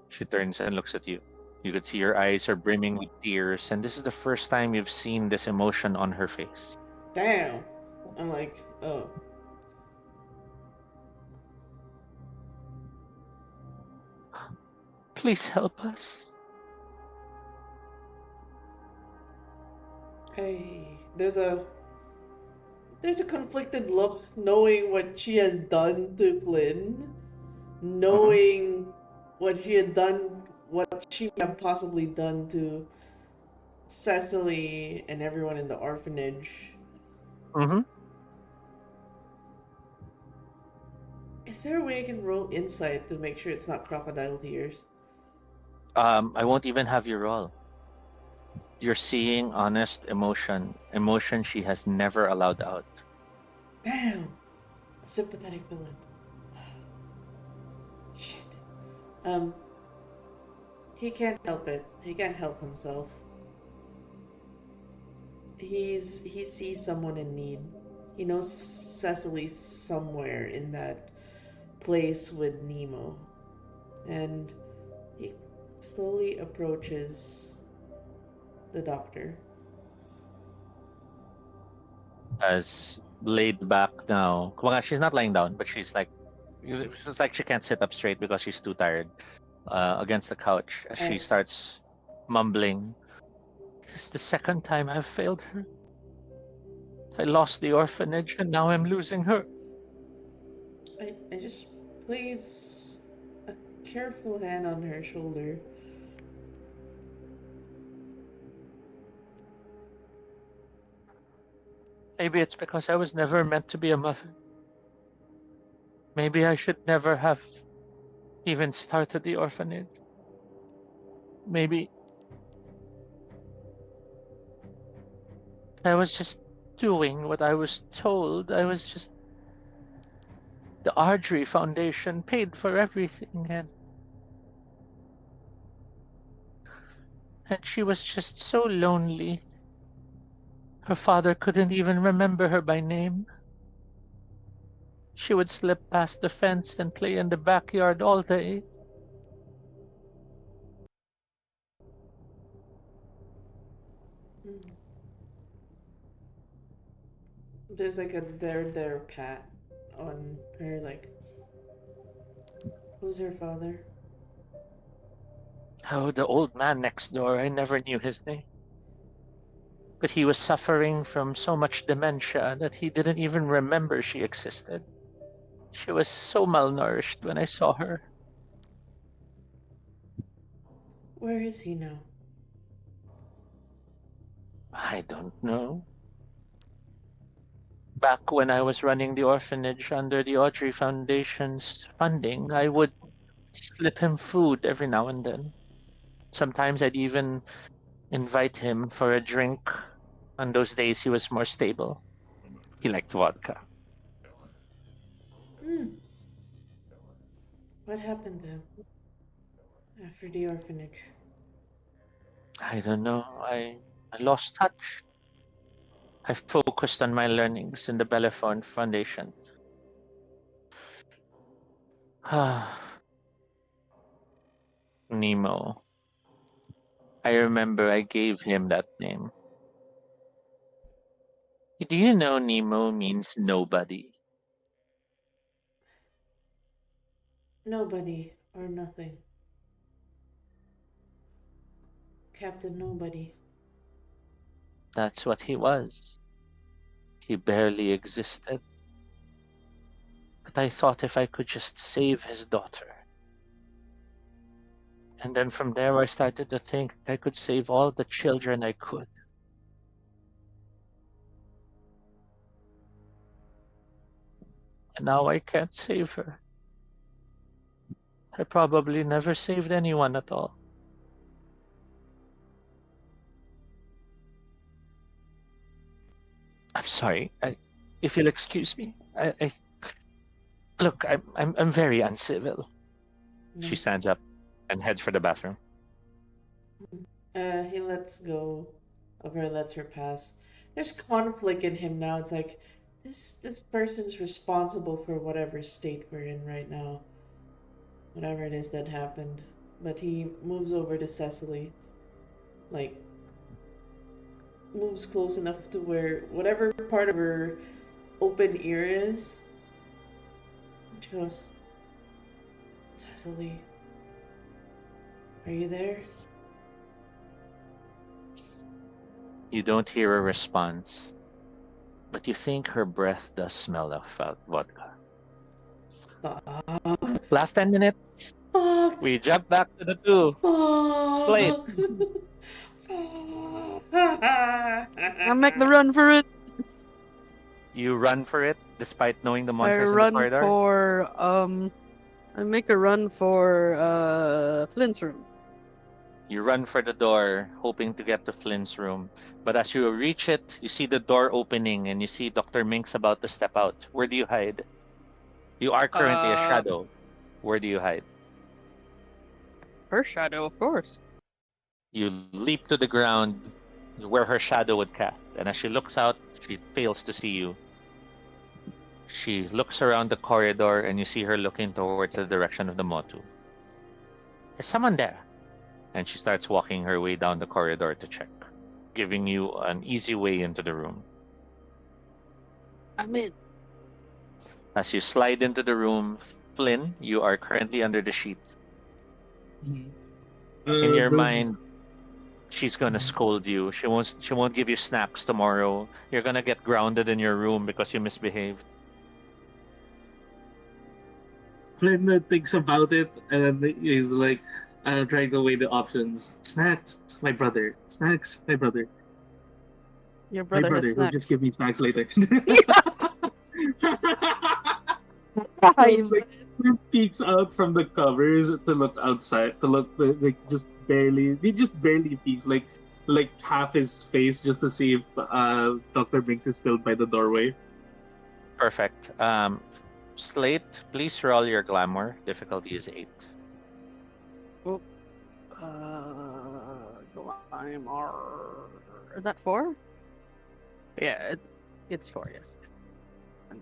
She turns and looks at you. You could see her eyes are brimming with tears, and this is the first time you've seen this emotion on her face. Damn. I'm like, oh. Please help us. Hey, there's a conflicted look knowing what she has done to Flynn, knowing what she had done, what she may have possibly done to Cecily and everyone in the orphanage. Mm-hmm. Is there a way I can roll insight to make sure it's not crocodile tears? I won't even have you roll. You're seeing honest emotion she has never allowed out. Damn! A sympathetic villain. Shit. He can't help it. He can't help himself. He sees someone in need. He knows Cecily somewhere in that place with Nemo. And he slowly approaches the doctor. As laid back now. Well, she's not lying down, but it's like she can't sit up straight because she's too tired. Against the couch as she And starts mumbling. This is the second time I've failed her. I lost the orphanage and now I'm losing her. I just place a careful hand on her shoulder. Maybe it's because I was never meant to be a mother. Maybe I should never have even started the orphanage. Maybe I was just doing what I was told. I was just. The Ardrey Foundation paid for everything, and she was just so lonely. Her father couldn't even remember her by name. She would slip past the fence and play in the backyard all day. Mm. There's like a there pat on her like who's her father? Oh, the old man next door, I never knew his name. But he was suffering from so much dementia that he didn't even remember she existed. She was so malnourished when I saw her. Where is he now? I don't know. Back when I was running the orphanage under the Audrey Foundation's funding, I would slip him food every now and then. Sometimes I'd even invite him for a drink. On those days, he was more stable. He liked vodka. Hmm. What happened to him after the orphanage? I don't know. I lost touch. I focused on my learnings in the Bellefonte Foundation. Nemo. I remember I gave him that name. Do you know Nemo means nobody? Nobody or nothing. Captain Nobody. That's what he was. He barely existed. But I thought if I could just save his daughter. And then from there I started to think I could save all the children I could. And now I can't save her. I probably never saved anyone at all. I'm sorry. If you'll excuse me, look. I'm very uncivil. She No. stands up and heads for the bathroom. He lets go of her, lets her pass. There's conflict in him now. It's like this person's responsible for whatever state we're in right now. Whatever it is that happened. But he moves over to Cecily. Like moves close enough to where whatever part of her open ear is. She goes, Cecily, are you there? You don't hear a response, but you think her breath does smell of vodka. Last 10 minutes, Fuck. we jump back to the two. Slate. Fuck. I make the run for it. You run for it despite knowing the I monsters in the run corridor. for I make a run for Flint's room. You run for the door, hoping to get to Flynn's room. But as you reach it, you see the door opening and you see Dr. Minx about to step out. Where do you hide? You are currently a shadow. Where do you hide? Her shadow, of course. You leap to the ground where her shadow would cast. And as she looks out, she fails to see you. She looks around the corridor and you see her looking towards the direction of the Motu. Is someone there? And she starts walking her way down the corridor to check, giving you an easy way into the room. I'm in. As you slide into the room, Flynn, you are currently under the sheets. In your mind, she's gonna scold you. She won't give you snacks tomorrow. You're gonna get grounded in your room because you misbehaved. Flynn thinks about it and then he's like trying to weigh the options. Snacks, my brother. Snacks, my brother. Your My brother has brother, he'll just snacks. give me snacks later. So like Flynn peeks out from the covers to look outside, to look like just barely. He just barely peeks, like half his face, just to see if Dr. Binks is still by the doorway. Perfect. Slate, please roll your glamour. Difficulty is 8. Glamour. Is that 4? Yeah, it's 4, yes.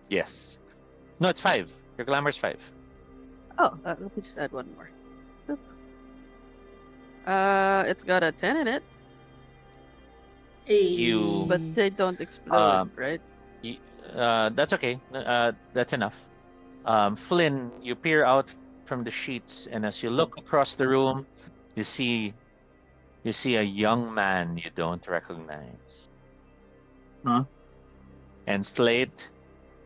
Yes. No, it's 5. Your glamour's 5. Oh, let me just add one more. Boop. It's got a 10 in it, You- but they don't explode, right? That's okay. That's enough. Flynn, you peer out from the sheets, and as you look across the room, you see a young man you don't recognize. Huh? And Slate,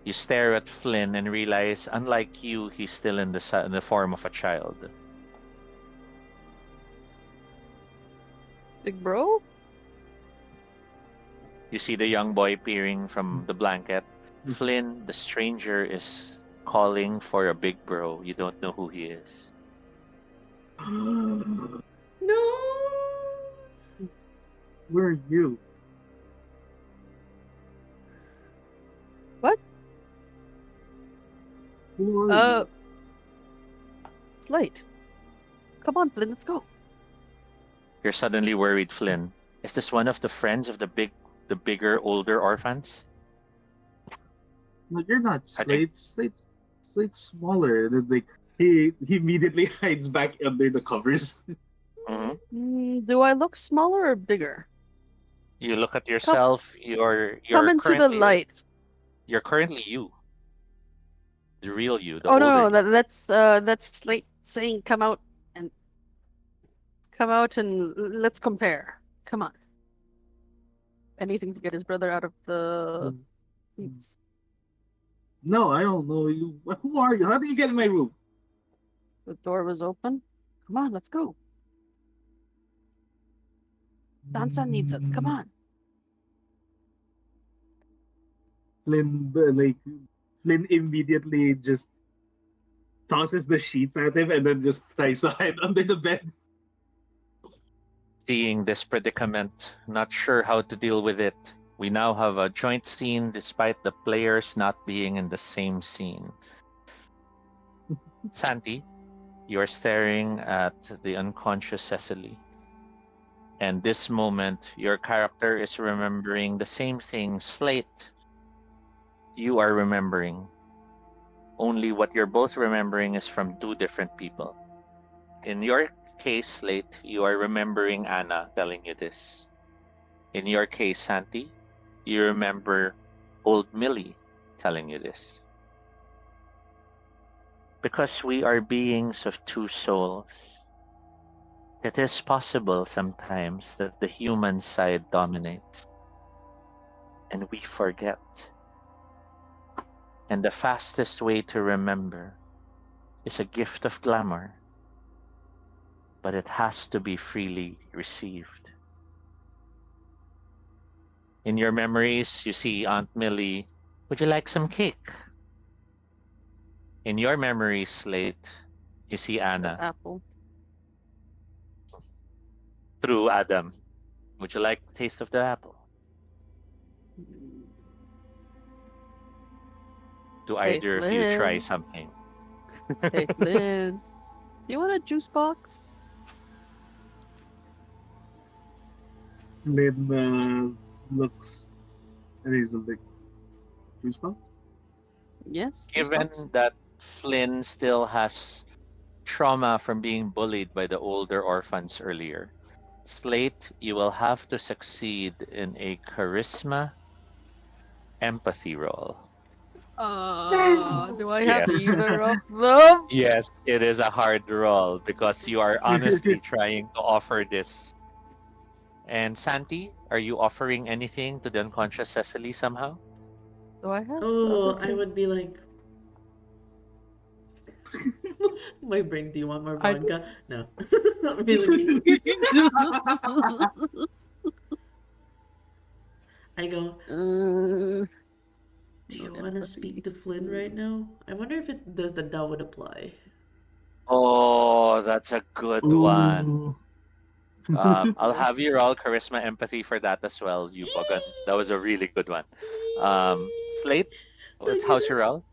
you stare at Flynn and realize, unlike you, he's still in the form of a child. Big bro? You see the young boy peering from the blanket. Flynn, the stranger, is calling for a big bro. You don't know who he is. No. Where are you? What? Who are you? It's late. Come on, Flynn, let's go. You're suddenly worried, Flynn. Is this one of the friends of the bigger, older orphans? No, you're not I think- Slate. Slate's smaller. Like he immediately hides back under the covers. Hmm. Do I look smaller or bigger? You look at Come, yourself. come into the light. You're currently you, the real you, the Oh older no, you. that's Slate saying and come out and let's compare. Come on. Anything to get his brother out of the seats. No, I don't know you. Who are you? How did you get in my room? The door was open. Come on, let's go. Sansa needs us. Come on. Flynn, Flynn immediately just tosses the sheets at him and then just tries to hide under the bed. Seeing this predicament, not sure how to deal with it. We now have a joint scene despite the players not being in the same scene. Santi, you're staring at the unconscious Cecily. And this moment, your character is remembering the same thing Slate you are remembering. Only what you're both remembering is from two different people. In your case, Slate, you are remembering Anna telling you this. In your case, Santi, you remember old Millie telling you this. Because we are beings of two souls, it is possible sometimes that the human side dominates and we forget. And the fastest way to remember is a gift of glamour, but it has to be freely received. In your memories, you see Aunt Millie, would you like some cake? In your memories, Slate, you see The Anna apple. through Adam. Would you like the taste of the apple? Do Hey either of you try Flynn. something? Hey Flynn. Do you want a juice box? Flynn looks and he's like, juice box? Yes, juice box. Given that Flynn still has trauma from being bullied by the older orphans earlier, Slate, you will have to succeed in a charisma empathy roll. Do I have Yes. either of them? Yes, it is a hard roll because you are honestly trying to offer this. And Santi, are you offering anything to the unconscious Cecily somehow? Do I have the other Oh, I thing? would be like, my brain, do you want more I vodka? No. I'd be like, I go, uh, do no you want to speak empathy. to Flynn right now? I wonder if it does that would apply. Oh, that's a good one. Ooh. I'll have you roll charisma empathy for that as well, you Bogan. That was a really good one. Slate, Don't you how's your know? roll?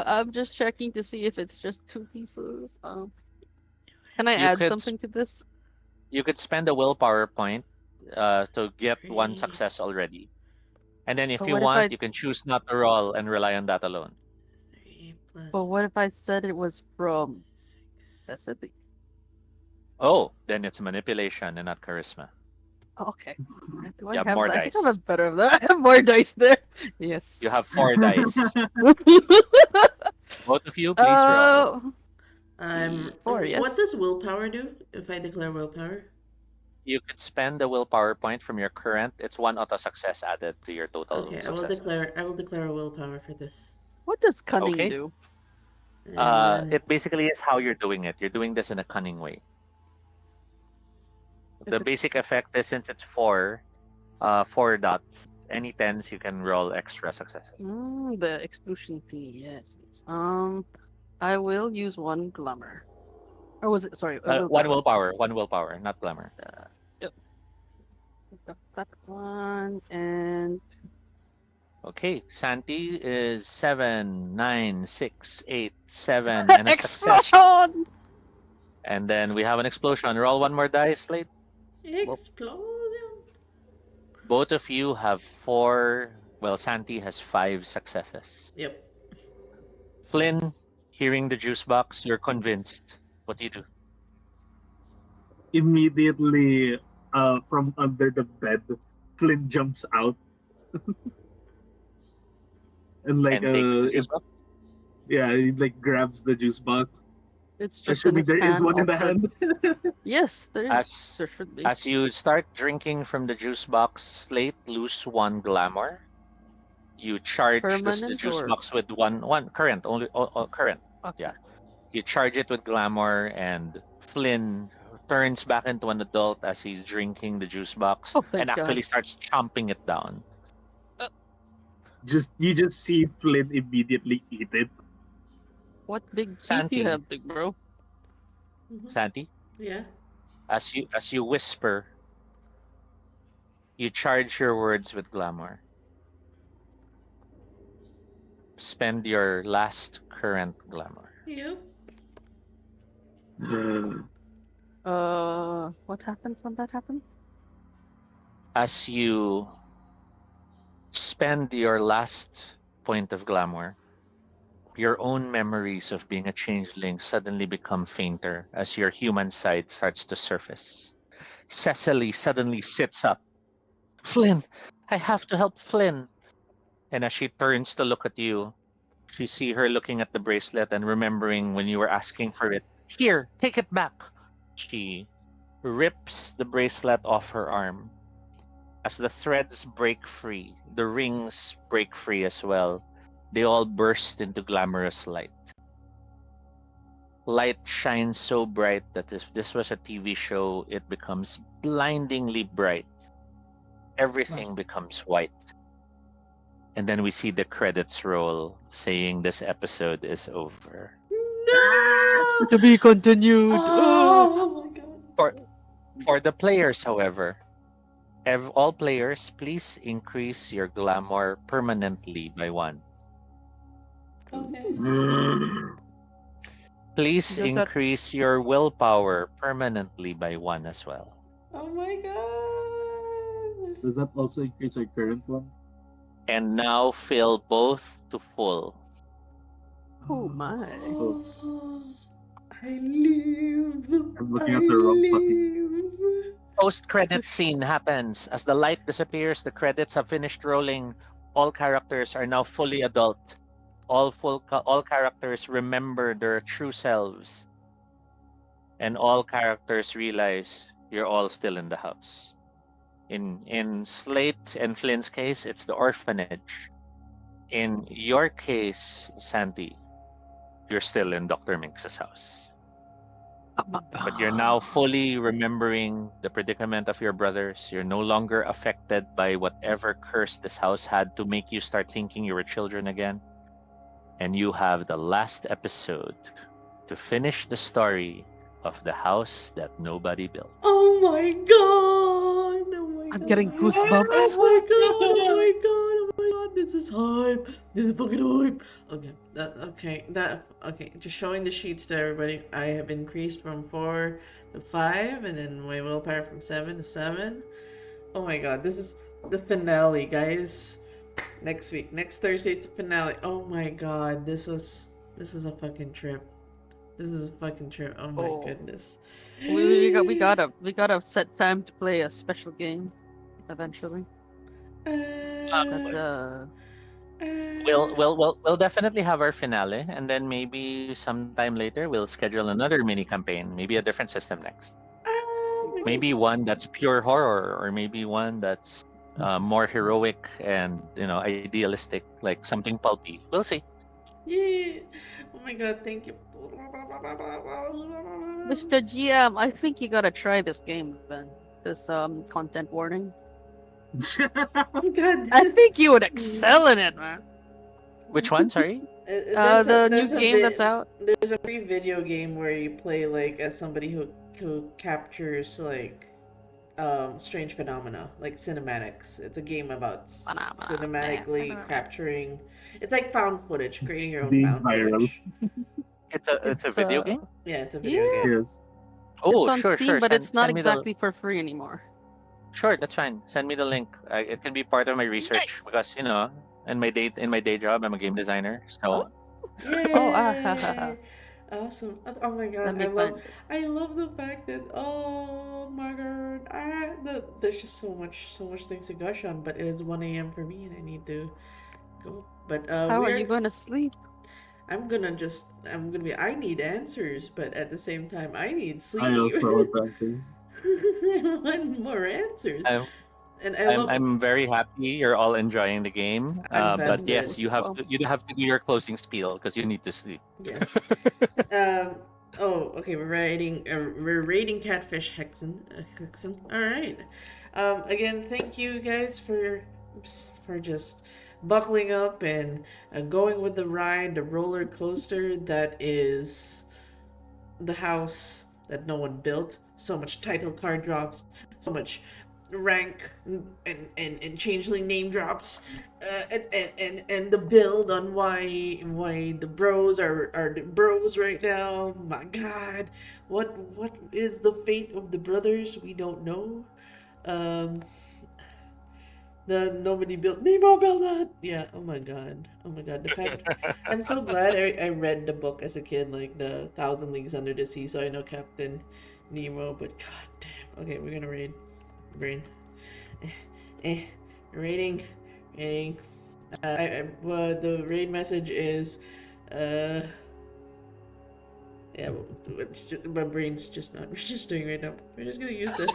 I'm just checking to see if it's just two pieces. Can I You add could something to this? you could spend a willpower point to get one Three, success already. And then if But you what if want, I? you can choose not to roll and rely on that alone. three But plus what if I said it was from 6. Cecily? Oh, then it's manipulation and not charisma. Okay. Do I You have have more that? I think I have a dice. better of that. I have more dice there. Yes. You have 4 dice. Both of you, please roll. uh, four. What Yes. does willpower do if I declare willpower? You could spend the willpower point from your current. It's one auto success added to your total Okay, successes. I will declare a willpower for this. What does cunning Okay. do? And then It basically is how you're doing it. You're doing this in a cunning way. The Is it? basic effect is since it's 4 dots. Any tens you can roll extra successes. The exclusion fee. Yes. I will use one glamour. Or was it? Sorry, a One willpower. willpower, not glamour. Yep. Got that one and Okay, Santi is 7, 9, 6, 8, 7, and a success. explosion. And then we have an explosion. Roll one more dice, Slate. Well, explosion. Both of you have 4. Well, Santi has 5 successes. Yep. Flynn, hearing the juice box, you're convinced. What do you do? Immediately, from under the bed, Flynn jumps out and like And takes the juice box? yeah, he like grabs the juice box, It's just in assuming his there is hand, one in the offered. hand. Yes, there is. As There should be. as you start drinking from the juice box, Slate lose one glamour. You charge the Permanent juice or box with one current, only current. okay. Yeah. You charge it with glamour, and Flynn turns back into an adult as he's drinking the juice box Oh, and thank actually God. starts chomping it down. Just you just see Flynn immediately eat it. What big teeth you Santi, have, big bro? Mm-hmm. Santi, Yeah. as you whisper, you charge your words with glamour. Spend your last current glamour. Yep. Uh, What happens when that happens? As you spend your last point of glamour, your own memories of being a changeling suddenly become fainter as your human side starts to surface. Cecily suddenly sits up. Flynn, I have to help Flynn. And as she turns to look at you, you see her looking at the bracelet and remembering when you were asking for it. Here, take it back. She rips the bracelet off her arm. As the threads break free, the rings break free as well. They all burst into glamorous light. Light shines so bright that if this was a TV show, it becomes blindingly bright. Everything becomes white. And then we see the credits roll saying this episode is over. No! To be continued. Oh my god. For for the players, however, all players, please increase your glamour permanently by one. Okay. Please Does that increase your willpower permanently by one as well. Oh my god. does that also increase our current one? And now fill both to full. Oh my. Oh, Oh, I live. I'm looking I at the wrong fucking. live. Post-credit scene happens. As the light disappears, the credits have finished rolling. All characters are now fully adult. All characters remember their true selves, and all characters realize you're all still in the house. In Slate and Flynn's case, it's the orphanage. In your case, Sandy, you're still in Dr. Minx's house. But you're now fully remembering the predicament of your brothers. You're no longer affected by whatever curse this house had to make you start thinking you were children again. And you have the last episode to finish the story of the house that nobody built. Oh my god! Oh my I'm god! getting Oh goosebumps. my god! Oh my god! Oh my god! This is hype! This is fucking hype! Okay. Just showing the sheets to everybody. I have increased from 4 to 5, and then my willpower from 7 to 7. Oh my god! This is the finale, guys. Next week, next Thursday's the finale. Oh my god! This is a fucking trip. This is a fucking trip. Oh my Oh. goodness. We gotta set time to play a special game eventually. That's We'll definitely have our finale, and then maybe sometime later we'll schedule another mini campaign, maybe a different system next. Maybe one that's pure horror, or maybe one that's more heroic and idealistic, like something pulpy. We'll see. Yeah. Oh my god, thank you. Mr. GM, I think you gotta try this game then. This content warning. God. I think you would excel in it, man. Which one? Sorry. The new game that's out. There's a free video game where you play like as somebody who captures like strange phenomena, like cinematics. It's a game about cinematically capturing. It's like found footage, creating your own Being found viral. footage. It's a video game. Yeah, it's a video Yeah. game. Yes. Oh, It's on sure, Steam, sure. but it's not send me exactly for free anymore. Sure, that's fine. Send me the link. It can be part of my research because in my day job I'm a game designer. So Oh, ah, Yay! Awesome. Oh my let god, me find it. I love the fact that oh my god, there's just so much things to gush on, but it is 1 a.m. for me and I need to go. But How are you going to sleep? I'm gonna be I need answers, but at the same time I need I sleep. also want answers. I want more answers. I'm And I I'm love I'm very happy you're all enjoying the game. I'm But Me vested. yes, as well. you have to do your closing spiel because you need to sleep. Yes. Um. Oh, okay. We're rating Catfish Hexen. Hexen. All right. Again, thank you guys for just buckling up and going with the ride, the roller coaster that is the house that no one built. So much title card drops. So much rank and changeling name drops, and the build on why the bros are the bros right now. My God, what is the fate of the brothers? We don't know. Um, the nobody built Nemo built that. Yeah. Oh my God. Oh my God. The fact I'm so glad I read the book as a kid, like the Thousand Leagues Under the Sea, so I know Captain Nemo. But God damn. Okay, we're gonna raid. Brain. Eh, rating, rating. The raid message is, uh, yeah, it's just, my brain's just not registering right now. We're just gonna use the.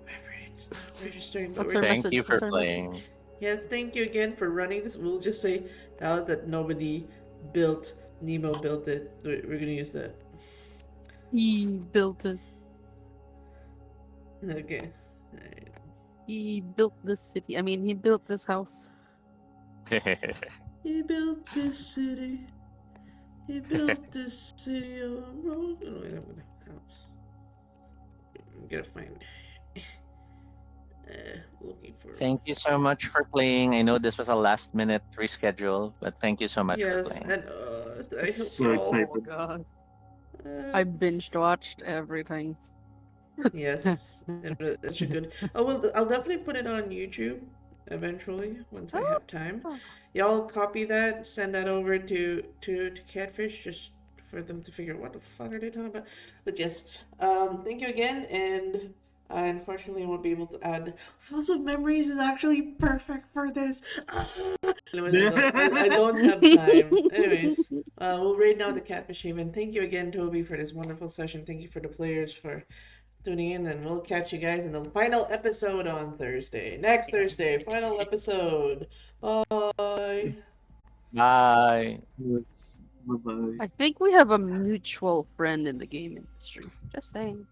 My brain's not registering, but What's we're her just. Thank you message? for What's her message? playing. Yes, thank you again for running this. We'll just say that was that nobody built. Nemo built it. We're gonna use that. He built it. Okay. Alright. He built this city. I mean, he built this house. He built this city. He built this city on road. Oh, wait, I'm gonna house. I'm gonna find. Looking for. Thank you so much for playing. I know this was a last minute reschedule, but thank you so much for Yes, playing. and I hope So y'all. Oh excited. god. Uh, I binged watched everything. yes, it should good. Oh well, I'll definitely put it on YouTube eventually once I have time. Oh, Y'all copy that, send that over to Catfish just for them to figure out what the fuck are they talking about. But yes, thank you again, and unfortunately I won't be able to add House of Memories is actually perfect for this. Anyways, I don't have time. Anyways, we'll raid now the Catfish Haven. Thank you again, Toby, for this wonderful session. Thank you for the players for tuning in, and we'll catch you guys in the final episode on Thursday. Next Thursday, final episode. Bye. Bye. Yes. Bye bye. I think we have a mutual friend in the game industry. Just saying.